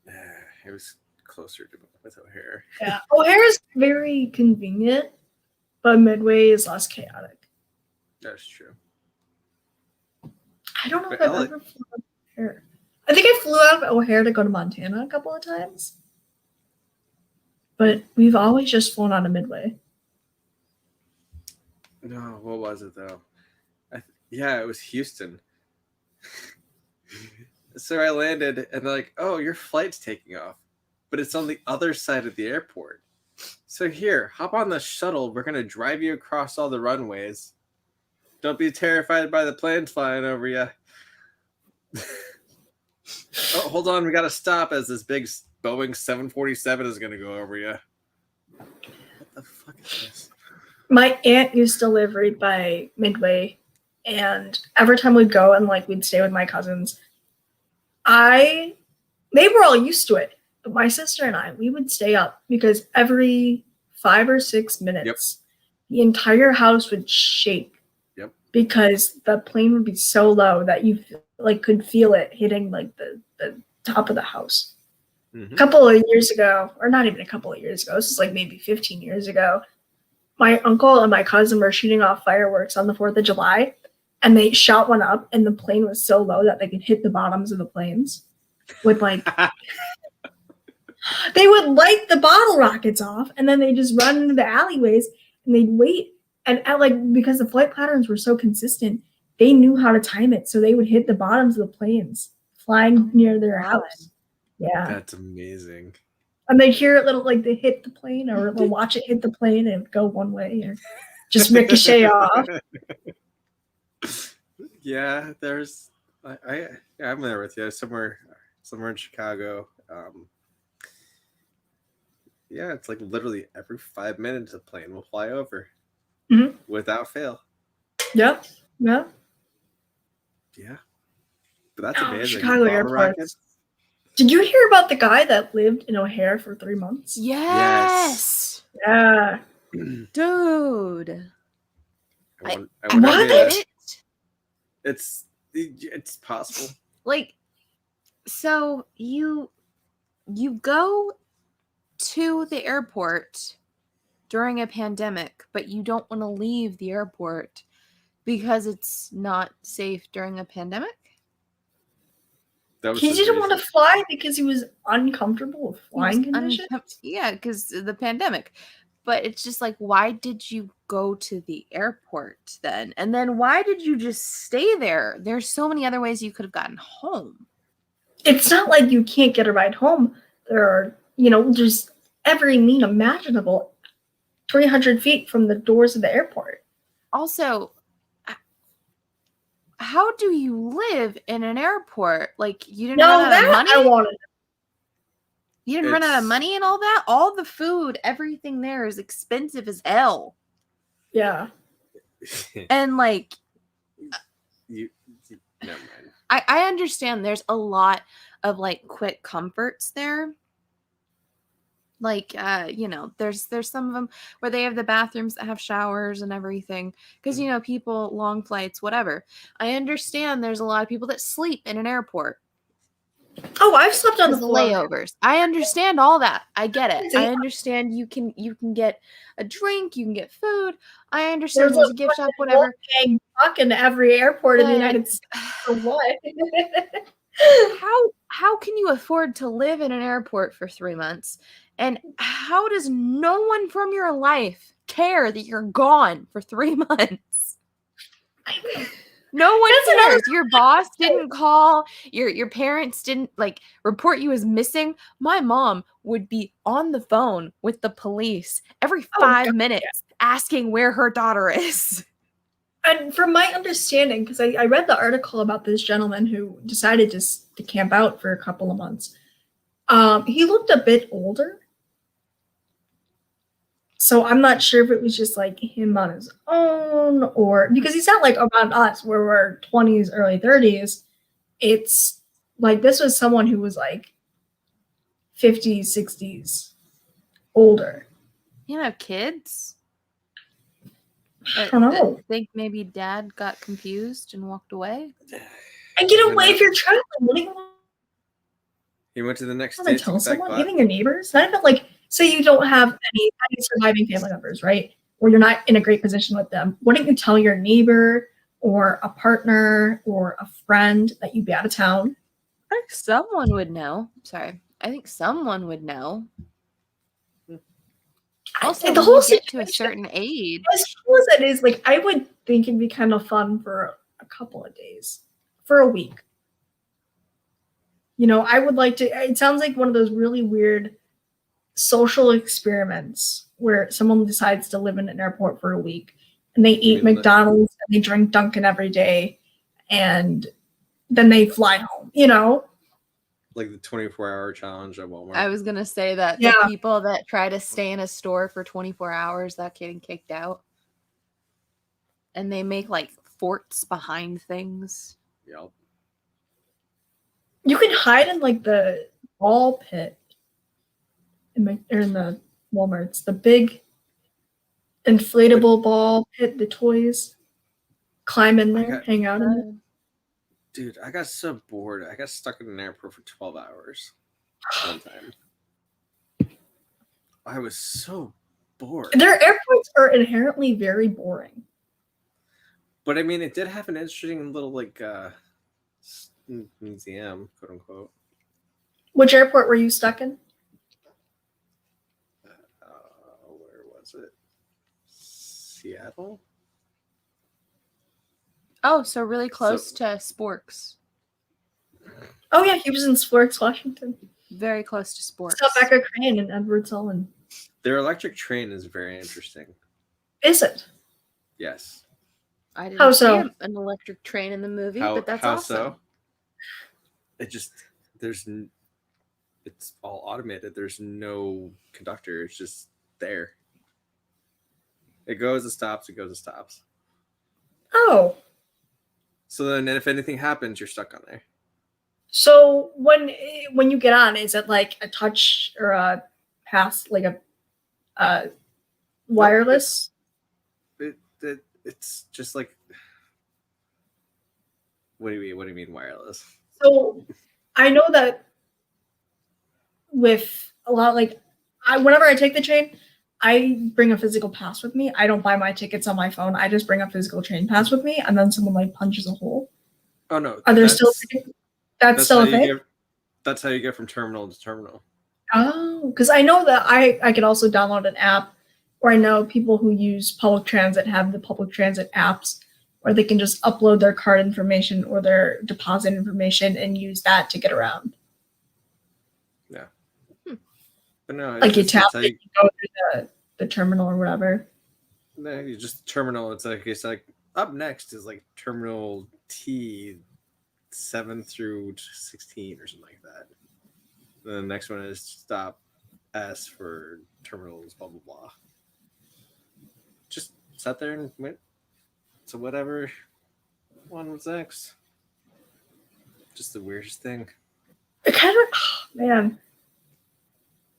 Speaker 3: It was closer to with O'Hare.
Speaker 2: Yeah, O'Hare is very convenient, but Midway is less chaotic.
Speaker 3: That's true.
Speaker 2: I don't know if
Speaker 3: But
Speaker 2: I've
Speaker 3: LA
Speaker 2: ever flown out of O'Hare. I think I flew out of O'Hare to go to Montana a couple of times, but we've always just flown out of Midway.
Speaker 3: No, what was it though? Yeah, it was Houston. So I landed, and they're like, "Oh, your flight's taking off, but it's on the other side of the airport. So here, hop on the shuttle. We're gonna drive you across all the runways. Don't be terrified by the planes flying over you." Oh, hold on, we gotta stop as this big Boeing 747 is gonna go over you. What the fuck is this?
Speaker 2: My aunt used to live right by Midway, and every time we'd go and like we'd stay with my cousins, they were all used to it, but my sister and I, we would stay up because every 5 or 6 minutes, the entire house would shake.
Speaker 3: Yep.
Speaker 2: Because the plane would be so low that you like could feel it hitting like the top of the house.
Speaker 3: Mm-hmm.
Speaker 2: A couple of years ago, or not even a couple of years ago, this is like maybe 15 years ago, my uncle and my cousin were shooting off fireworks on the 4th of July, and they shot one up, and the plane was so low that they could hit the bottoms of the planes with like they would light the bottle rockets off, and then they just run into the alleyways, and they'd wait. And like because the flight patterns were so consistent, they knew how to time it, so they would hit the bottoms of the planes flying near their house. Yeah,
Speaker 3: That's amazing.
Speaker 2: and they'd hear it little like they hit the plane, or they'll watch it hit the plane and it would go one way, or just ricochet off.
Speaker 3: Yeah, there's I'm there with you somewhere in Chicago. Yeah, it's like literally every 5 minutes a plane will fly over
Speaker 2: Mhm.
Speaker 3: without fail.
Speaker 2: Yeah. Yeah.
Speaker 3: Yeah, but that's
Speaker 2: Oh,
Speaker 3: amazing.
Speaker 2: Chicago
Speaker 3: Bottle rocket.
Speaker 2: airports. Did you hear about the guy that lived in O'Hare for 3 months?
Speaker 1: Yes.
Speaker 2: Yeah.
Speaker 1: Dude.
Speaker 3: I wonder
Speaker 2: What?
Speaker 3: how many
Speaker 1: Get
Speaker 3: of
Speaker 1: it?
Speaker 3: it's possible.
Speaker 1: Like, so you go to the airport during a pandemic, but you don't want to leave the airport because it's not safe during a pandemic?
Speaker 3: That was
Speaker 2: He
Speaker 3: his
Speaker 2: didn't want
Speaker 3: reason.
Speaker 2: to fly because he was uncomfortable with
Speaker 1: He was
Speaker 2: flying conditions.
Speaker 1: yeah, because the pandemic. But it's just like, why did you go to the airport then? And then why did you just stay there? There's so many other ways you could have gotten home.
Speaker 2: It's not like you can't get a ride home. There are, there's every mean imaginable 300 feet from the doors of the airport.
Speaker 1: Also, how do you live in an airport? Like, you didn't
Speaker 2: No,
Speaker 1: run out of
Speaker 2: that
Speaker 1: money?
Speaker 2: I wanted.
Speaker 1: You didn't run out of
Speaker 3: It's-
Speaker 1: money and all that? All the food, everything there is expensive as hell.
Speaker 2: Yeah.
Speaker 1: And like,
Speaker 3: you never mind.
Speaker 1: I understand there's a lot of like quick comforts there. Like there's some of them where they have the bathrooms that have showers and everything, because people, long flights, whatever. I understand there's a lot of people that sleep in an airport.
Speaker 2: Oh, I've slept on the
Speaker 1: Because
Speaker 2: floor.
Speaker 1: layovers. I understand all that. I get it.
Speaker 2: Yeah.
Speaker 1: I understand you can get a drink, you can get food. I understand there's a gift shop, whatever.
Speaker 2: Wolfgang Puck in every airport in the
Speaker 1: But-
Speaker 2: United States. For what?
Speaker 1: How can you afford to live in an airport for 3 months? And how does no one from your life care that you're gone for 3 months? No one
Speaker 2: That's another
Speaker 1: cares. Your boss didn't call. Your parents didn't report you as missing. My mom would be on the phone with the police every
Speaker 2: Oh,
Speaker 1: 5
Speaker 2: God,
Speaker 1: minutes asking where her daughter is.
Speaker 2: And from my understanding, because I read the article about this gentleman who decided to camp out for a couple of months, he looked a bit older. So I'm not sure if it was just like him on his own, or because he's not like around us where we're 20s, early 30s. It's like this was someone who was like 50s, 60s, older.
Speaker 1: You have kids?
Speaker 2: I don't know.
Speaker 1: Think maybe dad got confused and walked away?
Speaker 2: And away if you're traveling. What do you want
Speaker 3: He went to the next
Speaker 2: to
Speaker 3: state to
Speaker 2: tell
Speaker 3: get that
Speaker 2: someone?
Speaker 3: clock.
Speaker 2: Even your neighbors? Not even like, say you don't have any surviving family members, right? Or you're not in a great position with them. Wouldn't you tell your neighbor or a partner or a friend that you'd be out of town?
Speaker 1: I think someone would know. Sorry. I think someone would know. Also,
Speaker 2: the
Speaker 1: when
Speaker 2: whole
Speaker 1: you get to a
Speaker 2: situation,
Speaker 1: certain age.
Speaker 2: as cool as it is, like I would think it'd be kind of fun for a couple of days, for a week. I would like to. It sounds like one of those really weird social experiments where someone decides to live in an airport for a week and they eat
Speaker 3: mean
Speaker 2: McDonald's and they drink Dunkin' every day, and then they fly home.
Speaker 3: Like the 24-hour challenge at Walmart.
Speaker 1: I was going to say that
Speaker 2: Yeah.
Speaker 1: the people that try to stay in a store for 24 hours, that getting kicked out. And they make like forts behind things.
Speaker 3: Yep.
Speaker 2: You can hide in like the ball pit in the Walmarts, the big inflatable ball pit, the toys. Climb in there, hang out in it.
Speaker 3: Dude, I got so bored. I got stuck in an airport for 12 hours one time. I was so bored.
Speaker 2: Their airports are inherently very boring.
Speaker 3: But I mean, it did have an interesting little museum, quote unquote.
Speaker 2: Which airport were you stuck in?
Speaker 3: Where was it? Seattle?
Speaker 1: Oh, so really close to Sporks.
Speaker 2: Oh yeah, he was in Sporks, Washington.
Speaker 1: Very close to Sporks.
Speaker 2: Saw Becca Crane and Edward Sullivan.
Speaker 3: Their electric train is very interesting.
Speaker 2: Is it?
Speaker 3: Yes.
Speaker 1: I didn't
Speaker 2: How
Speaker 1: see
Speaker 2: so?
Speaker 1: an electric train in the movie,
Speaker 3: How,
Speaker 1: but that's
Speaker 3: how
Speaker 1: awesome.
Speaker 3: so? It just it's all automated. There's no conductor. It's just there. It goes, it stops, it goes, it stops.
Speaker 2: Oh,
Speaker 3: So then if anything happens, you're stuck on there.
Speaker 2: so when you get on, is it like a touch or a pass, like a wireless?
Speaker 3: It's just like, what do you mean wireless?
Speaker 2: So I know that with a lot, like whenever I take the train, I bring a physical pass with me. I don't buy my tickets on my phone. I just bring a physical train pass with me, and then someone like punches a hole.
Speaker 3: Oh no.
Speaker 2: Are there still that's still a thing?
Speaker 3: That's how you get from terminal to terminal.
Speaker 2: Oh, because I know that I can also download an app, or I know people who use public transit have the public transit apps where they can just upload their card information or their deposit information and use that to get around.
Speaker 3: But no,
Speaker 2: Like you tap
Speaker 3: how
Speaker 2: it, you go through the terminal or whatever.
Speaker 3: no, you just terminal. It's like up next is like terminal T 7 through 16 or something like that. Then the next one is stop S for terminals, blah blah blah. Just sat there and went to whatever one was next. Just the weirdest thing.
Speaker 2: It kind of, oh, man.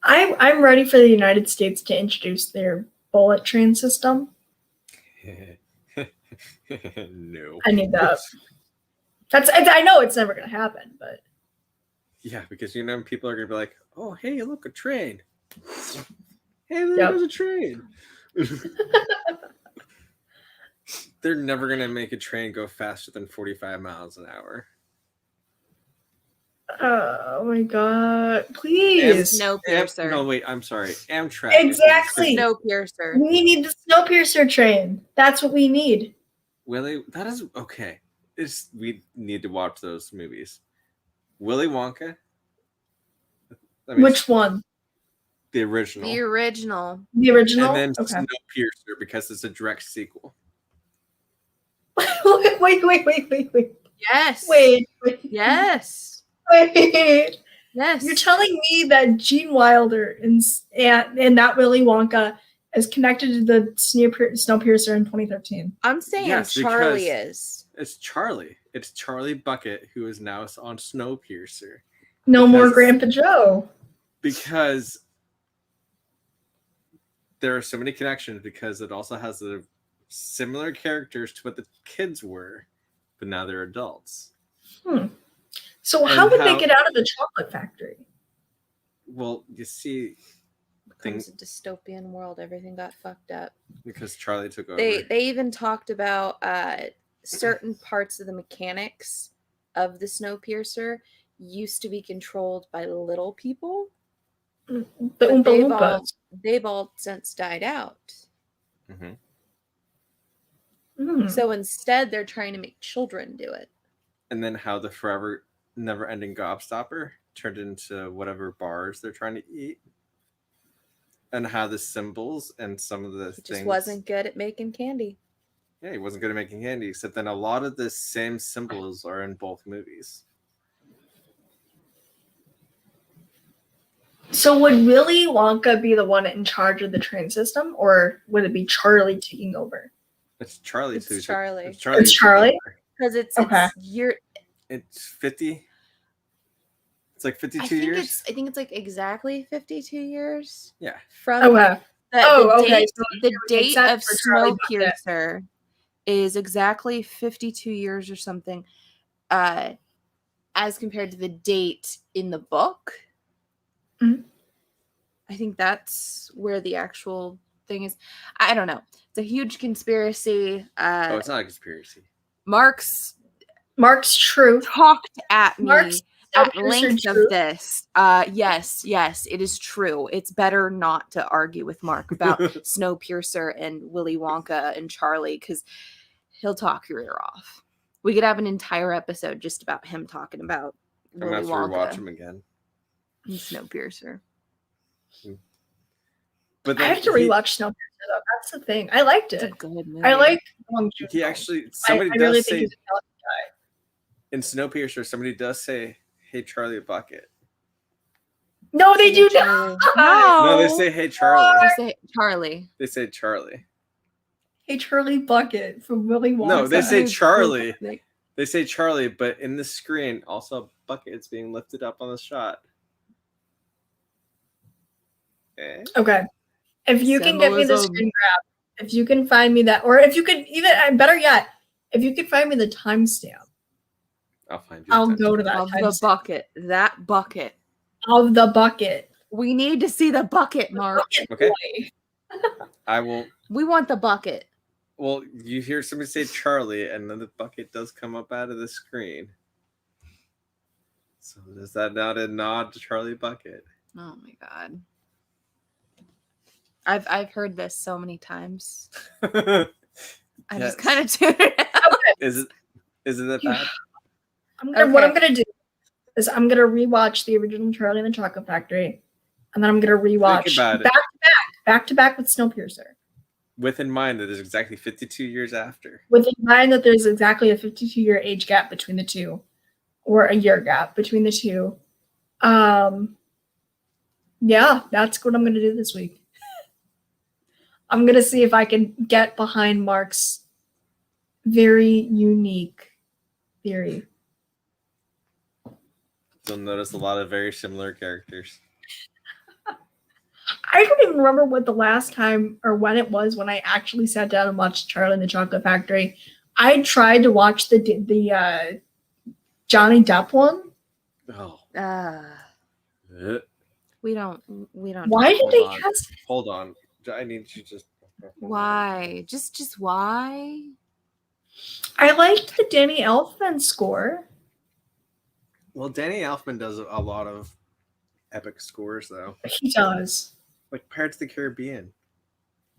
Speaker 2: I'm ready for the United States to introduce their bullet train system.
Speaker 3: No.
Speaker 2: I need that. I know it's never gonna happen, but
Speaker 3: Yeah, because people are gonna be like, "Oh, hey, look, a train! Hey, there's a train!" They're never gonna make a train go faster than 45 miles an hour.
Speaker 2: oh my god! Please,
Speaker 1: Snowpiercer.
Speaker 3: No, wait, I'm sorry. Amtrak.
Speaker 2: Exactly.
Speaker 1: Snowpiercer.
Speaker 2: We need the Snowpiercer train. That's what we need.
Speaker 3: Willy, that is okay. We need to watch those movies. Willy Wonka.
Speaker 2: Which one?
Speaker 3: The original.
Speaker 1: The original.
Speaker 2: The original?
Speaker 3: And then
Speaker 2: Okay.
Speaker 3: Snowpiercer because it's a direct sequel.
Speaker 2: wait.
Speaker 1: Yes.
Speaker 2: Wait.
Speaker 1: Yes.
Speaker 2: Wait.
Speaker 1: Yes.
Speaker 2: You're telling me that Gene Wilder and that Willy Wonka is connected to the Snowpiercer in 2013.
Speaker 1: I'm saying
Speaker 3: Yes,
Speaker 1: Charlie
Speaker 3: because-
Speaker 1: is.
Speaker 3: It's Charlie. It's Charlie Bucket who is now on Snowpiercer.
Speaker 2: No more
Speaker 3: Because-
Speaker 2: Grandpa Joe.
Speaker 3: Because there are so many connections because it also has the similar characters to what the kids were, but now they're adults.
Speaker 2: So
Speaker 3: And
Speaker 2: how would they
Speaker 3: how-
Speaker 2: get out of the chocolate factory?
Speaker 3: Well, you see,
Speaker 1: Becomes a dystopian world. Everything got fucked up.
Speaker 3: because Charlie took over.
Speaker 1: They even talked about certain parts of the mechanics of the Snowpiercer used to be controlled by little people.
Speaker 2: The
Speaker 1: But
Speaker 2: Oompa
Speaker 1: they've
Speaker 2: Loompas.
Speaker 1: They've all since died out.
Speaker 3: Mhm.
Speaker 2: Mm.
Speaker 1: So instead, they're trying to make children do it.
Speaker 3: And then how the forever never-ending gobstopper turned into whatever bars they're trying to eat. And how the symbols and some of the
Speaker 1: He
Speaker 3: things
Speaker 1: just wasn't good at making candy.
Speaker 3: Yeah, he wasn't good at making candy, except then a lot of the same symbols are in both movies.
Speaker 2: So would Willy Wonka be the one in charge of the train system, or would it be Charlie taking over?
Speaker 3: It's Charlie.
Speaker 1: It's
Speaker 3: too.
Speaker 1: Charlie.
Speaker 3: It's
Speaker 2: It's Charlie?
Speaker 1: Because it's
Speaker 2: Okay.
Speaker 3: It's 50. It's like 52
Speaker 1: I think
Speaker 3: years.
Speaker 1: I think it's like exactly 52 years
Speaker 3: Yeah.
Speaker 1: from
Speaker 2: Okay.
Speaker 1: the
Speaker 2: okay.
Speaker 1: date,
Speaker 2: So
Speaker 1: the
Speaker 2: it would make
Speaker 1: date
Speaker 2: sense
Speaker 1: of
Speaker 2: for Charlie Bucket.
Speaker 1: Snowpiercer is exactly 52 years or something, as compared to the date in the book.
Speaker 2: Mhm.
Speaker 1: I think that's where the actual thing is. I don't know. It's a huge conspiracy.
Speaker 3: Oh, it's not a conspiracy.
Speaker 1: Mark's
Speaker 2: Mark's truth.
Speaker 1: talked at me
Speaker 2: Mark's
Speaker 1: at
Speaker 2: Snowpiercer
Speaker 1: length of
Speaker 2: truth.
Speaker 1: this. Yes, it is true. It's better not to argue with Mark about Snowpiercer and Willy Wonka and Charlie because he'll talk your ear off. We could have an entire episode just about him talking about
Speaker 3: I'm gonna
Speaker 1: Willy
Speaker 3: have to rewatch
Speaker 1: Wonka
Speaker 3: them again.
Speaker 1: and Snowpiercer.
Speaker 3: But
Speaker 2: I
Speaker 3: then
Speaker 2: have to rewatch Snowpiercer though. That's the thing. I liked
Speaker 1: It's a
Speaker 2: it.
Speaker 1: good movie.
Speaker 2: I like Bong
Speaker 3: He
Speaker 2: Joon-ho.
Speaker 3: actually somebody
Speaker 2: I
Speaker 3: does
Speaker 2: really
Speaker 3: say
Speaker 2: think he's a talented guy.
Speaker 3: in Snowpiercer, somebody does say, "Hey, Charlie Bucket."
Speaker 2: No, they do not.
Speaker 1: Charlie.
Speaker 3: No, they
Speaker 1: No.
Speaker 3: say hey Charlie.
Speaker 1: They say Charlie.
Speaker 3: They say Charlie.
Speaker 2: Hey, Charlie Bucket from Willy Wonka.
Speaker 3: No, they say
Speaker 1: It's
Speaker 3: Charlie.
Speaker 1: really-
Speaker 3: They say Charlie, but in the screen, also a bucket is being lifted up on the shot. Okay.
Speaker 2: Okay. If you can get me the
Speaker 1: Symbolism.
Speaker 2: screen grab, if you can find me that, or if you could even, better yet, if you could find me the timestamp,
Speaker 3: I'll find you.
Speaker 2: I'll
Speaker 3: the
Speaker 2: go to
Speaker 3: timestamp.
Speaker 2: that
Speaker 1: Of the
Speaker 2: timestamp
Speaker 1: bucket. That bucket.
Speaker 2: of the bucket.
Speaker 1: We need to see the bucket, Mark.
Speaker 3: Okay.
Speaker 2: Boy.
Speaker 3: I will.
Speaker 1: We want the bucket.
Speaker 3: Well, you hear somebody say Charlie, and then the bucket does come up out of the screen. So is that not a nod to Charlie Bucket?
Speaker 1: Oh my god. I've heard this so many times. I
Speaker 3: Yes.
Speaker 1: just kind of tuned it out.
Speaker 3: Is it that bad?
Speaker 2: What I'm
Speaker 1: Okay.
Speaker 2: gonna do is I'm gonna rewatch the original Charlie and the Chocolate Factory, and then I'm gonna rewatch
Speaker 3: about it.
Speaker 2: back to back with Snowpiercer.
Speaker 3: With in mind that there's exactly 52 years after.
Speaker 2: With in mind that there's exactly a 52-year age gap between the two, or a year gap between the two. Yeah, that's what I'm gonna do this week. I'm gonna see if I can get behind Mark's very unique theory.
Speaker 3: You'll notice a lot of very similar characters.
Speaker 2: I don't even remember what the last time or when it was when I actually sat down and watched Charlie and the Chocolate Factory. I tried to watch the Johnny Depp one.
Speaker 3: Oh.
Speaker 1: We don't.
Speaker 2: Why did
Speaker 3: Hold
Speaker 2: they
Speaker 3: on.
Speaker 2: cast?
Speaker 3: Hold on. I need you just.
Speaker 1: Why? Just why?
Speaker 2: I liked the Danny Elfman score.
Speaker 3: Well, Danny Elfman does a lot of epic scores, though.
Speaker 2: He does.
Speaker 3: Like Pirates of the Caribbean.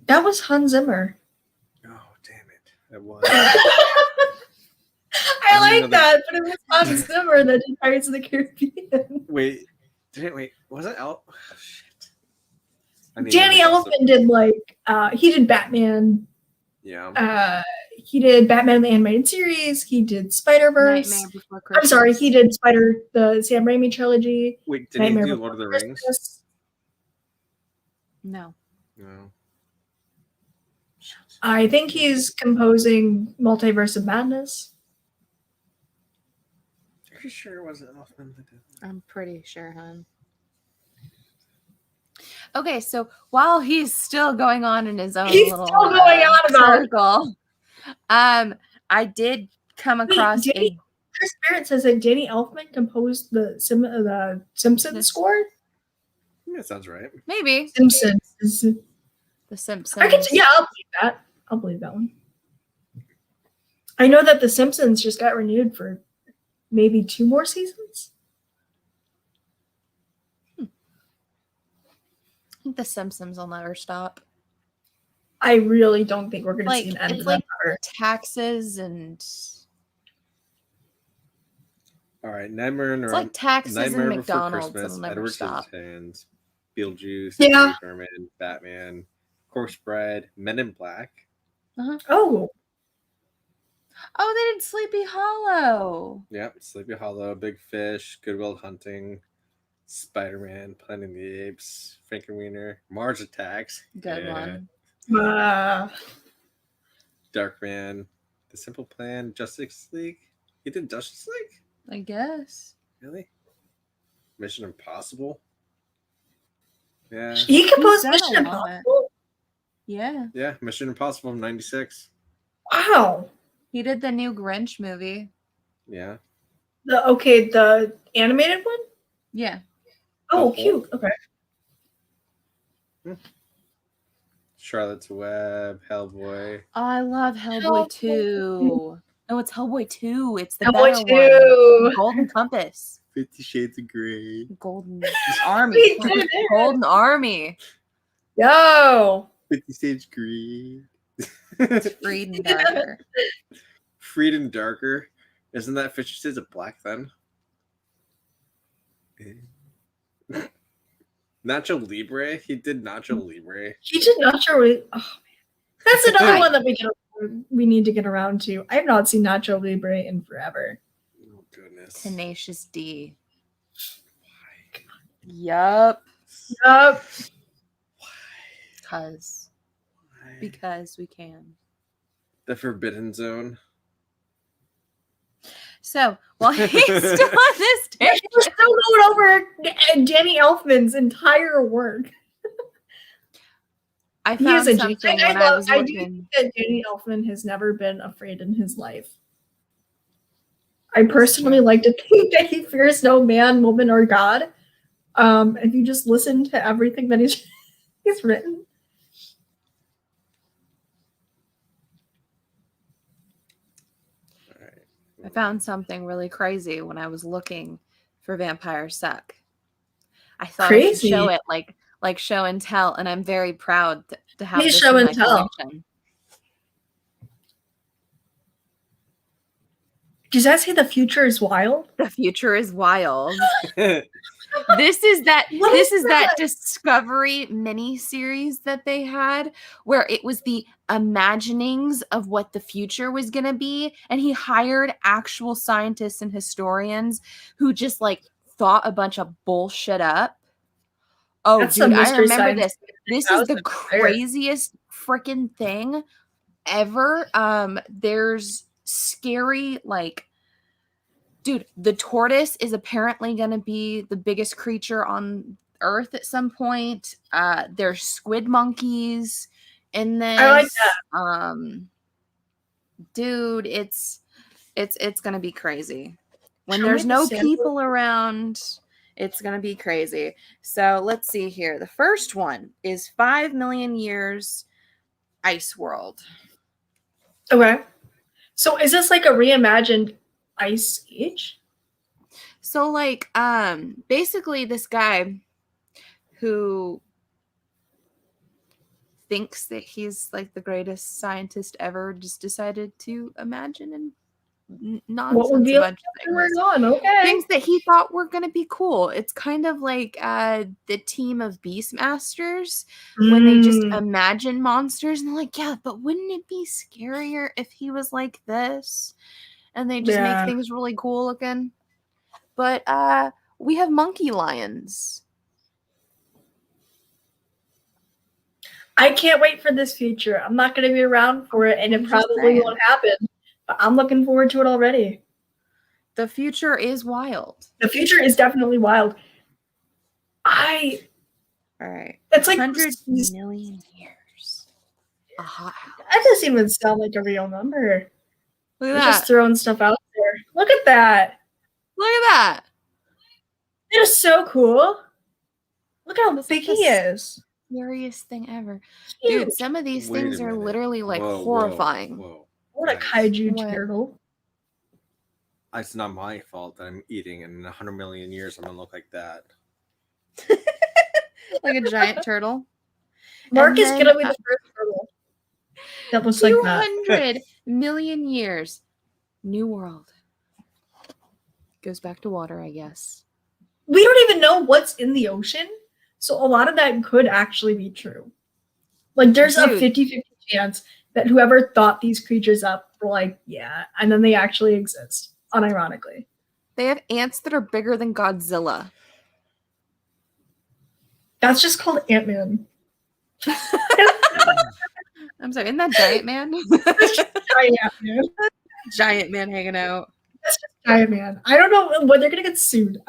Speaker 2: That was Hans Zimmer.
Speaker 3: Oh, damn it. It was.
Speaker 2: I
Speaker 3: I
Speaker 2: like
Speaker 3: didn't know
Speaker 2: that, but it was Hans Zimmer that did Pirates of the Caribbean.
Speaker 3: Wait. Was it El? Oh, shit. I need
Speaker 2: Danny
Speaker 3: to look this up.
Speaker 2: Elfman did he did Batman.
Speaker 3: Yeah.
Speaker 2: He did Batman the Animated Series. He did Spider-Verse.
Speaker 1: Nightmare Before Christmas.
Speaker 2: I'm sorry, he did the Sam Raimi trilogy.
Speaker 3: Wait, did he
Speaker 2: Nightmare
Speaker 3: do
Speaker 2: Before
Speaker 3: Lord of the Rings?
Speaker 2: Christmas.
Speaker 1: No.
Speaker 3: No. Shit.
Speaker 2: I think he's composing Multiverse of Madness.
Speaker 3: Are you sure it wasn't Elfman that did that?
Speaker 1: I'm pretty sure, hon. Okay, so while he's still going on in his own
Speaker 2: He's
Speaker 1: little
Speaker 2: still going on about it.
Speaker 1: circle, I did come across
Speaker 2: Danny- Chris Barrett says that Danny Elfman composed the Simpsons score.
Speaker 3: Yeah, that sounds right.
Speaker 1: maybe
Speaker 2: Simpsons.
Speaker 1: The Simpsons.
Speaker 2: I'll believe that. I'll believe that one. I know that the Simpsons just got renewed for maybe 2 more seasons.
Speaker 1: I think the Simpsons will never stop.
Speaker 2: I really don't think we're going to
Speaker 1: Like
Speaker 2: see an end
Speaker 1: it's
Speaker 2: of
Speaker 1: like
Speaker 2: that ever.
Speaker 1: taxes and
Speaker 3: All right, Nightmare on
Speaker 1: it's like taxes
Speaker 3: Nightmare
Speaker 1: and
Speaker 3: Before
Speaker 1: McDonald's.
Speaker 3: Christmas,
Speaker 1: It'll never
Speaker 3: Edward
Speaker 1: stop.
Speaker 3: Scissorhands, Beetlejuice,
Speaker 2: Yeah.
Speaker 3: Superman, Batman, Corpse Bride, Men in Black.
Speaker 2: Oh,
Speaker 1: Oh, they did Sleepy Hollow.
Speaker 3: Yep, Sleepy Hollow, Big Fish, Good Will Hunting, Spider-Man, Planet of the Apes, Frankenweenie, Mars Attacks,
Speaker 1: Good
Speaker 3: yeah,
Speaker 1: one.
Speaker 3: Darkman, The Simple Plan, Justice League. He did Justice League?
Speaker 1: I guess.
Speaker 3: Really? Mission Impossible? Yeah.
Speaker 2: he composed
Speaker 1: done a
Speaker 2: Mission
Speaker 1: lot.
Speaker 2: Impossible.
Speaker 1: Yeah.
Speaker 3: Yeah, Mission Impossible from 96.
Speaker 2: Wow.
Speaker 1: He did the new Grinch movie.
Speaker 3: Yeah.
Speaker 2: The animated one.
Speaker 1: Yeah.
Speaker 2: Oh,
Speaker 3: Oh,
Speaker 2: cute. Okay.
Speaker 3: Charlotte's Web, Hellboy.
Speaker 1: Oh, I love Hellboy
Speaker 2: Hellboy
Speaker 1: 2. No, it's Hellboy 2. It's the
Speaker 2: Hellboy
Speaker 1: better
Speaker 2: 2.
Speaker 1: one. Golden Compass.
Speaker 3: 50 Shades of Grey.
Speaker 1: Golden Army.
Speaker 2: We did it.
Speaker 1: Golden Army.
Speaker 2: Yo.
Speaker 3: 50 Shades Green.
Speaker 1: Freed and Darker.
Speaker 3: Freed and Darker. Isn't that 50 Shades of Black then? Nacho Libre? He did Nacho Libre.
Speaker 2: He did Nacho. Oh, man. That's another
Speaker 1: Right.
Speaker 2: one that we need to get around to. I have not seen Nacho Libre in forever.
Speaker 3: Oh, goodness.
Speaker 1: Tenacious D. Yup.
Speaker 2: Yup.
Speaker 1: Because we can.
Speaker 3: The Forbidden Zone.
Speaker 1: So while he's still on this
Speaker 2: We're
Speaker 1: tangent,
Speaker 2: still going over Danny Elfman's entire work.
Speaker 1: I
Speaker 2: He
Speaker 1: found
Speaker 2: is a
Speaker 1: something
Speaker 2: genius.
Speaker 1: when I was
Speaker 2: I do
Speaker 1: looking.
Speaker 2: think that Danny Elfman has never been afraid in his life. I personally like to think that he fears no man, woman, or God. If you just listen to everything that he's written.
Speaker 3: All right.
Speaker 1: I found something really crazy when I was looking for Vampire Suck. I thought I should show
Speaker 2: Crazy.
Speaker 1: it like show and tell, and I'm very proud to have
Speaker 2: Please
Speaker 1: this
Speaker 2: show
Speaker 1: in
Speaker 2: and
Speaker 1: my
Speaker 2: tell.
Speaker 1: collection.
Speaker 2: Does that say the future is wild?
Speaker 1: The future is wild. This is that
Speaker 2: What
Speaker 1: this
Speaker 2: is
Speaker 1: is that
Speaker 2: that?
Speaker 1: Discovery mini series that they had where it was the imaginings of what the future was going to be, and he hired actual scientists and historians who just like thought a bunch of bullshit up. Oh,
Speaker 2: That's
Speaker 1: dude,
Speaker 2: some
Speaker 1: I
Speaker 2: mystery
Speaker 1: remember
Speaker 2: science.
Speaker 1: this. This is
Speaker 2: House
Speaker 1: the
Speaker 2: right there.
Speaker 1: craziest freaking thing ever. There's scary, like, dude, the tortoise is apparently going to be the biggest creature on Earth at some point. There's squid monkeys in this.
Speaker 2: I like
Speaker 1: Dude, it's gonna be crazy. When
Speaker 2: Show
Speaker 1: there's
Speaker 2: me the
Speaker 1: no
Speaker 2: sample.
Speaker 1: people around, it's gonna be crazy. So let's see here. The first one is 5 million years ice world.
Speaker 2: Okay. So is this like a reimagined Ice Age?
Speaker 1: So like basically this guy who thinks that he's like the greatest scientist ever just decided to imagine and
Speaker 2: What would
Speaker 1: nonsense
Speaker 2: be
Speaker 1: a
Speaker 2: like
Speaker 1: bunch of
Speaker 2: we're
Speaker 1: things.
Speaker 2: on? Okay.
Speaker 1: Things that he thought were going to be cool. It's kind of like the team of Beastmasters when they just imagine monsters and they're like, yeah, but wouldn't it be scarier if he was like this? And they just make
Speaker 2: Yeah.
Speaker 1: things really cool looking. But we have monkey lions.
Speaker 2: I can't wait for this future. I'm not going to be around for it, and
Speaker 1: I'm
Speaker 2: it
Speaker 1: just
Speaker 2: probably
Speaker 1: saying.
Speaker 2: won't happen. But I'm looking forward to it already.
Speaker 1: The future is wild.
Speaker 2: The future is definitely wild.
Speaker 1: All right.
Speaker 2: It's like
Speaker 1: 100 million years. A hot house.
Speaker 2: That doesn't even sound like a real number.
Speaker 1: Look at
Speaker 2: They're
Speaker 1: that.
Speaker 2: just throwing stuff out there. Look at that.
Speaker 1: Look at that.
Speaker 2: It is so cool. Look how
Speaker 1: That's
Speaker 2: big
Speaker 1: like
Speaker 2: he
Speaker 1: the
Speaker 2: is.
Speaker 1: Scariest thing ever.
Speaker 2: Huge.
Speaker 1: Dude, some of these
Speaker 3: Wait a
Speaker 1: things are
Speaker 3: minute.
Speaker 1: literally like
Speaker 3: Whoa, whoa,
Speaker 1: horrifying.
Speaker 3: whoa.
Speaker 2: What a
Speaker 3: Guys,
Speaker 2: kaiju
Speaker 1: What?
Speaker 2: turtle.
Speaker 3: It's not my fault that I'm eating, and in 100 million years, I'm gonna look like that.
Speaker 1: Like a giant turtle.
Speaker 2: Mark
Speaker 1: And
Speaker 2: is
Speaker 1: then,
Speaker 2: going to be the first turtle that looks like that.
Speaker 1: 200 million years. New world. Goes back to water, I guess.
Speaker 2: We don't even know what's in the ocean. So a lot of that could actually be true. Like there's a
Speaker 1: Dude.
Speaker 2: 50-50 chance that whoever thought these creatures up were like, yeah, and then they actually exist, unironically.
Speaker 1: They have ants that are bigger than Godzilla.
Speaker 2: That's just called Ant-Man.
Speaker 1: I'm sorry, isn't that Giant Man?
Speaker 2: Giant Ant-Man.
Speaker 1: Giant Man hanging out.
Speaker 2: Giant Man. I don't know when they're gonna get sued.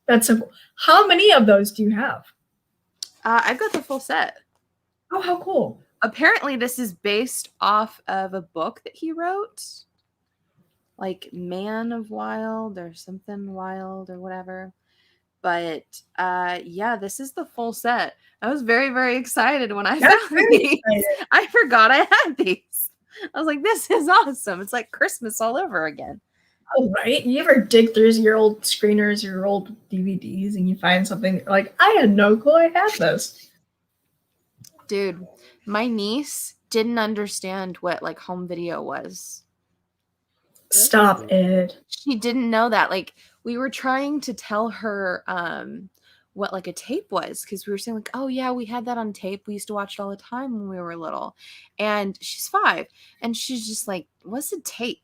Speaker 2: That's simple. How many of those do you have?
Speaker 1: I've got the full set.
Speaker 2: Oh, how cool.
Speaker 1: Apparently, this is based off of a book that he wrote. Like Man of Wild or something wild or whatever. But yeah, this is the full set. I was very, very excited when I
Speaker 2: That's
Speaker 1: found
Speaker 2: very
Speaker 1: these.
Speaker 2: exciting.
Speaker 1: I forgot I had these. I was like, this is awesome. It's like Christmas all over again.
Speaker 2: Oh, right. You ever dig through your old screeners, your old DVDs, and you find something like, I had no clue I had this.
Speaker 1: Dude, my niece didn't understand what like home video was.
Speaker 2: Stop it.
Speaker 1: She didn't know that. Like we were trying to tell her what like a tape was because we were saying like, oh yeah, we had that on tape. We used to watch it all the time when we were little. And she's 5 and she's just like, what's a tape?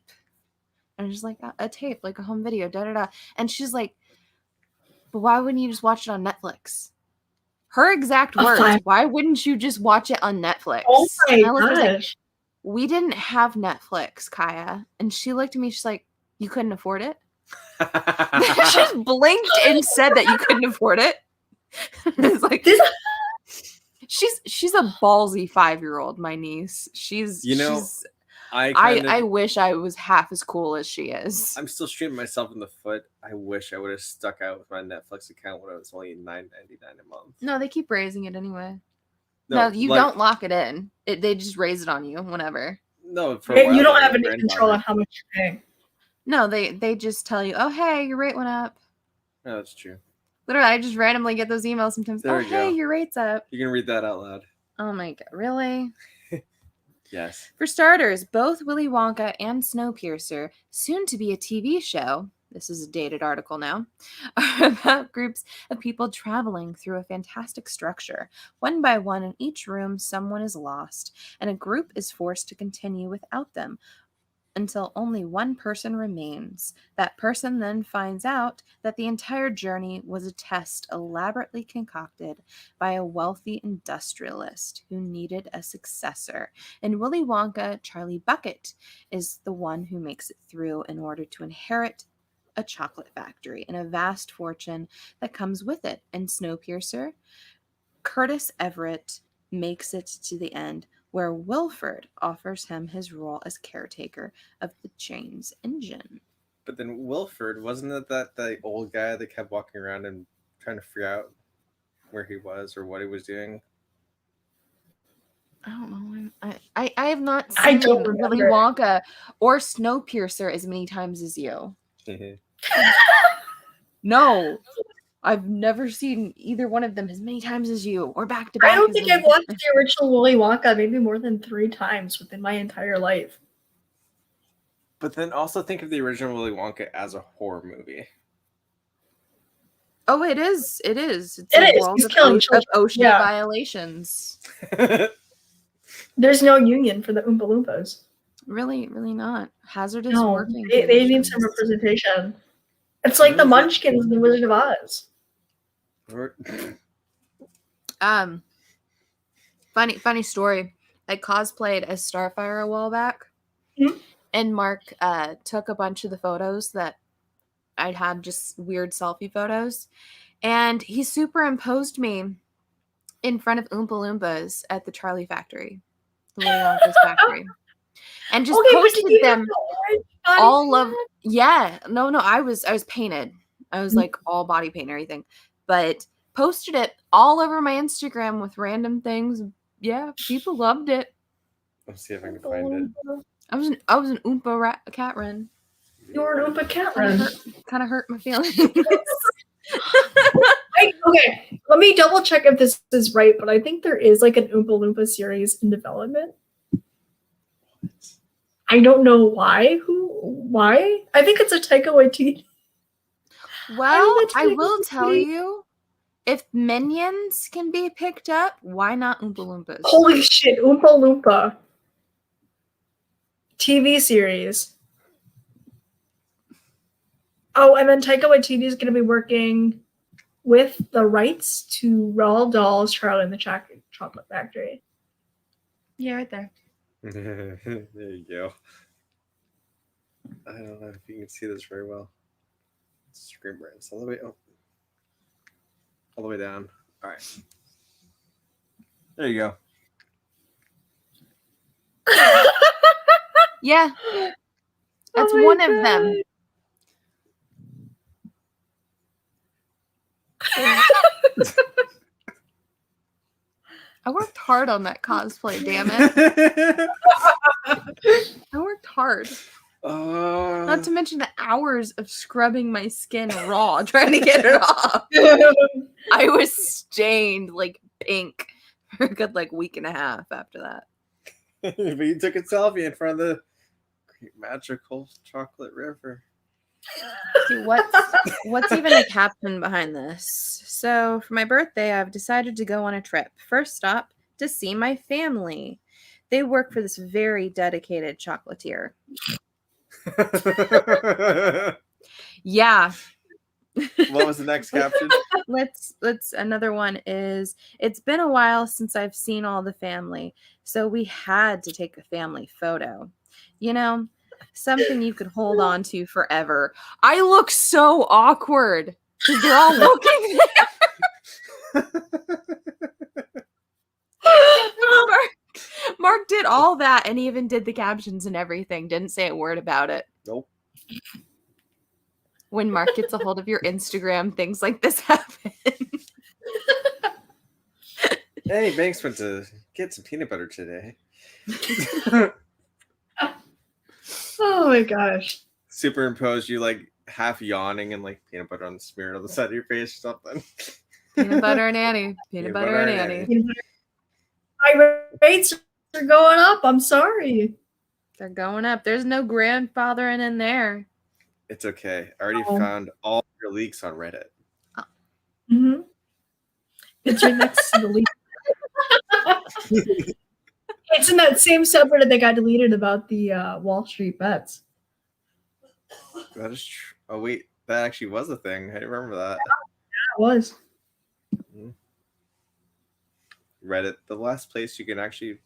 Speaker 1: And I'm just like, a tape, like a home video, da da da. And she's like, But why wouldn't you just watch it on Netflix? Her exact
Speaker 2: Oh,
Speaker 1: words.
Speaker 2: fine.
Speaker 1: Why wouldn't you just watch it on Netflix?
Speaker 2: Oh my
Speaker 1: And I looked at her, I was like,
Speaker 2: gosh.
Speaker 1: we didn't have Netflix, Kaya. And she looked at me, she's like, you couldn't afford it? She just blinked and said that you couldn't afford it. It's like
Speaker 2: This-
Speaker 1: she's a ballsy 5-year-old, my niece. She's I wish I was half as cool as she is.
Speaker 3: I'm still shooting myself in the foot. I wish I would have stuck out with my Netflix account when it was only $9.99 a month.
Speaker 1: No, they keep raising it anyway. No, you don't lock it in. They just raise it on you whenever.
Speaker 3: No, for a while,
Speaker 2: you don't
Speaker 3: my
Speaker 2: have any
Speaker 3: grandfather-
Speaker 2: control on how much you're paying.
Speaker 1: No, they just tell you, oh hey, your rate went up.
Speaker 3: No, that's true.
Speaker 1: Literally, I just randomly get those emails sometimes.
Speaker 3: There
Speaker 1: Oh
Speaker 3: we
Speaker 1: hey,
Speaker 3: go.
Speaker 1: your rate's up.
Speaker 3: You can read that out loud.
Speaker 1: Oh my god, really?
Speaker 3: Yes.
Speaker 1: For starters, both Willy Wonka and Snowpiercer, soon to be a TV show, this is a dated article now, are about groups of people traveling through a fantastic structure. One by one, in each room, someone is lost, and a group is forced to continue without them until only one person remains. That person then finds out that the entire journey was a test elaborately concocted by a wealthy industrialist who needed a successor. In Willy Wonka, Charlie Bucket is the one who makes it through in order to inherit a chocolate factory and a vast fortune that comes with it. In Snowpiercer, Curtis Everett makes it to the end, where Wilford offers him his role as caretaker of the train's engine.
Speaker 3: But then Wilford, wasn't it that the old guy that kept walking around and trying to figure out where he was or what he was doing?
Speaker 1: I don't know. I have not
Speaker 2: I
Speaker 1: seen
Speaker 2: don't
Speaker 1: Willy
Speaker 2: remember.
Speaker 1: Wonka or Snowpiercer as many times as you. No, I've never seen either one of them as many times as you, or back to back.
Speaker 2: I don't
Speaker 1: as
Speaker 2: think
Speaker 1: them.
Speaker 2: I've watched the original Willy Wonka maybe more than 3 times within my entire life.
Speaker 3: But then also think of the original Willy Wonka as a horror movie.
Speaker 1: Oh, it is. It is. It's
Speaker 2: It
Speaker 1: a
Speaker 2: is.
Speaker 1: world
Speaker 2: He's
Speaker 1: of,
Speaker 2: killing
Speaker 1: of ocean
Speaker 2: Yeah.
Speaker 1: violations.
Speaker 2: There's no union for the Oompa Loompas.
Speaker 1: Really, really not. Hazardous
Speaker 2: No,
Speaker 1: working.
Speaker 2: they need some
Speaker 1: conditions.
Speaker 2: representation. It's like the
Speaker 3: Really?
Speaker 2: Munchkins in the Wizard of Oz.
Speaker 1: Funny story. I cosplayed as Starfire a while back,
Speaker 2: Mhm.
Speaker 1: and Mark took a bunch of the photos that I'd had, just weird selfie photos, and he superimposed me in front of Oompa Loompas at the Charlie factory, the Willy Wonka's factory, and just
Speaker 2: Okay, but did
Speaker 1: posted
Speaker 2: you have
Speaker 1: them
Speaker 2: the orange body
Speaker 1: all of.
Speaker 2: paint?
Speaker 1: Yeah, no, I was painted. I was
Speaker 2: Mhm.
Speaker 1: like all body paint and everything, but posted it all over my Instagram with random things. Yeah, people loved it.
Speaker 3: Let's see if I can find it.
Speaker 1: I was an Oompa cat run.
Speaker 2: You were an Oompa cat
Speaker 1: Kind
Speaker 2: run.
Speaker 1: of hurt my feelings.
Speaker 2: Okay, let me double check if this is right, but I think there is like an Oompa Loompa series in development. I don't know why. Why? I think it's a Taika Waititi.
Speaker 1: Well,
Speaker 2: that's
Speaker 1: I
Speaker 2: really
Speaker 1: will tell
Speaker 2: sweet.
Speaker 1: you, if Minions can be picked up, why not Oompa Loompas?
Speaker 2: Holy shit, Oompa Loompa. TV series. Oh, and then Taika Waititi is going to be working with the rights to Roald Dahl's Charlie and the Chocolate Factory.
Speaker 1: Yeah, right there.
Speaker 3: There you go. I don't know if you can see this very well. Screen brightness all the way up. All the way down. All right. There you go.
Speaker 1: Yeah, that's
Speaker 2: Oh my
Speaker 1: one of them. I worked hard on that cosplay, damn it. I worked hard. Not to mention the hours of scrubbing my skin raw trying to get it off. I was stained like pink for a good like week and a half after that.
Speaker 3: But you took a selfie in front of the great magical chocolate river.
Speaker 1: See, what's even the caption behind this? So for my birthday, I've decided to go on a trip. First stop, to see my family. They work for this very dedicated chocolatier. Yeah.
Speaker 3: What was the next caption?
Speaker 1: Let's another one is, it's been a while since I've seen all the family, so we had to take a family photo. You know, something you could hold on to forever. I look so awkward because they're all looking Mark did all that and even did the captions and everything. Didn't say a word about it.
Speaker 3: Nope.
Speaker 1: When Mark gets a hold of your Instagram, things like this happen.
Speaker 3: Hey, Banks went to get some peanut butter today.
Speaker 2: Oh my gosh.
Speaker 3: Superimpose you like half yawning and like peanut butter on the smeared on the side of your face or something.
Speaker 1: Peanut butter and Annie. Peanut butter and Annie.
Speaker 2: My rates are going up. I'm sorry.
Speaker 1: They're going up. There's no grandfathering in there.
Speaker 3: It's okay. I already
Speaker 2: Oh.
Speaker 3: found all your leaks on Reddit.
Speaker 2: Mm-hmm. It's right next to the leak. It's in that same subreddit that got deleted about the Wall Street bets.
Speaker 3: That is true. Oh wait, that actually was a thing. I remember that.
Speaker 2: That was.
Speaker 3: Reddit, the last place you can actually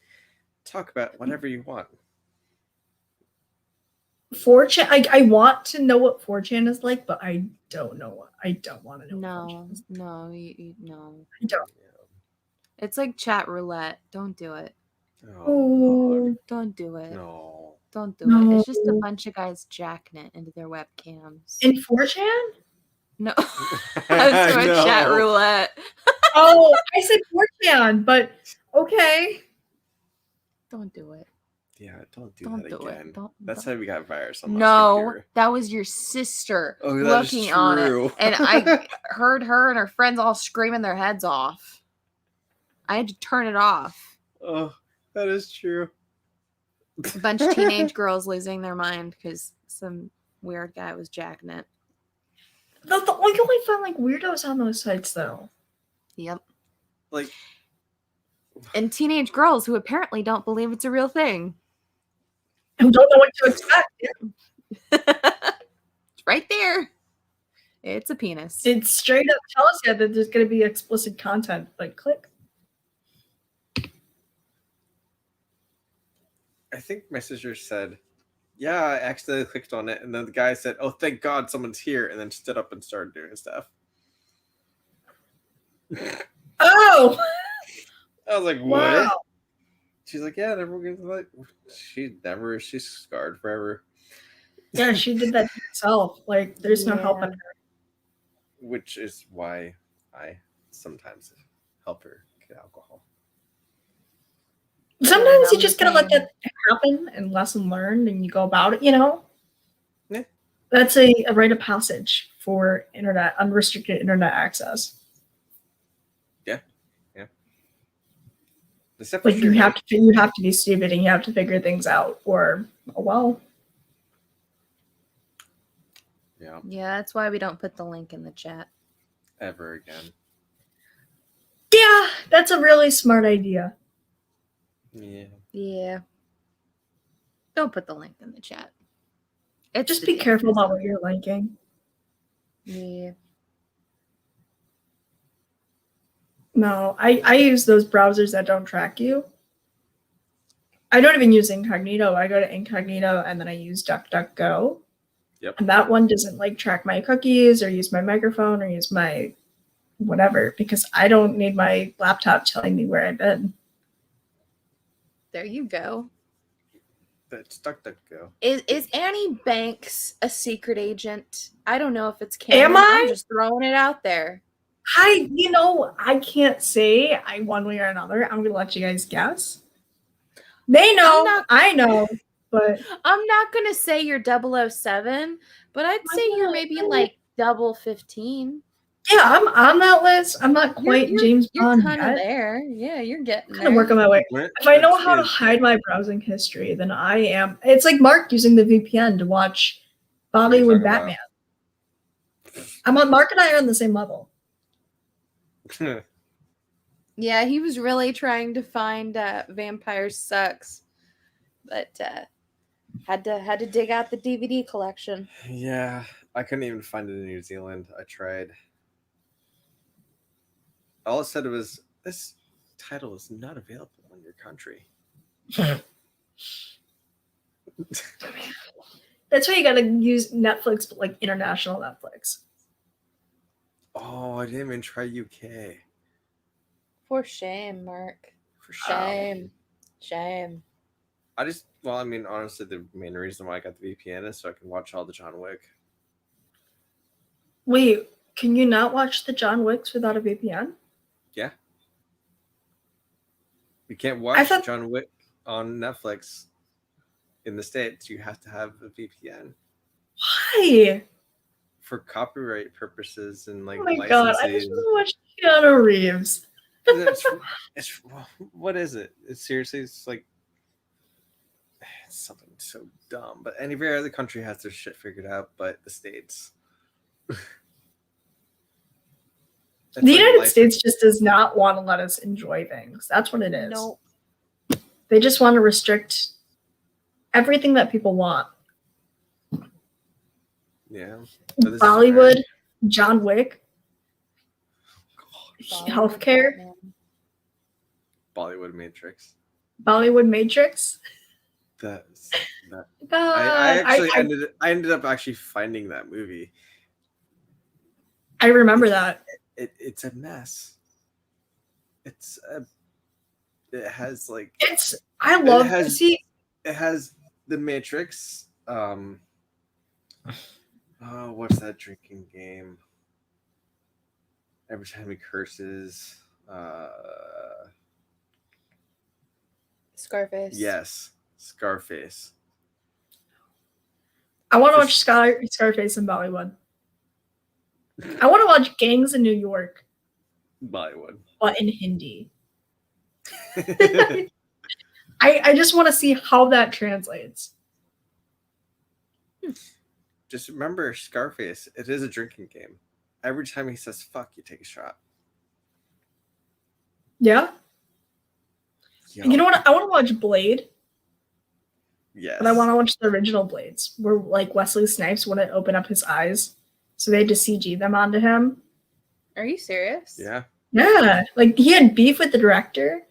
Speaker 3: talk about whatever you want.
Speaker 2: 4chan. I want to know what 4chan is like, but I don't know. I don't want to know. What 4chan is.
Speaker 1: No, no.
Speaker 2: I don't.
Speaker 1: It's like chat roulette. Don't do it.
Speaker 2: Oh,
Speaker 1: Don't do it.
Speaker 3: No.
Speaker 1: Don't do it. It's just a
Speaker 2: No.
Speaker 1: bunch of guys jacking it into their webcams.
Speaker 2: in 4chan?
Speaker 1: No. I was doing chat
Speaker 3: No.
Speaker 1: roulette.
Speaker 2: Oh, I said 4chan, but okay.
Speaker 1: Don't do it.
Speaker 3: Yeah, don't do
Speaker 1: Don't
Speaker 3: that
Speaker 1: do
Speaker 3: again.
Speaker 1: it. Don't.
Speaker 3: That's
Speaker 1: don't.
Speaker 3: how we got virus on my
Speaker 1: No,
Speaker 3: computer.
Speaker 1: that was your sister
Speaker 3: Oh, that is
Speaker 1: looking on it.
Speaker 3: true.
Speaker 1: And I heard her and her friends all screaming their heads off. I had to turn it off.
Speaker 3: Oh, that is true.
Speaker 1: A bunch of teenage girls losing their mind because some weird guy was jacking it.
Speaker 2: You only find like weirdos on those sites, though.
Speaker 1: Yep.
Speaker 3: Like,
Speaker 1: And teenage girls who apparently don't believe it's a real thing.
Speaker 2: And don't know what to expect.
Speaker 1: It's right there. It's a penis.
Speaker 2: It straight up tells you that there's going to be explicit content. Like, click.
Speaker 3: I think my sister said, yeah, I accidentally clicked on it. And then the guy said, oh, thank God someone's here. And then stood up and started doing stuff.
Speaker 2: Oh,
Speaker 3: I was like, what?
Speaker 2: wow.
Speaker 3: She's like, yeah, never gonna like. She's scarred forever.
Speaker 2: Yeah, she did that to herself. Like, there's no help in her.
Speaker 3: Which is why I sometimes help her get alcohol.
Speaker 2: Sometimes you
Speaker 1: I'm
Speaker 2: just
Speaker 1: the
Speaker 2: gotta let
Speaker 1: same.
Speaker 2: that happen and lesson learned, and you go about it. You know,
Speaker 3: Yeah.
Speaker 2: That's a rite of passage for unrestricted internet access.
Speaker 3: Except for
Speaker 2: Like, you have to be stupid and you have to figure things out, or oh well.
Speaker 3: Yeah,
Speaker 1: Yeah, that's why we don't put the link in the chat.
Speaker 3: ever again.
Speaker 2: Yeah, that's a really smart idea.
Speaker 3: Yeah.
Speaker 1: Yeah. Don't put the link in the chat. It's
Speaker 2: Just
Speaker 1: the
Speaker 2: be careful
Speaker 1: dangerous
Speaker 2: about what
Speaker 1: one.
Speaker 2: you're liking.
Speaker 1: Yeah.
Speaker 2: No, I use those browsers that don't track you. I don't even use incognito. I go to incognito and then I use DuckDuckGo.
Speaker 3: Yep.
Speaker 2: And that one doesn't like track my cookies or use my microphone or use my whatever, because I don't need my laptop telling me where I've been.
Speaker 1: There you go.
Speaker 3: That's DuckDuckGo.
Speaker 1: Is Annie Banks a secret agent? I don't know if it's canon.
Speaker 2: Am I?
Speaker 1: I'm just throwing it out there.
Speaker 2: I can't say one way or another. I'm gonna let you guys guess. They know, I know, but
Speaker 1: I'm not gonna say you're 007, but I'd say you're maybe like 15.
Speaker 2: yeah, I'm on that list. I'm not quite James
Speaker 1: You're
Speaker 2: Bond
Speaker 1: kind of
Speaker 2: yet.
Speaker 1: there. Yeah, you're getting
Speaker 2: I'm
Speaker 1: there.
Speaker 2: gonna work on my way.
Speaker 3: When
Speaker 2: If I know
Speaker 3: let's
Speaker 2: how to
Speaker 3: see.
Speaker 2: hide my browsing history, then I am. It's like Mark using the VPN to watch
Speaker 3: What are you
Speaker 2: Bollywood
Speaker 3: talking
Speaker 2: Batman. Mark and I are on the same level.
Speaker 1: Yeah, he was really trying to find Vampires Sucks, but had to dig out the DVD collection.
Speaker 3: Yeah, I couldn't even find it in New Zealand. I tried. All it said was this title is not available in your country.
Speaker 2: That's why you gotta use Netflix, but like international Netflix.
Speaker 3: Oh, I didn't even try UK.
Speaker 1: For shame, Mark.
Speaker 3: For sure.
Speaker 1: Shame.
Speaker 3: I mean, honestly, the main reason why I got the VPN is so I can watch all the John Wick.
Speaker 2: Wait, can you not watch the John Wicks without a VPN?
Speaker 3: Yeah. You can't
Speaker 2: I
Speaker 3: watch
Speaker 2: thought-
Speaker 3: John Wick on Netflix in the States. You have to have a VPN
Speaker 2: Why?
Speaker 3: for copyright purposes and like
Speaker 2: Oh my god, I just
Speaker 3: licensing.
Speaker 2: want to watch Keanu Reeves.
Speaker 3: it's what is it? It's seriously, it's like it's something so dumb. But every other country has their shit figured out, but the States.
Speaker 2: The United States just does not want to let us enjoy things. That's what it is.
Speaker 1: No.
Speaker 2: They just want to restrict everything that people want.
Speaker 3: Yeah. But this is
Speaker 2: Bollywood,
Speaker 3: rare.
Speaker 2: John Wick, healthcare,
Speaker 3: Bollywood Matrix.
Speaker 2: Bollywood Matrix.
Speaker 3: That
Speaker 2: God,
Speaker 3: I ended up actually finding that movie.
Speaker 2: I remember that.
Speaker 3: It's a mess. It has like
Speaker 2: I love
Speaker 3: it has the Matrix. What's that drinking game? Every time he curses,
Speaker 1: Scarface.
Speaker 3: yes, Scarface.
Speaker 2: I want to watch Scarface in Bollywood. I want to watch Gangs in New York,
Speaker 3: Bollywood.
Speaker 2: but in Hindi. I just want to see how that translates.
Speaker 3: Just remember Scarface. It is a drinking game. Every time he says "fuck," you take a shot.
Speaker 2: Yeah.
Speaker 3: Yo.
Speaker 2: You know what? I want to watch Blade,
Speaker 3: Yes.
Speaker 2: but I want to watch the original Blades, where like Wesley Snipes wouldn't open up his eyes, so they had to CG them onto him.
Speaker 1: Are you serious?
Speaker 3: Yeah.
Speaker 2: Yeah, like he had beef with the director,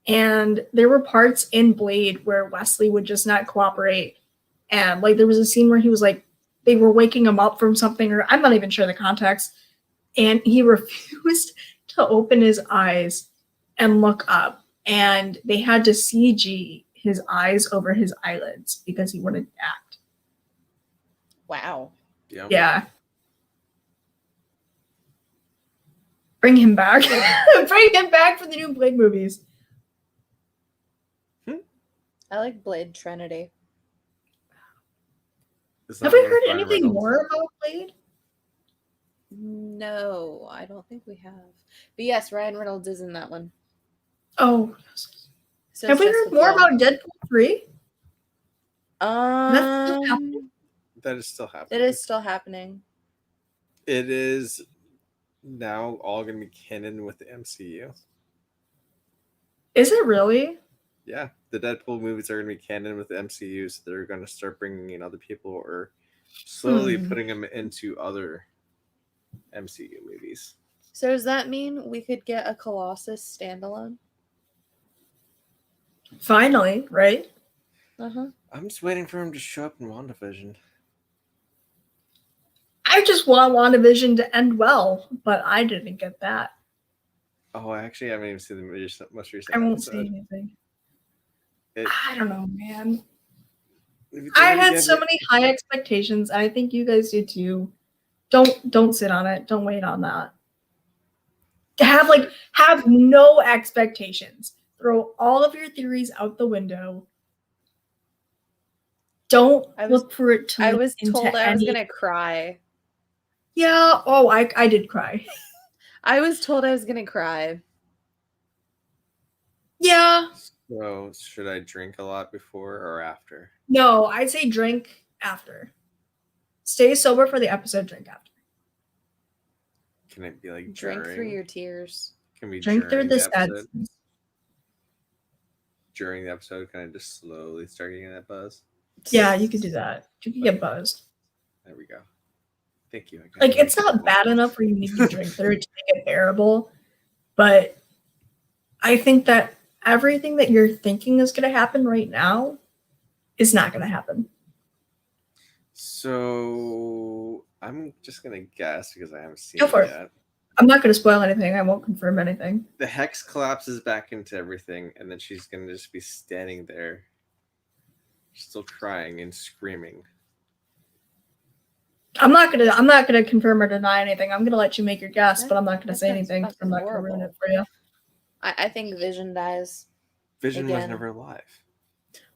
Speaker 2: and there were parts in Blade where Wesley would just not cooperate, and like there was a scene where he was like, they were waking him up from something, or I'm not even sure the context, and he refused to open his eyes and look up, and they had to CG his eyes over his eyelids because he wouldn't act.
Speaker 1: Wow.
Speaker 3: Yeah.
Speaker 2: Yeah. Bring him back. Bring him back for the new Blade movies.
Speaker 1: I like Blade Trinity.
Speaker 3: Is
Speaker 2: Have
Speaker 3: that
Speaker 2: we
Speaker 3: one
Speaker 2: heard
Speaker 3: with Ryan
Speaker 2: anything
Speaker 3: Reynolds?
Speaker 2: more about Blade?
Speaker 1: No, I don't think we have. But yes, Ryan Reynolds is in that one.
Speaker 2: Oh.
Speaker 1: So
Speaker 2: Have we
Speaker 1: it's
Speaker 2: heard
Speaker 1: Jessica
Speaker 2: more
Speaker 1: Biel.
Speaker 2: about Deadpool 3? That's still
Speaker 1: Um,
Speaker 2: happening?
Speaker 3: That is still happening.
Speaker 1: it is still happening.
Speaker 3: It is now all going to be canon with the MCU.
Speaker 2: Is it really?
Speaker 3: Yeah, the Deadpool movies are going to be canon with the MCU, so they're going to start bringing in other people or slowly putting them into other MCU movies.
Speaker 1: So does that mean we could get a Colossus standalone?
Speaker 2: Finally, right?
Speaker 1: Uh-huh.
Speaker 3: I'm just waiting for him to show up in WandaVision.
Speaker 2: I just want WandaVision to end well, but I didn't get that.
Speaker 3: Oh, I actually haven't even seen the most recent
Speaker 2: I won't
Speaker 3: episode.
Speaker 2: say anything.
Speaker 3: It-
Speaker 2: I don't know, man.
Speaker 3: if you
Speaker 2: I
Speaker 3: didn't
Speaker 2: had
Speaker 3: get
Speaker 2: so
Speaker 3: it-
Speaker 2: many high expectations, and I think you guys do too. Don't sit on it. Don't wait on that. Have no expectations. Throw all of your theories out the window. Don't look for it to.
Speaker 1: I
Speaker 2: lead
Speaker 1: was
Speaker 2: into
Speaker 1: told I was
Speaker 2: any-
Speaker 1: gonna cry.
Speaker 2: Yeah. Oh, I did cry.
Speaker 1: I was told I was gonna cry.
Speaker 2: Yeah.
Speaker 3: So, should I drink a lot before or after?
Speaker 2: No, I'd say drink after. Stay sober for the episode. Drink after.
Speaker 3: Can it be like
Speaker 1: Drink
Speaker 3: during?
Speaker 1: through your tears.
Speaker 3: Can we
Speaker 2: Drink through
Speaker 3: during
Speaker 2: the
Speaker 3: episode?
Speaker 2: sad.
Speaker 3: During the episode, can I just slowly start getting that buzz?
Speaker 2: Yeah, you could do that. You could get buzzed.
Speaker 3: There we go. Thank you.
Speaker 2: Like, it's not bad enough where you need to drink through it to make it bearable, but I think that everything that you're thinking is going to happen right now is not going to happen.
Speaker 3: So I'm just gonna guess because I haven't seen
Speaker 2: Go for
Speaker 3: it
Speaker 2: it.
Speaker 3: yet.
Speaker 2: I'm not going to spoil anything. I won't confirm anything.
Speaker 3: The hex collapses back into everything, and then she's gonna just be standing there, still crying and screaming.
Speaker 2: I'm not gonna confirm or deny anything. I'm gonna let you make your guess, but I'm not gonna
Speaker 1: That
Speaker 2: say
Speaker 1: sounds
Speaker 2: anything.
Speaker 1: fucking
Speaker 2: I'm not gonna ruin
Speaker 1: horrible.
Speaker 2: it for you.
Speaker 1: I think Vision dies.
Speaker 3: Vision was
Speaker 1: Again.
Speaker 3: never alive.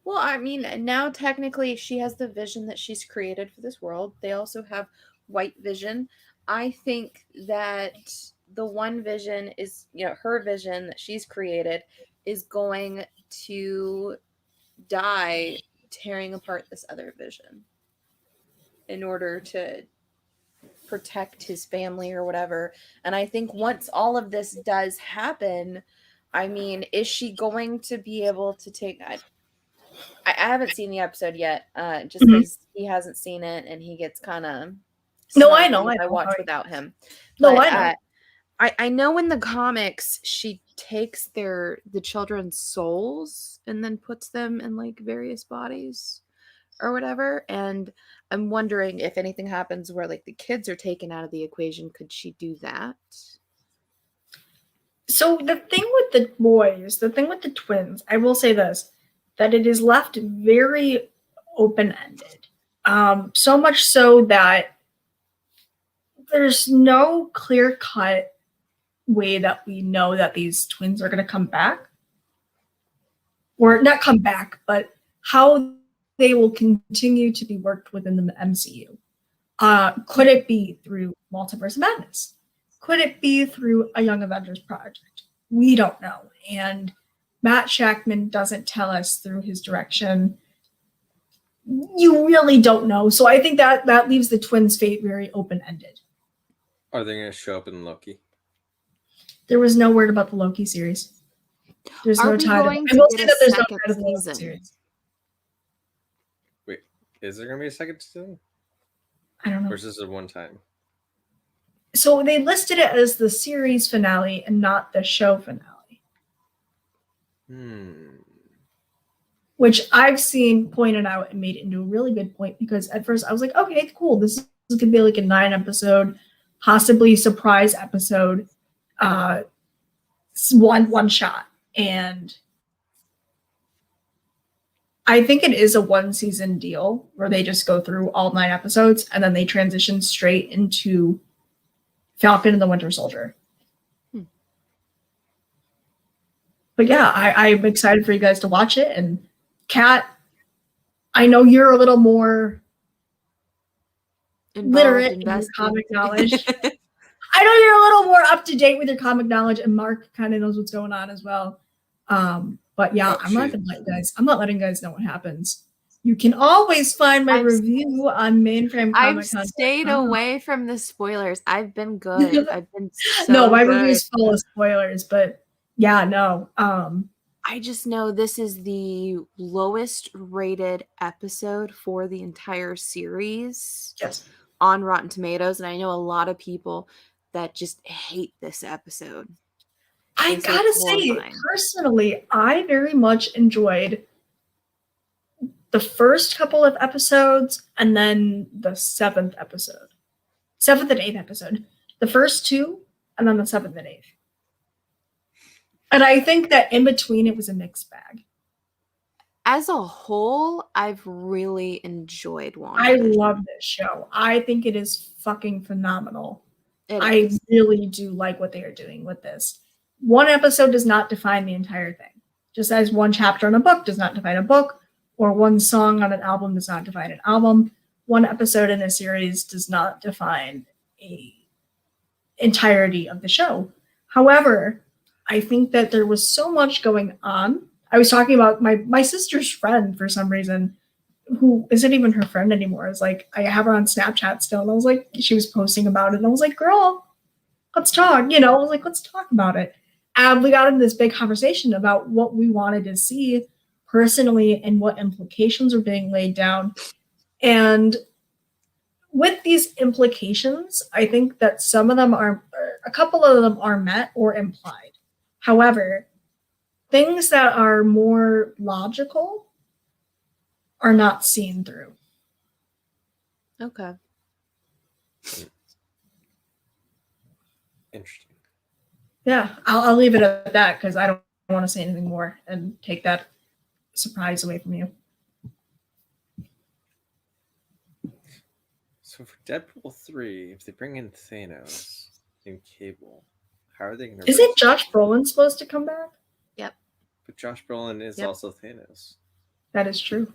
Speaker 1: Well, I mean, now technically she has the vision that she's created for this world. They also have White Vision. I think that the one vision is, her vision that she's created is going to die tearing apart this other vision in order to protect his family or whatever. And I think once all of this does happen, I mean, is she going to be able to take... I haven't seen the episode yet, just because he hasn't seen it and he gets kind of...
Speaker 2: No, I know.
Speaker 1: I watch without him.
Speaker 2: No,
Speaker 1: But,
Speaker 2: I know.
Speaker 1: I know in the comics she takes the children's souls and then puts them in like various bodies or whatever. And I'm wondering if anything happens where like the kids are taken out of the equation, could she do that?
Speaker 2: So the thing with the boys, the thing with the twins, I will say this, that it is left very open-ended. So much so that there's no clear-cut way that we know that these twins are going to come back. Or not come back, but how they will continue to be worked within the MCU. Could it be through Multiverse Madness? Could it be through a Young Avengers project? We don't know. And Matt Shackman doesn't tell us through his direction. You really don't know. So I think that leaves the twins' fate very open-ended.
Speaker 3: Are they going to show up in Loki?
Speaker 2: There was no word about the Loki series. There's
Speaker 1: Are
Speaker 2: no
Speaker 1: we
Speaker 2: title.
Speaker 1: going
Speaker 2: I
Speaker 1: to
Speaker 2: will
Speaker 1: get
Speaker 2: say
Speaker 1: a
Speaker 2: that there's no
Speaker 1: second
Speaker 2: title to the Loki
Speaker 1: season?
Speaker 2: series.
Speaker 3: Wait, is there going to be a second season?
Speaker 2: I don't know.
Speaker 3: Or is this a one time?
Speaker 2: So they listed it as the series finale and not the show finale. Which I've seen pointed out and made it into a really good point, because at first I was like, okay, cool. This is going to be like a 9-episode, possibly surprise episode, one shot. And I think it is a 1-season deal where they just go through all 9 episodes and then they transition straight into Falcon and the Winter Soldier. But yeah, I'm excited for you guys to watch it. And Kat, I know you're a little more literate in your comic knowledge. I know you're a little more up to date with your comic knowledge, and Mark kind of knows what's going on as well. But yeah, I'm not letting you guys know what happens. You can always find my review on Mainframe Comic Con.
Speaker 1: I've stayed away from the spoilers. I've been good. I've been so
Speaker 2: no, my
Speaker 1: good.
Speaker 2: review's full of spoilers, but yeah, no.
Speaker 1: I just know this is the lowest rated episode for the entire series.
Speaker 2: Yes.
Speaker 1: On Rotten Tomatoes, and I know a lot of people that just hate this episode.
Speaker 2: I gotta say, personally, I very much enjoyed the first couple of episodes and then the 7th and 8th episode. The first 2 and then the 7th and 8th. And I think that in between it was a mixed bag.
Speaker 1: As a whole, I've really enjoyed WandaVision.
Speaker 2: I love this show. I think it is fucking phenomenal. I really do like what they are doing with this. One episode does not define the entire thing. Just as one chapter in a book does not define a book, or one song on an album does not define an album, one episode in a series does not define a entirety of the show. However, I think that there was so much going on. I was talking about my sister's friend for some reason, who isn't even her friend anymore. Is like, I have her on Snapchat still. And I was like, she was posting about it. And I was like, girl, let's talk. I was like, let's talk about it. And we got into this big conversation about what we wanted to see personally and what implications were being laid down. And with these implications, I think that some of them are, a couple of them are met or implied. However, things that are more logical are not seen through.
Speaker 1: Okay.
Speaker 3: Interesting.
Speaker 2: Yeah, I'll leave it at that because I don't want to say anything more and take that surprise away from you.
Speaker 3: So for Deadpool 3, if they bring in Thanos and Cable, how are they going to?
Speaker 2: Isn't Josh Brolin supposed to come back?
Speaker 3: But Josh Brolin is
Speaker 1: Yep.
Speaker 3: also Thanos.
Speaker 2: That is true.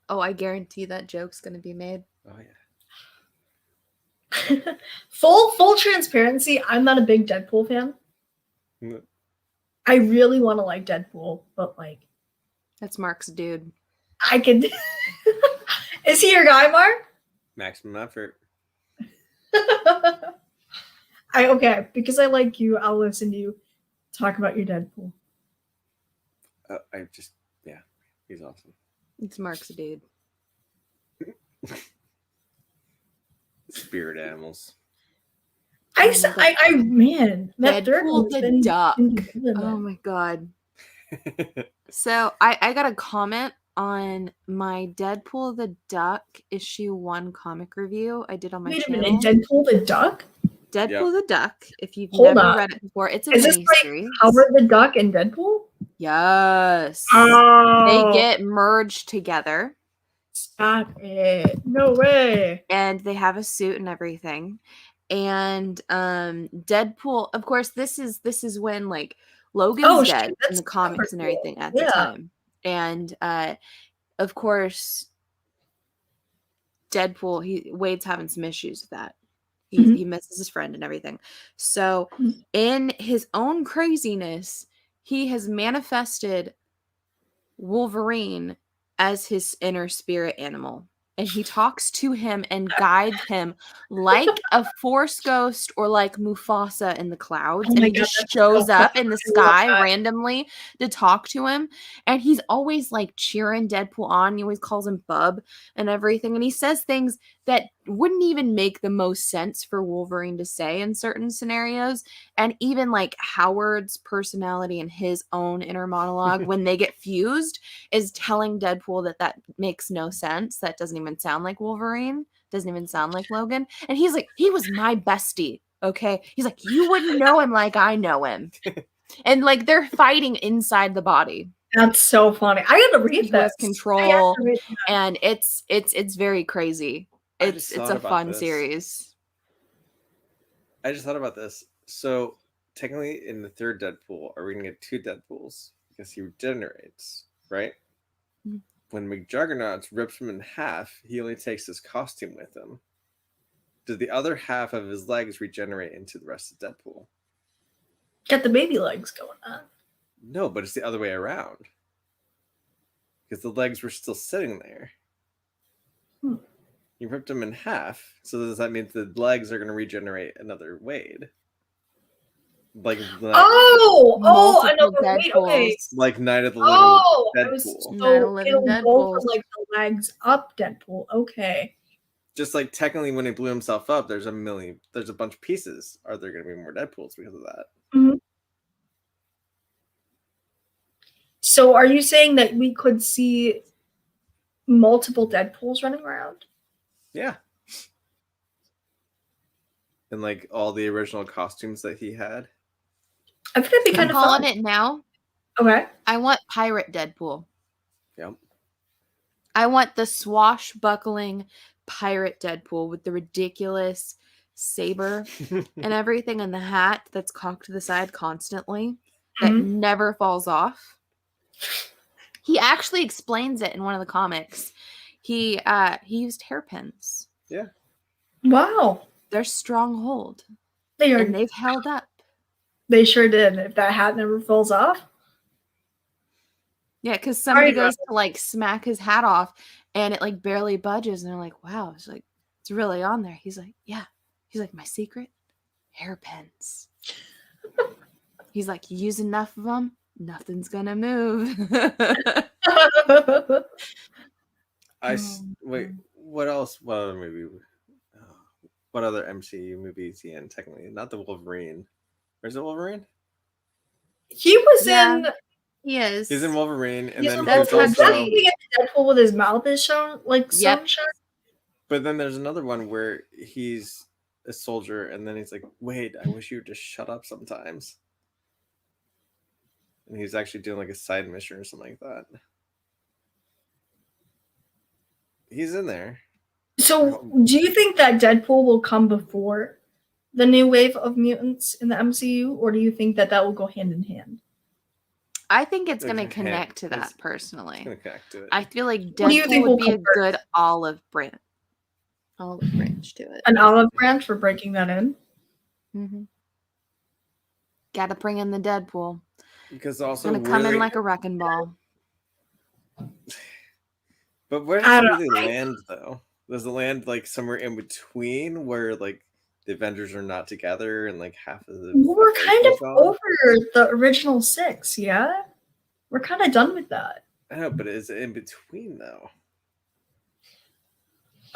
Speaker 1: Oh, I guarantee that joke's going to be made.
Speaker 3: Oh yeah.
Speaker 2: Full transparency, I'm not a big Deadpool fan.
Speaker 3: Mm.
Speaker 2: I really want to like Deadpool, but like
Speaker 1: That's Mark's dude.
Speaker 2: I could. Is he your guy, Mark?
Speaker 3: Maximum effort.
Speaker 2: Okay, because I like you, I'll listen to you talk about your Deadpool.
Speaker 3: Yeah, he's awesome.
Speaker 1: It's Mark's dude.
Speaker 3: Spirit animals.
Speaker 2: Man, that third
Speaker 1: Deadpool
Speaker 2: one's
Speaker 1: the
Speaker 2: been
Speaker 1: Duck.
Speaker 2: good,
Speaker 1: Oh
Speaker 2: man.
Speaker 1: my god. So I got a comment on my Deadpool the Duck issue 1 comic review I did on my
Speaker 2: Wait a
Speaker 1: channel.
Speaker 2: minute, Deadpool the Duck?
Speaker 1: Deadpool the Duck. If you've
Speaker 2: Hold
Speaker 1: never
Speaker 2: on.
Speaker 1: read it before, it's a
Speaker 2: Is this
Speaker 1: mini
Speaker 2: like
Speaker 1: series.
Speaker 2: Howard the Duck and Deadpool?
Speaker 1: Yes.
Speaker 2: Oh,
Speaker 1: They get merged together
Speaker 2: stop it! No way.
Speaker 1: and they have a suit and everything. And Deadpool, of course, this is when like Logan's
Speaker 2: Oh, shit,
Speaker 1: dead in
Speaker 2: that's
Speaker 1: the comics and
Speaker 2: super cool.
Speaker 1: everything at
Speaker 2: Yeah.
Speaker 1: the time. And of course, Deadpool, Wade's having some issues with that.
Speaker 2: Mhm.
Speaker 1: He misses his friend and everything. So
Speaker 2: Mhm.
Speaker 1: in his own craziness, he has manifested Wolverine as his inner spirit animal. And he talks to him and guides him like a Force ghost or like Mufasa in the clouds.
Speaker 2: Oh
Speaker 1: And
Speaker 2: my
Speaker 1: he
Speaker 2: God,
Speaker 1: just
Speaker 2: that's
Speaker 1: shows
Speaker 2: so
Speaker 1: up
Speaker 2: funny.
Speaker 1: in the
Speaker 2: I love
Speaker 1: sky
Speaker 2: that.
Speaker 1: randomly to talk to him. And he's always like cheering Deadpool on. He always calls him Bub and everything. And he says things that wouldn't even make the most sense for Wolverine to say in certain scenarios. And even like Howard's personality and his own inner monologue when they get fused is telling Deadpool that makes no sense. That doesn't even sound like Wolverine. Doesn't even sound like Logan. And he's like, he was my bestie. Okay. He's like, you wouldn't know him like I know him. And like they're fighting inside the body.
Speaker 2: That's so funny. I gotta read
Speaker 1: He has
Speaker 2: this.
Speaker 1: control.
Speaker 2: I have to read that.
Speaker 1: And it's very crazy.
Speaker 3: I
Speaker 1: It's
Speaker 3: just
Speaker 1: a
Speaker 3: thought about
Speaker 1: fun
Speaker 3: this.
Speaker 1: series.
Speaker 3: I just thought about this. So technically, in the third Deadpool, are we gonna get 2 Deadpools because he regenerates, right?
Speaker 1: Mhm.
Speaker 3: When McJuggernaut rips him in half, he only takes his costume with him. Does the other half of his legs regenerate into the rest of Deadpool?
Speaker 2: Got the baby legs going on.
Speaker 3: No, but it's the other way around. Because the legs were still sitting there.
Speaker 2: Hmm.
Speaker 3: You ripped him in half, so does that mean the legs are going to regenerate another Wade? Like
Speaker 2: Oh, another wait, okay.
Speaker 1: Deadpools.
Speaker 3: like Night of the Living
Speaker 2: Oh, I
Speaker 3: Deadpool.
Speaker 2: was
Speaker 1: Night of
Speaker 2: so
Speaker 1: the Living
Speaker 2: it'll go
Speaker 1: Deadpools.
Speaker 2: from like the legs up Deadpool. Okay.
Speaker 3: Just like technically when he blew himself up, there's a bunch of pieces. Are there going to be more Deadpools because of that?
Speaker 2: So are you saying that we could see multiple Deadpools running around?
Speaker 3: Yeah. And like all the original costumes that he had.
Speaker 2: I think that'd be
Speaker 1: I'm
Speaker 2: kind of
Speaker 1: calling
Speaker 2: fun.
Speaker 1: it now.
Speaker 2: Okay.
Speaker 1: I want Pirate Deadpool.
Speaker 3: Yep.
Speaker 1: I want the swashbuckling pirate Deadpool with the ridiculous saber and everything and the hat that's cocked to the side constantly that
Speaker 2: Mhm.
Speaker 1: never falls off. He actually explains it in one of the comics. He used hairpins.
Speaker 3: Yeah.
Speaker 2: Wow.
Speaker 1: They're stronghold
Speaker 2: They
Speaker 1: and
Speaker 2: are.
Speaker 1: they've held up.
Speaker 2: They sure did. If that hat never falls off.
Speaker 1: Yeah, because somebody
Speaker 2: Sorry,
Speaker 1: goes to like smack his hat off and it like barely budges and they're like, wow, it's like it's really on there. He's like, yeah. He's like, my secret? Hairpins. He's like, you use enough of them, nothing's gonna move.
Speaker 3: Wait, what else? What other movie? What other MCU movie is he in? Technically, not the Wolverine. Where's the Wolverine?
Speaker 2: He was
Speaker 1: Yeah.
Speaker 2: in.
Speaker 1: He is.
Speaker 3: He's in Wolverine, and
Speaker 2: He's
Speaker 3: then
Speaker 2: in
Speaker 3: he was
Speaker 2: Deadpool.
Speaker 1: also-
Speaker 3: also.
Speaker 2: Did he get Deadpool with his mouth is shown like
Speaker 1: Yep.
Speaker 2: sewn shut?
Speaker 3: But then there's another one where he's a soldier, and then he's like, "Wait, I wish you would just shut up sometimes." And he's actually doing like a side mission or something like that. He's in there.
Speaker 2: So, do you think that Deadpool will come before the new wave of mutants in the MCU, or do you think that that will go hand in hand?
Speaker 1: I think it's
Speaker 3: They're
Speaker 1: going to
Speaker 3: gonna
Speaker 1: connect to
Speaker 3: it's-
Speaker 1: that personally.
Speaker 3: It's gonna connect to it.
Speaker 1: I feel like
Speaker 2: What do you
Speaker 1: Deadpool
Speaker 2: think
Speaker 1: would
Speaker 2: will
Speaker 1: be a
Speaker 2: come first?
Speaker 1: good olive branch to it.
Speaker 2: An olive branch for breaking that in?
Speaker 1: Mm-hmm. Got to bring in the Deadpool.
Speaker 3: Because
Speaker 1: It's
Speaker 3: also,
Speaker 1: going to come
Speaker 3: really-
Speaker 1: in like a wrecking ball.
Speaker 3: But where
Speaker 2: I
Speaker 3: does
Speaker 2: don't
Speaker 3: it really land though? Does it land like somewhere in between where like the Avengers are not together and like half of the
Speaker 2: Well, we're kind of
Speaker 3: population's gone?
Speaker 2: over the original 6, yeah? We're kind of done with that.
Speaker 3: I know, but is it in between though?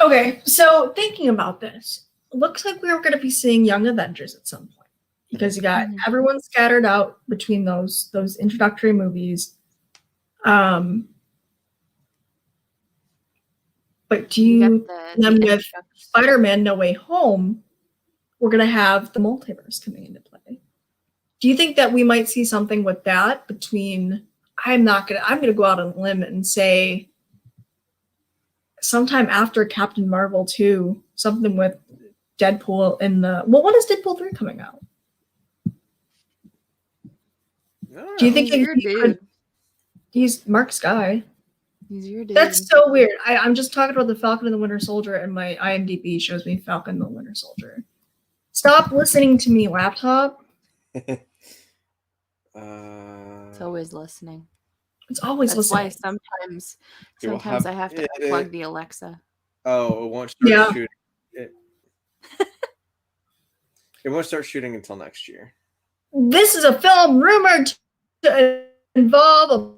Speaker 2: Okay, so thinking about this, looks like we were going to be seeing Young Avengers at some point because you got
Speaker 1: Mhm.
Speaker 2: everyone scattered out between those introductory movies. But do
Speaker 1: You
Speaker 2: you
Speaker 1: got the
Speaker 2: then with
Speaker 1: introduction.
Speaker 2: Spider-Man No Way Home, we're going to have the multiverse coming into play. Do you think that we might see something with that between I'm going to go out on a limb and say sometime after Captain Marvel 2, something with Deadpool in the when is Deadpool 3 coming out?
Speaker 3: I don't
Speaker 2: Do you
Speaker 3: know.
Speaker 2: think
Speaker 1: He's your dude.
Speaker 2: He's Mark Sky?
Speaker 1: He's your dude.
Speaker 2: That's so weird. I'm just talking about the Falcon and the Winter Soldier, and my IMDb shows me Falcon and the Winter Soldier. Stop listening to me, laptop.
Speaker 1: It's always listening.
Speaker 2: It's always
Speaker 1: That's why
Speaker 2: listening.
Speaker 1: sometimes I have to
Speaker 3: it-
Speaker 1: plug the Alexa.
Speaker 3: Oh, it won't start
Speaker 2: Yeah.
Speaker 3: shooting. It won't start shooting until next year.
Speaker 2: This is a film rumored to involve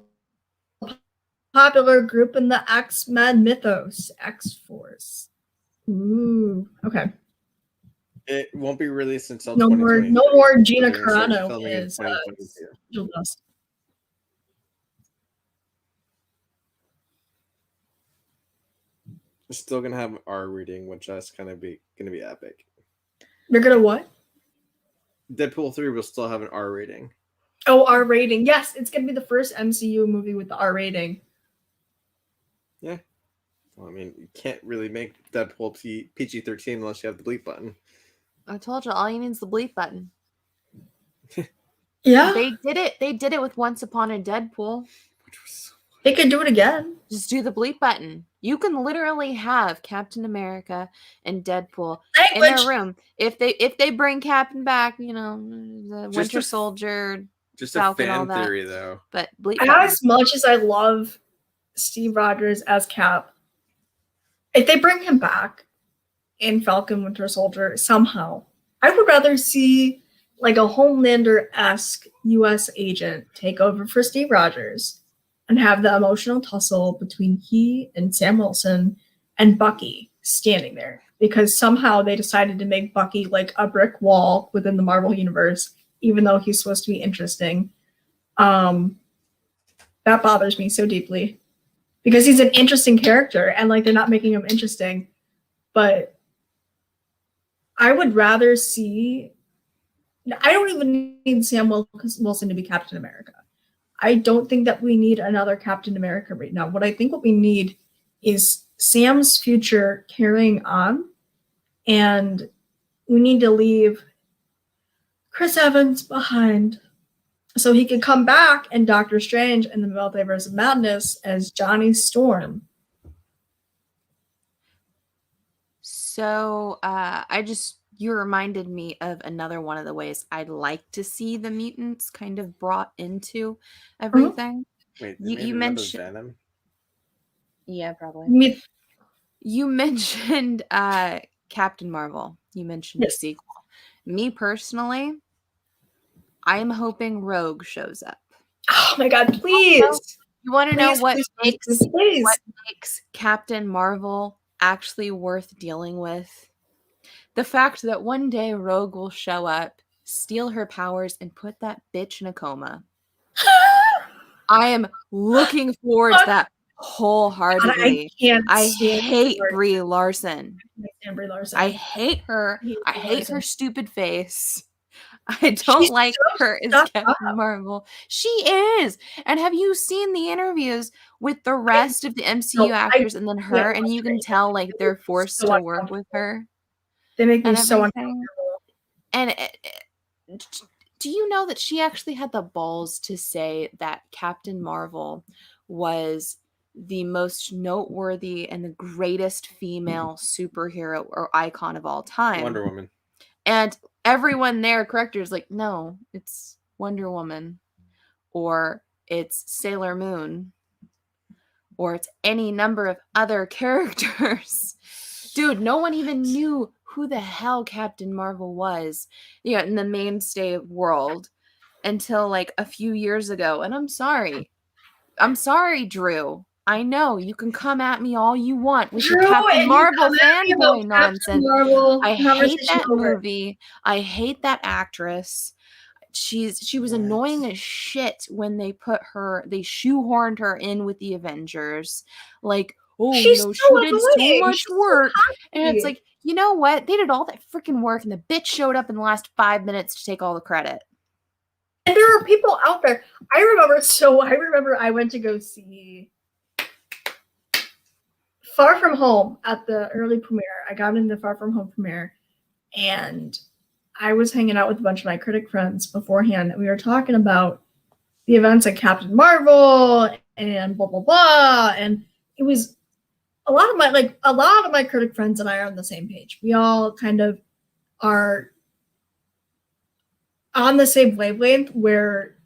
Speaker 2: a popular group in the X-Men mythos, X-Force. Ooh, okay.
Speaker 3: It won't be released until
Speaker 2: No more
Speaker 3: 2023.
Speaker 2: Gina
Speaker 3: They're gonna start
Speaker 2: Carano
Speaker 3: filming in
Speaker 2: is
Speaker 3: 2022.
Speaker 2: Angel Dust.
Speaker 3: It's still gonna have an R reading, which that's gonna be epic.
Speaker 2: They're gonna what?
Speaker 3: Deadpool 3 will still have an R rating.
Speaker 2: Oh, R rating. Yes, it's gonna be the first MCU movie with the R rating.
Speaker 3: Well, I mean, you can't really make Deadpool PG-13 unless you have the bleep button.
Speaker 1: I told you, all you need is the bleep button.
Speaker 2: Yeah,
Speaker 1: They did it. They did it with Once Upon a Deadpool.
Speaker 3: Which was
Speaker 2: they could do it again.
Speaker 1: Just do the bleep button. You can literally have Captain America and Deadpool in
Speaker 2: Language.
Speaker 1: their room. If they bring Captain back, the
Speaker 3: Just
Speaker 1: Winter
Speaker 3: a-
Speaker 1: Soldier,
Speaker 3: just
Speaker 1: Falcon,
Speaker 3: a
Speaker 1: all
Speaker 3: fan
Speaker 1: that.
Speaker 3: theory, though.
Speaker 1: but bleep button.
Speaker 2: As much as I love Steve Rogers as Cap, if they bring him back in Falcon Winter Soldier somehow, I would rather see like a Homelander-esque US agent take over for Steve Rogers and have the emotional tussle between he and Sam Wilson and Bucky standing there. Because somehow they decided to make Bucky like a brick wall within the Marvel universe, even though he's supposed to be interesting. That bothers me so deeply. Because he's an interesting character and like they're not making him interesting. But I would rather see I don't even need Sam Wilson to be Captain America. I don't think that we need another Captain America right now. What we need is Sam's future carrying on, and we need to leave Chris Evans behind so he can come back in Doctor Strange and the Multiverse of Madness as Johnny Storm.
Speaker 1: So you reminded me of another one of the ways I'd like to see the mutants kind of brought into everything.
Speaker 3: Wait,
Speaker 1: You-
Speaker 3: they made
Speaker 1: you
Speaker 3: another
Speaker 1: mentioned-
Speaker 3: Venom?
Speaker 1: Yeah, probably.
Speaker 2: Me-
Speaker 1: You mentioned Captain Marvel. You mentioned
Speaker 2: Yes.
Speaker 1: the sequel. Me personally, I am hoping Rogue shows up.
Speaker 2: Oh my God, please.
Speaker 1: You want to know
Speaker 2: Please,
Speaker 1: what
Speaker 2: please,
Speaker 1: makes
Speaker 2: please, please.
Speaker 1: what makes Captain Marvel actually worth dealing with. The fact that one day Rogue will show up, steal her powers, and put that bitch in a coma. I am looking forward to that wholeheartedly. I hate Brie Larson. I hate her. I hate her stupid face. I don't
Speaker 2: She's
Speaker 1: like
Speaker 2: so
Speaker 1: her as
Speaker 2: stuck
Speaker 1: Captain
Speaker 2: up.
Speaker 1: Marvel. She is. And have you seen the interviews with the rest of the MCU actors and then her? And you can tell like they're forced to work with her.
Speaker 2: They make me
Speaker 1: And
Speaker 2: so
Speaker 1: everything.
Speaker 2: uncomfortable.
Speaker 1: And do you know that she actually had the balls to say that Captain Marvel was the most noteworthy and the greatest female superhero or icon of all time?
Speaker 3: Wonder Woman.
Speaker 1: And everyone there, correctors, like, no, it's Wonder Woman, or it's Sailor Moon, or it's any number of other characters. Dude, no one even knew who the hell Captain Marvel was, in the mainstay world until like a few years ago. And I'm sorry, Drew. I know you can come at me all you want with your Captain Marvel fanboy nonsense. I hate that movie. I hate that actress. She was annoying as shit when they shoehorned her in with the Avengers. Like, she did so much work. And it's like, you know what? They did all that freaking work and the bitch showed up in the last 5 minutes to take all the credit.
Speaker 2: And there are people out there. I remember I went to go see Far From Home at the early premiere. I got into Far From Home premiere, and I was hanging out with a bunch of my critic friends beforehand, and we were talking about the events at Captain Marvel and blah blah blah. And it was a lot of my critic friends and I are on the same page. We all kind of are on the same wavelength where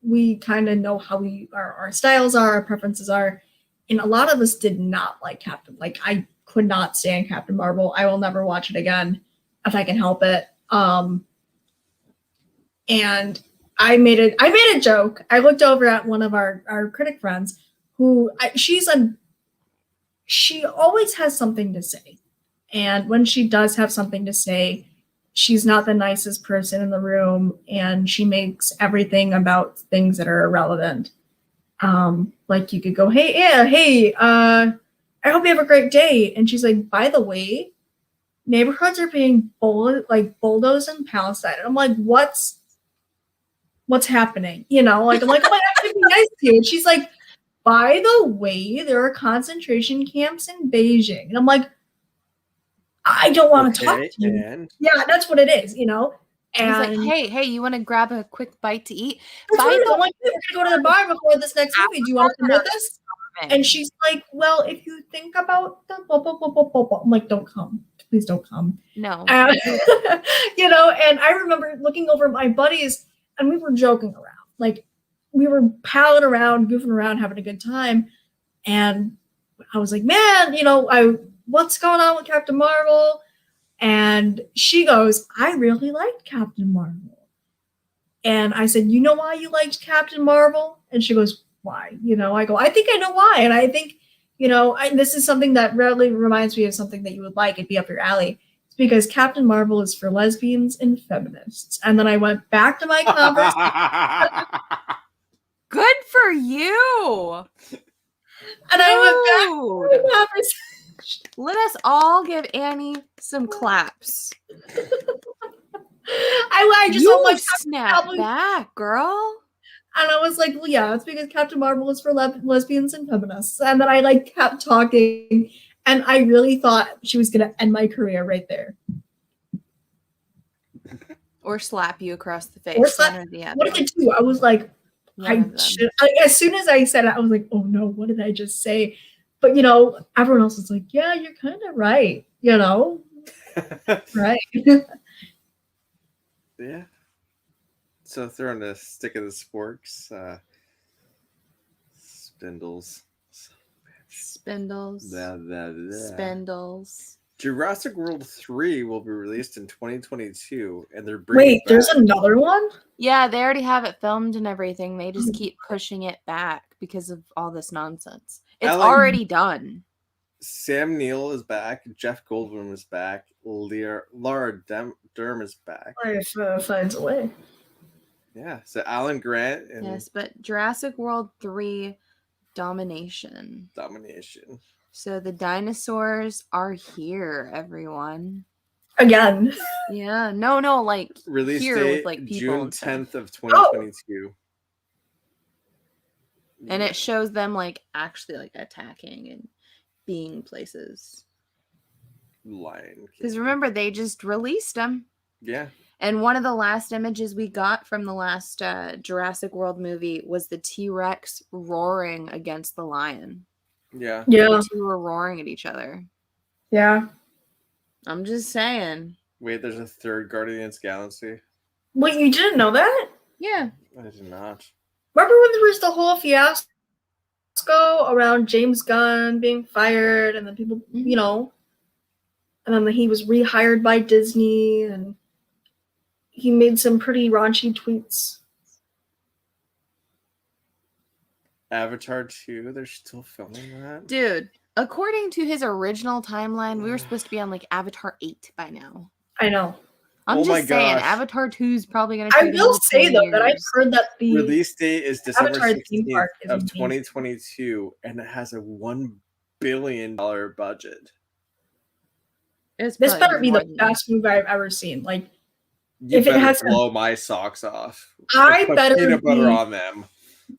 Speaker 2: we kind of know how our styles are, our preferences are. And a lot of us did not like Captain. Like, I could not stand Captain Marvel. I will never watch it again if I can help it. And I made a joke. I looked over at one of our critic friends who she always has something to say. And when she does have something to say, she's not the nicest person in the room, and she makes everything about things that are irrelevant. Like, you could go, hey, I hope you have a great day. And she's like, by the way, neighborhoods are being bulldozed in Palestine. And I'm like, what's happening? I'm like, I have to be nice to you. And she's like, by the way, there are concentration camps in Beijing. And I'm like, I don't want to talk to you. Yeah, that's what it is, And
Speaker 1: he's like, hey, you want to grab a quick bite to eat?
Speaker 2: I'm like, we're going to go to the bar before this next movie. Do you want to come with us? And she's like, well, if you think about the blah, blah, blah, blah, blah, blah. I'm like, don't come. Please don't come.
Speaker 1: No.
Speaker 2: And I remember looking over at my buddies, and we were joking around. Like, we were palling around, goofing around, having a good time. And I was like, man, what's going on with Captain Marvel? And she goes, I really liked Captain Marvel. And I said, you know why you liked Captain Marvel? And she goes, why? I go, I think I know why. And I think, this is something that really reminds me of something that you would like. It'd be up your alley. It's because Captain Marvel is for lesbians and feminists. And then I went back to my conversation.
Speaker 1: Good for you.
Speaker 2: And I went back to my conversation.
Speaker 1: Let us all give Annie some claps.
Speaker 2: I just don't like
Speaker 1: snap back, girl.
Speaker 2: And I was like, well, yeah, it's because Captain Marvel is for lesbians and feminists. And then I kept talking, and I really thought she was going to end my career right there.
Speaker 1: Or slap you across the face.
Speaker 2: One of the two. I was like, as soon as I said it, I was like, oh no, what did I just say? But, everyone else was like, yeah, you're kind of right, right.
Speaker 3: Yeah. So throwing a stick of the sporks, Spindles. Jurassic World 3 will be released in 2022, and they're bringing
Speaker 2: Wait, there's another one?
Speaker 1: Yeah, they already have it filmed and everything. They just keep pushing it back because of all this nonsense. It's already done.
Speaker 3: Sam Neill is back. Jeff Goldblum is back. Laura Dern is back.
Speaker 2: Life finds a way.
Speaker 3: Yeah. So Alan Grant and
Speaker 1: Yes, but Jurassic World 3 Domination.
Speaker 3: Domination.
Speaker 1: So the dinosaurs are here, everyone.
Speaker 2: Again.
Speaker 1: Yeah, no, like
Speaker 3: Release
Speaker 1: here
Speaker 3: date
Speaker 1: with like people
Speaker 3: June
Speaker 1: and stuff.
Speaker 3: 10th of 2022.
Speaker 1: And it shows them like actually like attacking and being places.
Speaker 3: Lion
Speaker 1: Because
Speaker 3: King.
Speaker 1: remember, they just released them.
Speaker 3: Yeah.
Speaker 1: And one of the last images we got from the last Jurassic World movie was the T-Rex roaring against the lion.
Speaker 3: Yeah.
Speaker 2: Yeah.
Speaker 1: The two were roaring at each other.
Speaker 2: Yeah.
Speaker 1: I'm just saying.
Speaker 3: Wait, there's a third Guardians Galaxy?
Speaker 2: Wait, you didn't know that?
Speaker 1: Yeah.
Speaker 3: I did not.
Speaker 2: Remember when there was the whole fiasco around James Gunn being fired and then people, you know, and then he was rehired by Disney and he made some pretty raunchy tweets.
Speaker 3: Avatar 2, they're still filming that?
Speaker 1: Dude, according to his original timeline, we were supposed to be on like Avatar 8 by now.
Speaker 2: I know.
Speaker 1: I'm
Speaker 3: Oh my
Speaker 1: just saying,
Speaker 3: gosh.
Speaker 1: Avatar 2 is probably going to
Speaker 2: I
Speaker 1: take
Speaker 2: will
Speaker 1: another
Speaker 2: say
Speaker 1: 10
Speaker 2: though that I've
Speaker 1: years.
Speaker 2: heard that the
Speaker 3: Release date is December
Speaker 2: Avatar theme
Speaker 3: 16th
Speaker 2: park is
Speaker 3: of
Speaker 2: amazing.
Speaker 3: 2022, and it has a $1 billion budget.
Speaker 1: It's
Speaker 2: this
Speaker 1: probably
Speaker 2: better be
Speaker 1: more
Speaker 2: the
Speaker 1: than that.
Speaker 2: best movie I've ever seen. Like
Speaker 3: You
Speaker 2: If it
Speaker 3: better
Speaker 2: has a-
Speaker 3: blow my socks off.
Speaker 2: I
Speaker 3: Put
Speaker 2: better
Speaker 3: peanut butter
Speaker 2: be-
Speaker 3: on them.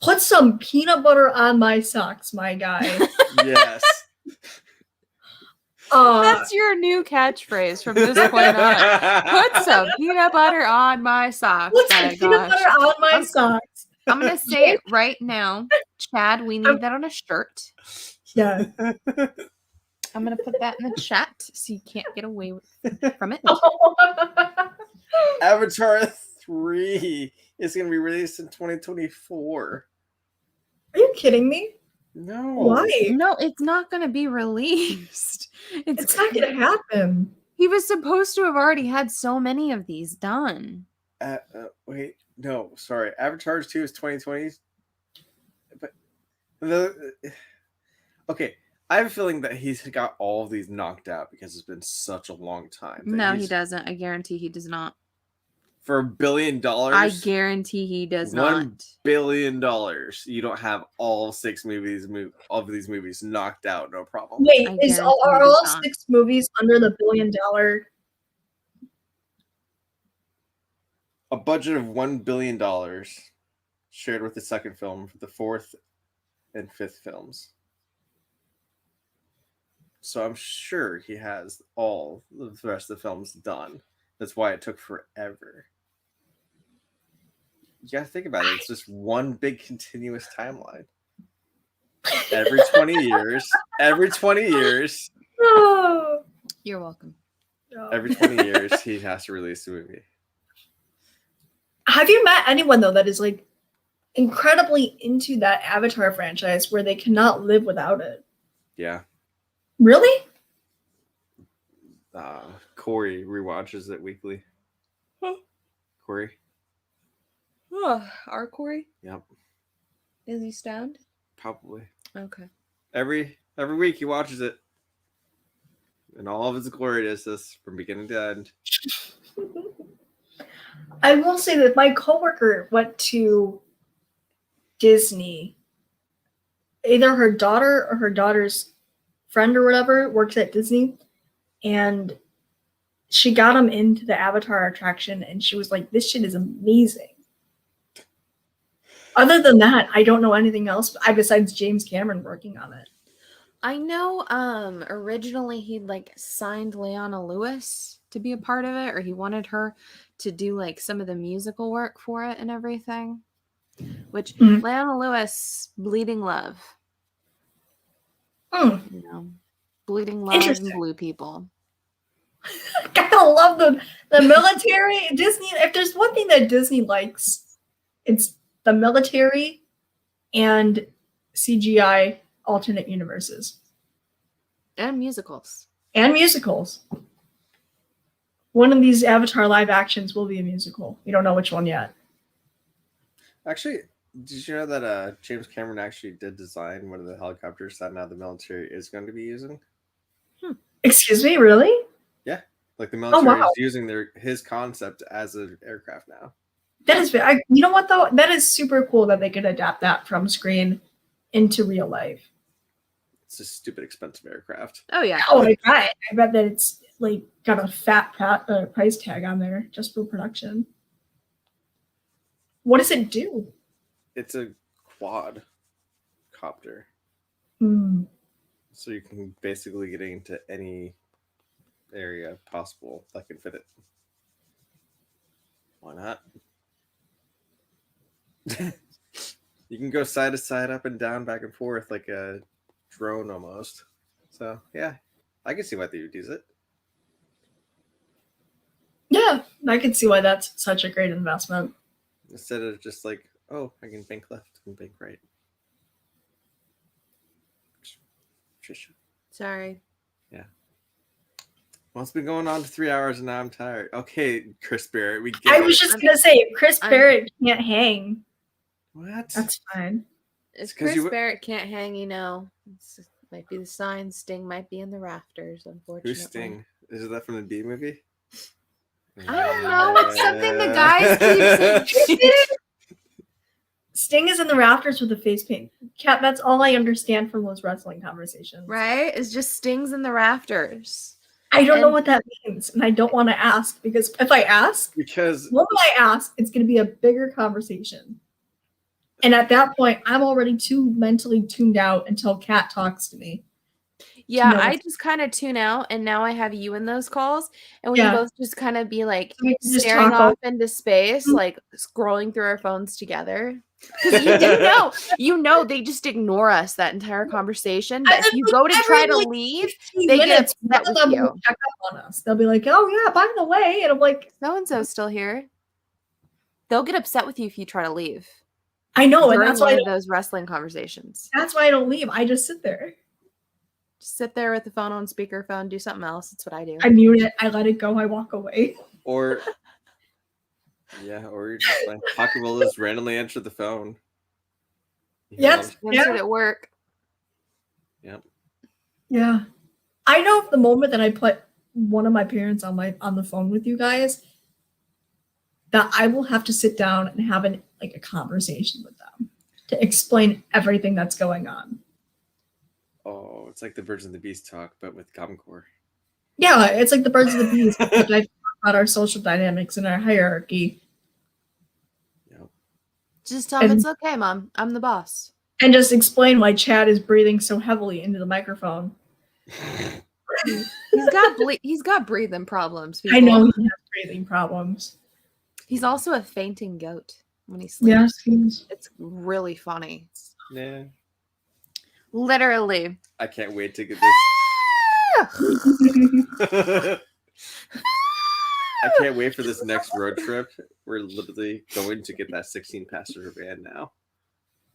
Speaker 2: put some peanut butter on my socks, my guy.
Speaker 3: Yes.
Speaker 1: That's your new catchphrase from this point on. Put some peanut butter on my socks.
Speaker 2: Put some
Speaker 1: My
Speaker 2: peanut
Speaker 1: gosh.
Speaker 2: butter on my
Speaker 1: I'm-
Speaker 2: socks.
Speaker 1: I'm going to say it right now. Chad, we need that on a shirt.
Speaker 2: Yeah.
Speaker 1: I'm going to put that in the chat so you can't get away from it.
Speaker 3: Avatar 3 is going to be released in 2024.
Speaker 2: Are you kidding me?
Speaker 3: No.
Speaker 2: Why?
Speaker 1: No, it's not going to be released.
Speaker 2: It's not gonna happen.
Speaker 1: He was supposed to have already had so many of these done.
Speaker 3: Wait, no, sorry. Avatar 2 is 2020. But okay, I have a feeling that he's got all of these knocked out because it's been such a long time. that
Speaker 1: No, he
Speaker 3: he's-
Speaker 1: doesn't. I guarantee he does not.
Speaker 3: For $1 billion,
Speaker 1: I guarantee he does
Speaker 3: $1
Speaker 1: not.
Speaker 3: billion, you don't have all 6 movies, of these movies knocked out, no problem.
Speaker 2: Wait,
Speaker 1: I
Speaker 2: are
Speaker 1: guarantee
Speaker 2: all
Speaker 1: he does not.
Speaker 2: 6 movies under the $1 billion?
Speaker 3: A budget of $1 billion shared with the second film for the 4th and 5th films. So I'm sure he has all of the rest of the films done. That's why it took forever. You gotta think about it. It's just one big continuous timeline. Every 20 years. Every 20 years.
Speaker 2: Oh,
Speaker 1: You're welcome.
Speaker 2: no.
Speaker 3: Every 20 years, he has to release a movie.
Speaker 2: Have you met anyone though that is like incredibly into that Avatar franchise where they cannot live without it?
Speaker 3: Yeah.
Speaker 2: Really?
Speaker 3: Corey rewatches it weekly.
Speaker 1: Huh.
Speaker 3: Corey.
Speaker 1: Oh, our Corey?
Speaker 3: Yep.
Speaker 1: Is he stoned?
Speaker 3: Probably.
Speaker 1: Okay.
Speaker 3: Every week he watches it. And all of its gloriousness from beginning to end.
Speaker 2: I will say that my coworker went to Disney. Either her daughter or her daughter's friend or whatever works at Disney, and she got him into the Avatar attraction, and she was like, "This shit is amazing." Other than that, I don't know anything else besides James Cameron working on it.
Speaker 1: I know originally he'd like signed Leona Lewis to be a part of it, or he wanted her to do like some of the musical work for it and everything. Which
Speaker 2: Mhm.
Speaker 1: Leona Lewis, Bleeding Love.
Speaker 2: Hmm.
Speaker 1: You know. Bleeding Love and
Speaker 2: Interesting.
Speaker 1: Blue People.
Speaker 2: Gotta love the military. Disney, if there's one thing that Disney likes, it's the military and CGI alternate universes
Speaker 1: And musicals.
Speaker 2: and musicals. One of these Avatar live actions will be a musical. We don't know which one yet.
Speaker 3: Actually, did you know that James Cameron actually did design one of the helicopters that now the military is going to be using?
Speaker 2: Excuse me, really?
Speaker 3: Like the military
Speaker 2: wow.
Speaker 3: is using his concept as an aircraft now.
Speaker 2: That is, you know what though? That is super cool that they could adapt that from screen into real life.
Speaker 3: It's a stupid expensive aircraft.
Speaker 1: Oh yeah.
Speaker 2: Oh, I bet that it's like got a fat price tag on there just for production. What does it do?
Speaker 3: It's a quad copter.
Speaker 2: Hmm.
Speaker 3: So you can basically get into any area possible that can fit it. Why not? You can go side to side, up and down, back and forth like a drone almost. So yeah, I can see why they would use it.
Speaker 2: Yeah, I can see why that's such a great investment.
Speaker 3: Instead of just like, oh, I can bank left and bank right. Trisha.
Speaker 1: Sorry.
Speaker 3: Well, it's been going on for 3 hours and now I'm tired. Okay, Chris Barrett, we get
Speaker 2: I
Speaker 3: it.
Speaker 2: was just gonna say, if Chris Barrett can't hang,
Speaker 3: What?
Speaker 2: that's fine.
Speaker 1: If
Speaker 3: 'cause you
Speaker 1: Chris
Speaker 3: w-
Speaker 1: Barrett can't hang, it might be the sign. Sting might be in the rafters, unfortunately.
Speaker 3: Who's Sting? Is that from the B movie?
Speaker 1: I don't know. It's something the guys keep saying.
Speaker 2: Sting is in the rafters with the face paint. Cat, that's all I understand from those wrestling conversations.
Speaker 1: Right? It's just Sting's in the rafters.
Speaker 2: I don't know
Speaker 1: And-
Speaker 2: what that means, and I don't want to ask because if I ask,
Speaker 3: Because
Speaker 2: when I ask, it's going to be a bigger conversation. And at that point, I'm already too mentally tuned out until Cat talks to me.
Speaker 1: Yeah,
Speaker 2: No,
Speaker 1: I
Speaker 2: it's-
Speaker 1: just kind of tune out, and now I have you in those calls, and we
Speaker 2: Yeah.
Speaker 1: both just kind of be like
Speaker 2: We can just
Speaker 1: staring
Speaker 2: talk
Speaker 1: off into space,
Speaker 2: Mhm.
Speaker 1: like scrolling through our phones together. Because you know, they just ignore us that entire conversation. But if you go to try to leave, they get upset
Speaker 2: one of
Speaker 1: with
Speaker 2: them
Speaker 1: you.
Speaker 2: will check up on us. They'll be like, "Oh yeah, by the way," and I'm like,
Speaker 1: So and so's still here. They'll get upset with you if you try to leave.
Speaker 2: "I know," and
Speaker 1: during
Speaker 2: that's why
Speaker 1: one of those wrestling conversations.
Speaker 2: I don't leave. I just sit there.
Speaker 1: Just sit there with the phone on speakerphone, do something else. That's what I do.
Speaker 2: I mute it. I let it go. I walk away.
Speaker 3: or or you're just like Pocket will just randomly answer the phone. You
Speaker 2: Yes.
Speaker 3: know?
Speaker 1: Answered at work.
Speaker 3: Yep.
Speaker 2: Yeah. I know the moment that I put one of my parents on the phone with you guys, that I will have to sit down and have a conversation with them to explain everything that's going on.
Speaker 3: Oh, it's like the Birds and the Beast talk, but with Common Core.
Speaker 2: Yeah, it's like the birds and the bees. Like I talk about our social dynamics and our hierarchy,
Speaker 3: Yep.
Speaker 1: Just tell them
Speaker 2: And-
Speaker 1: it's okay, Mom. I'm the boss.
Speaker 2: and just explain why Chad is breathing so heavily into the microphone.
Speaker 1: He's got breathing problems. People.
Speaker 2: I know he has breathing problems.
Speaker 1: He's also a fainting goat when he sleeps.
Speaker 2: Yes, he's.
Speaker 1: It's really funny.
Speaker 3: Yeah.
Speaker 1: Literally.
Speaker 3: I can't wait to get this. I can't wait for this next road trip. We're literally going to get that 16 passenger van now.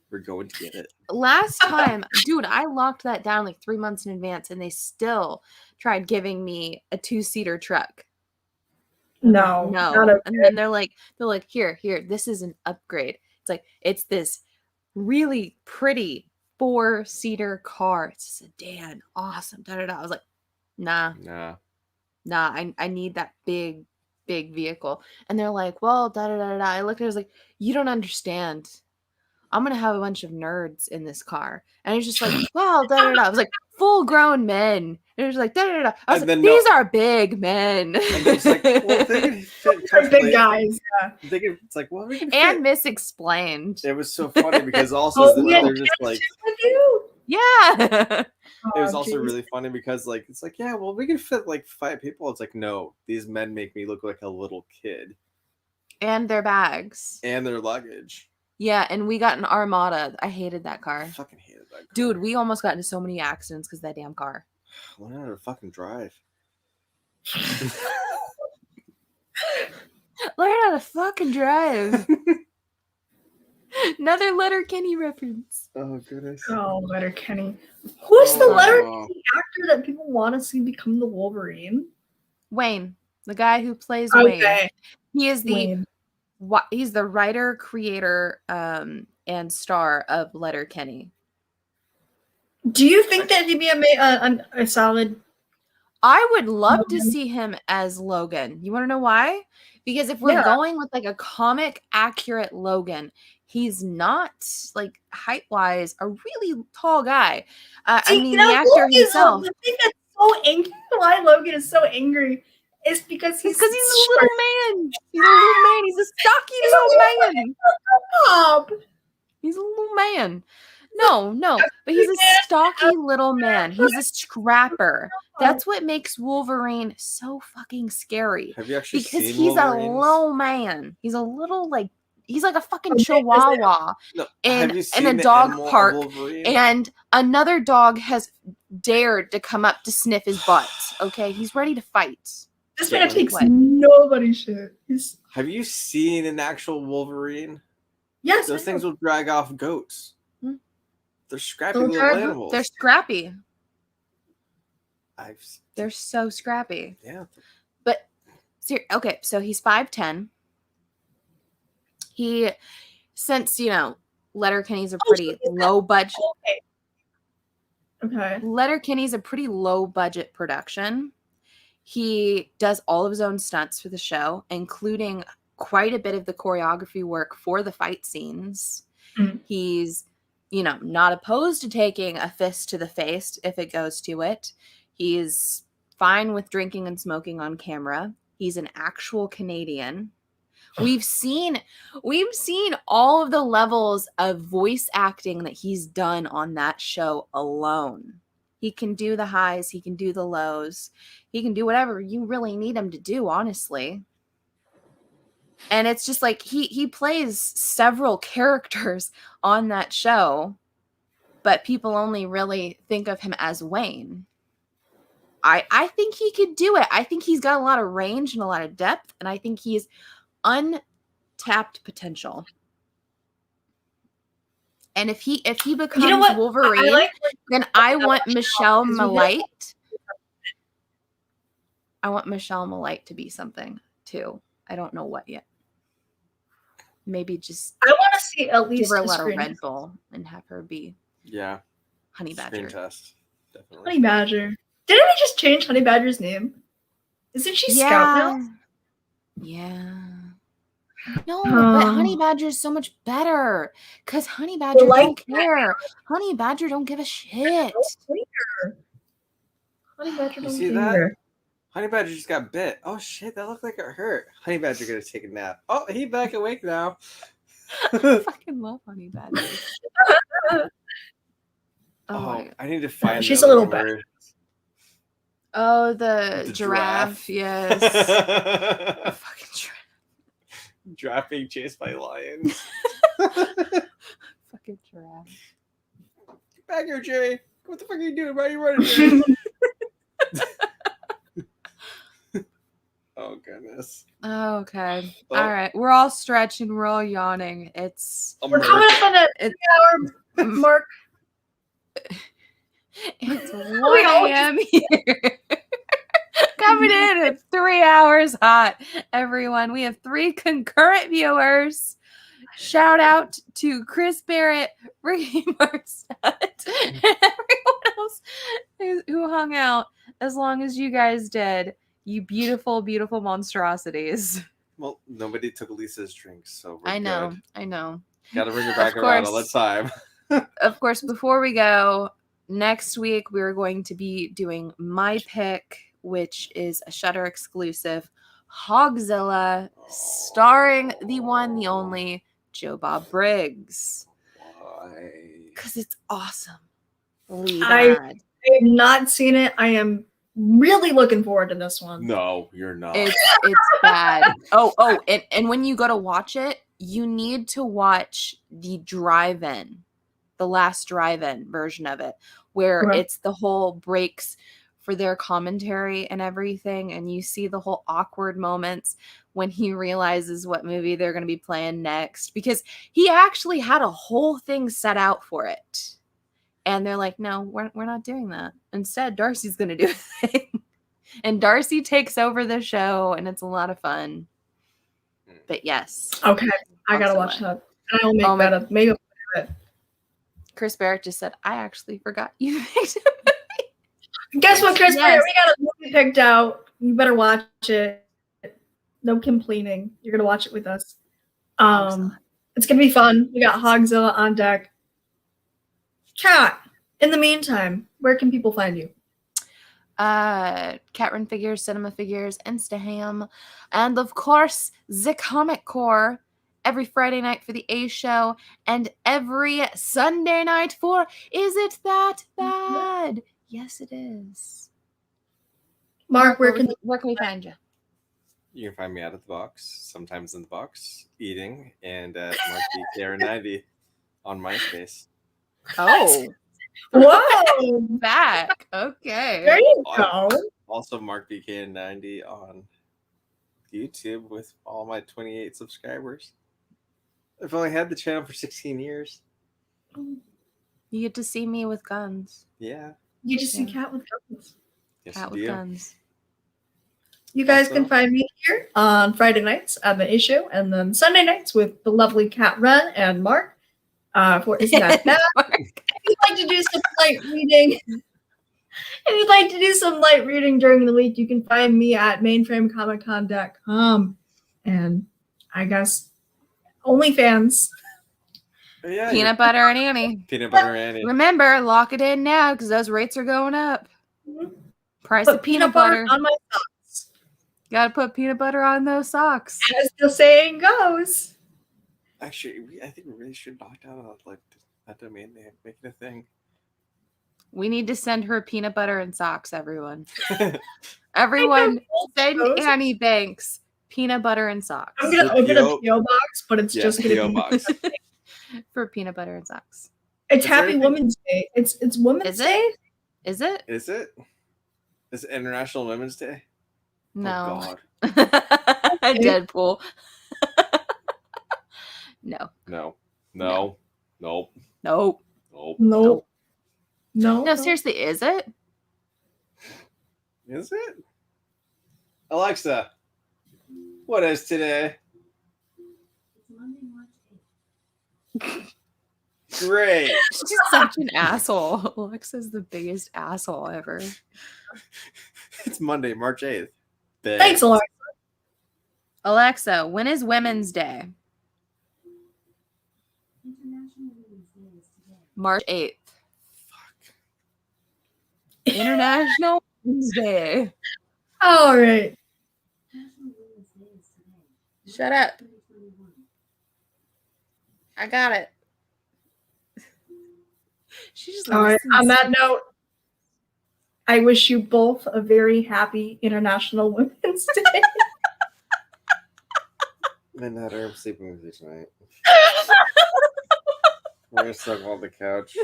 Speaker 3: We're going to get it.
Speaker 1: Last time, dude, I locked that down like 3 months in advance, and they still tried giving me a 2-seater truck.
Speaker 2: No,
Speaker 1: No.
Speaker 2: not a-
Speaker 1: And then they're like, here, this is an upgrade. It's like, it's this really pretty 4-seater car. It's a sedan. Awesome. Da, da, da. I was like, nah, I need that big vehicle. And they're like, well, da, da, da, da, da. I looked at it, I was like, you don't understand. I'm going to have a bunch of nerds in this car. And it's just like, wow, da, da, da. I was like, full grown men. And it was like, da, da, da, da. I was
Speaker 3: And
Speaker 1: like,
Speaker 3: then
Speaker 1: these are big men.
Speaker 3: And it's like, well, they can fit
Speaker 2: They're big
Speaker 3: comfortably.
Speaker 2: guys.
Speaker 3: It's like, well, we can fit.
Speaker 1: And misexplained.
Speaker 3: It was so funny because also
Speaker 2: Oh, yeah.
Speaker 3: they're just like,
Speaker 2: With you.
Speaker 1: Yeah.
Speaker 3: it was
Speaker 2: Oh,
Speaker 3: also
Speaker 2: geez.
Speaker 3: really funny because like it's like, yeah, well, we can fit like 5 people. It's like, no, these men make me look like a little kid
Speaker 1: And their bags.
Speaker 3: and their luggage.
Speaker 1: Yeah, and we got an Armada. I hated that
Speaker 3: I
Speaker 1: car.
Speaker 3: fucking hated that car.
Speaker 1: Dude, we almost got into so many accidents because of that damn car.
Speaker 3: Learn how to fucking drive.
Speaker 1: Learn how to fucking drive. Another Letterkenny reference.
Speaker 3: Oh goodness.
Speaker 2: Oh, Letterkenny. Who's the
Speaker 3: Oh.
Speaker 2: Letterkenny actor that people want to see become the Wolverine?
Speaker 1: Wayne, the guy who plays Wayne.
Speaker 2: Okay.
Speaker 1: He is
Speaker 2: Wayne.
Speaker 1: he's the writer, creator, and star of Letterkenny.
Speaker 2: Do you think that he'd be a solid?
Speaker 1: I would love to
Speaker 2: Logan.
Speaker 1: see him as Logan. You want to know why? Because if we're
Speaker 2: Yeah.
Speaker 1: going with like a comic accurate Logan, he's not like height wise a really tall guy. I
Speaker 2: See,
Speaker 1: mean, the actor
Speaker 2: Logan is
Speaker 1: himself.
Speaker 2: the thing that's so angry. Why Logan is so angry is because
Speaker 1: It's
Speaker 2: he's
Speaker 1: because he's a
Speaker 2: short.
Speaker 1: little man. He's a little man. He's a stocky
Speaker 2: He's a
Speaker 1: little
Speaker 2: little
Speaker 1: man.
Speaker 2: Stop.
Speaker 1: He's a little man. No, but he's a stocky little man. He's a scrapper. That's what makes Wolverine so fucking scary.
Speaker 3: Have you actually
Speaker 1: Because
Speaker 3: seen
Speaker 1: he's
Speaker 3: Wolverines?
Speaker 1: a low man. He's a little like he's like a fucking
Speaker 2: Okay,
Speaker 1: chihuahua
Speaker 3: No,
Speaker 1: in
Speaker 3: have you
Speaker 1: in
Speaker 3: seen
Speaker 1: a
Speaker 3: the
Speaker 1: dog
Speaker 3: animal
Speaker 1: park,
Speaker 3: Wolverine?
Speaker 1: and another dog has dared to come up to sniff his butt. Okay, he's ready to fight.
Speaker 2: This
Speaker 3: Yeah,
Speaker 2: man
Speaker 3: like
Speaker 2: takes
Speaker 1: what?
Speaker 2: nobody's shit. He's
Speaker 3: Have you seen an actual Wolverine?
Speaker 2: yes.
Speaker 3: Those
Speaker 2: I
Speaker 3: things
Speaker 2: know.
Speaker 3: will drag off goats.
Speaker 1: Hmm.
Speaker 3: They're scrappy
Speaker 2: They'll
Speaker 3: little
Speaker 2: drag-
Speaker 3: animals.
Speaker 1: They're scrappy.
Speaker 3: I've
Speaker 1: They're so scrappy.
Speaker 3: yeah.
Speaker 1: But okay, so he's 5'10". He, since Letterkenny's a
Speaker 2: Oh, so
Speaker 1: pretty
Speaker 2: he's
Speaker 1: low budget.
Speaker 2: Okay.
Speaker 1: Letterkenny's a pretty low budget production. He does all of his own stunts for the show, including quite a bit of the choreography work for the fight scenes.
Speaker 2: Mhm.
Speaker 1: He's, not opposed to taking a fist to the face if it goes to it. He's fine with drinking and smoking on camera. He's an actual Canadian. We've seen all of the levels of voice acting that he's done on that show alone. He can do the highs, he can do the lows. He can do whatever you really need him to do, honestly. And it's just like he plays several characters on that show, but people only really think of him as Wayne. I think he could do it. I think he's got a lot of range and a lot of depth, and I think he's untapped potential. And if he becomes
Speaker 2: what?
Speaker 1: Wolverine,
Speaker 2: I like
Speaker 1: then I want
Speaker 2: watch
Speaker 1: Michelle
Speaker 2: because we get-
Speaker 1: Malite. I want Michelle Malite to be something too. I don't know what yet. Maybe just
Speaker 2: I want to see at
Speaker 1: give
Speaker 2: least
Speaker 1: her a
Speaker 2: the
Speaker 1: little
Speaker 2: screen.
Speaker 1: Red Bull and have her be
Speaker 3: Yeah.
Speaker 1: Honey
Speaker 3: Screen
Speaker 1: Badger.
Speaker 3: test. Definitely.
Speaker 2: Honey Badger. Didn't we just change Honey Badger's name? Isn't she Scout now?
Speaker 1: Yeah. No, but Honey
Speaker 2: Oh.
Speaker 1: Badger is so much better because Honey Badger
Speaker 2: like
Speaker 1: don't care. Honey Badger don't give a shit.
Speaker 2: Honey Badger
Speaker 3: You
Speaker 2: don't
Speaker 3: see
Speaker 2: care.
Speaker 3: that? Honey Badger just got bit. Oh shit, that looked like it hurt. Honey Badger gonna take a nap. Oh, he back awake now.
Speaker 1: I fucking love Honey Badger. Oh, my God.
Speaker 3: I need to find.
Speaker 2: She's
Speaker 3: the
Speaker 2: a little
Speaker 3: other
Speaker 1: Oh, the
Speaker 3: The
Speaker 1: giraffe.
Speaker 3: giraffe.
Speaker 1: Yes. The
Speaker 3: one.
Speaker 1: fucking giraffe.
Speaker 3: Giraffe being chased by lions.
Speaker 1: Fucking giraffe.
Speaker 3: Get back here, Jerry. What the fuck are you doing? Why are you running, Jerry? Oh goodness.
Speaker 1: Oh, okay.
Speaker 3: Oh.
Speaker 1: All right. We're all stretching. We're all yawning. It's
Speaker 2: We're coming up on that
Speaker 1: It's-
Speaker 2: 3 hour mark.
Speaker 1: it's 1
Speaker 2: always-
Speaker 1: a.m. here. Coming in at 3 hours hot, everyone. We have 3 concurrent viewers. Shout out to Chris Barrett, Ricky Marstad, and everyone else who hung out as long as you guys did. You beautiful, beautiful monstrosities.
Speaker 3: Well, nobody took Lisa's drinks, so we're
Speaker 1: I know.
Speaker 3: good.
Speaker 1: I know.
Speaker 3: Gotta bring her back
Speaker 1: Of
Speaker 3: around all the
Speaker 1: course.
Speaker 3: time.
Speaker 1: Of course, before we go, next week we're going to be doing my pick, which is a Shudder exclusive, Hogzilla, starring the one, the only Joe Bob Briggs.
Speaker 3: Why?
Speaker 1: Because it's awesome. Really
Speaker 2: I-
Speaker 1: bad.
Speaker 2: I have not seen it. I am really looking forward to this one.
Speaker 3: No, you're not.
Speaker 1: It's bad. Oh, and when you go to watch it, you need to watch the drive-in, the last drive-in version of it, where
Speaker 2: Right.
Speaker 1: it's the whole breaks for their commentary and everything, and you see the whole awkward moments when he realizes what movie they're going to be playing next, because he actually had a whole thing set out for it. And they're like, no, we're not doing that. Instead, Darcy's going to do a thing. And Darcy takes over the show, and it's a lot of fun. But yes,
Speaker 2: Okay, I gotta
Speaker 1: Hogzilla.
Speaker 2: watch that. And I will make
Speaker 1: Oh my-
Speaker 2: that up. Maybe
Speaker 1: Chris Barrett just said, I actually forgot you picked
Speaker 2: Guess what, Chris?
Speaker 1: Yes.
Speaker 2: We got a movie picked out. You better watch it. No complaining. You're gonna watch it with us.
Speaker 1: Excellent.
Speaker 2: It's gonna be fun. We got Hogzilla on deck. Kat, in the meantime, where can people find you?
Speaker 1: Catrun Figures, Cinema Figures, Instaham, and of course the Comic Core every Friday night for the A Show and every Sunday night for Is It That Bad? Yes, it is.
Speaker 2: Mark, where can
Speaker 1: we find you?
Speaker 3: You can find me out of the box, sometimes in the box, eating, and at Mark BKR90 on MySpace.
Speaker 1: Oh,
Speaker 2: Whoa!
Speaker 1: back. Okay.
Speaker 2: There you go.
Speaker 3: Also, Mark BKR90 on YouTube with all my 28 subscribers. I've only had the channel for 16 years.
Speaker 1: You get to see me with guns.
Speaker 3: Yeah.
Speaker 2: You just see
Speaker 1: Yeah.
Speaker 2: Kat with guns.
Speaker 3: Yes,
Speaker 1: Cat
Speaker 3: you
Speaker 1: with
Speaker 3: do.
Speaker 1: guns.
Speaker 2: You guys
Speaker 3: Also-
Speaker 2: can find me here on Friday nights at the issue, and then Sunday nights with the lovely Kat Wren and Mark. For Isn't That Bad? If you'd like to do some light reading, during the week, you can find me at mainframecomiccon.com, and I guess OnlyFans.
Speaker 3: Yeah,
Speaker 1: Peanut butter and Annie.
Speaker 3: Peanut butter Annie.
Speaker 1: Remember, lock it in now because those rates are going up. Price of
Speaker 2: Put
Speaker 1: peanut butter.
Speaker 2: on my socks,
Speaker 1: Gotta put peanut butter on those socks.
Speaker 2: as the saying goes.
Speaker 3: Actually, I think we really should knock down like that domain name, make it a thing.
Speaker 1: We need to send her peanut butter and socks, everyone. Everyone, send
Speaker 2: those.
Speaker 1: Annie Banks peanut butter and socks
Speaker 2: I'm gonna
Speaker 3: The
Speaker 2: open a
Speaker 3: P.O.
Speaker 2: PO box, but it's
Speaker 3: Yeah,
Speaker 2: just gonna
Speaker 3: P.O.
Speaker 2: be.
Speaker 3: box.
Speaker 1: for peanut butter and socks.
Speaker 2: It's
Speaker 3: Is there
Speaker 2: Happy
Speaker 3: anything-
Speaker 2: Women's Day. It's Women's
Speaker 1: Is it?
Speaker 2: Day.
Speaker 1: Is it?
Speaker 3: Is it? Is it International Women's Day?
Speaker 1: No.
Speaker 3: Oh, God.
Speaker 1: Deadpool. No.
Speaker 3: No. No. Nope.
Speaker 1: Nope.
Speaker 3: Nope.
Speaker 2: No. No.
Speaker 1: No, seriously, is it?
Speaker 3: Is it? Alexa, what is today? Great.
Speaker 1: She's such an asshole. Alexa's the biggest asshole ever.
Speaker 3: It's Monday, March 8th.
Speaker 2: Thanks a lot.
Speaker 1: Alexa, when is Women's Day? March 8th. International Women's Day.
Speaker 2: All right.
Speaker 1: Shut up. I got it. She just
Speaker 2: All right.
Speaker 1: listens.
Speaker 2: On that note, I wish you both a very happy International Women's Day.
Speaker 3: Midnight, I'm sleeping with you tonight. We're gonna snuggle on the couch.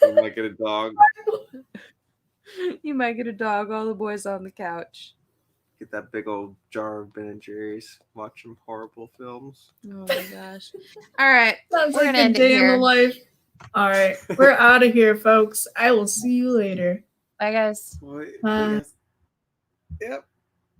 Speaker 3: We might get a dog.
Speaker 1: You might get a dog, all the boys on the couch.
Speaker 3: Get that big old jar of Ben and Jerry's. Watch some horrible films.
Speaker 1: Oh my gosh. All right.
Speaker 2: Sounds
Speaker 1: We're
Speaker 2: like
Speaker 1: gonna
Speaker 2: a
Speaker 1: end it
Speaker 2: day in
Speaker 1: here.
Speaker 2: the life. All right. We're out of here, folks. I will see you later.
Speaker 1: Bye, guys.
Speaker 3: Wait,
Speaker 2: Bye.
Speaker 3: Yep.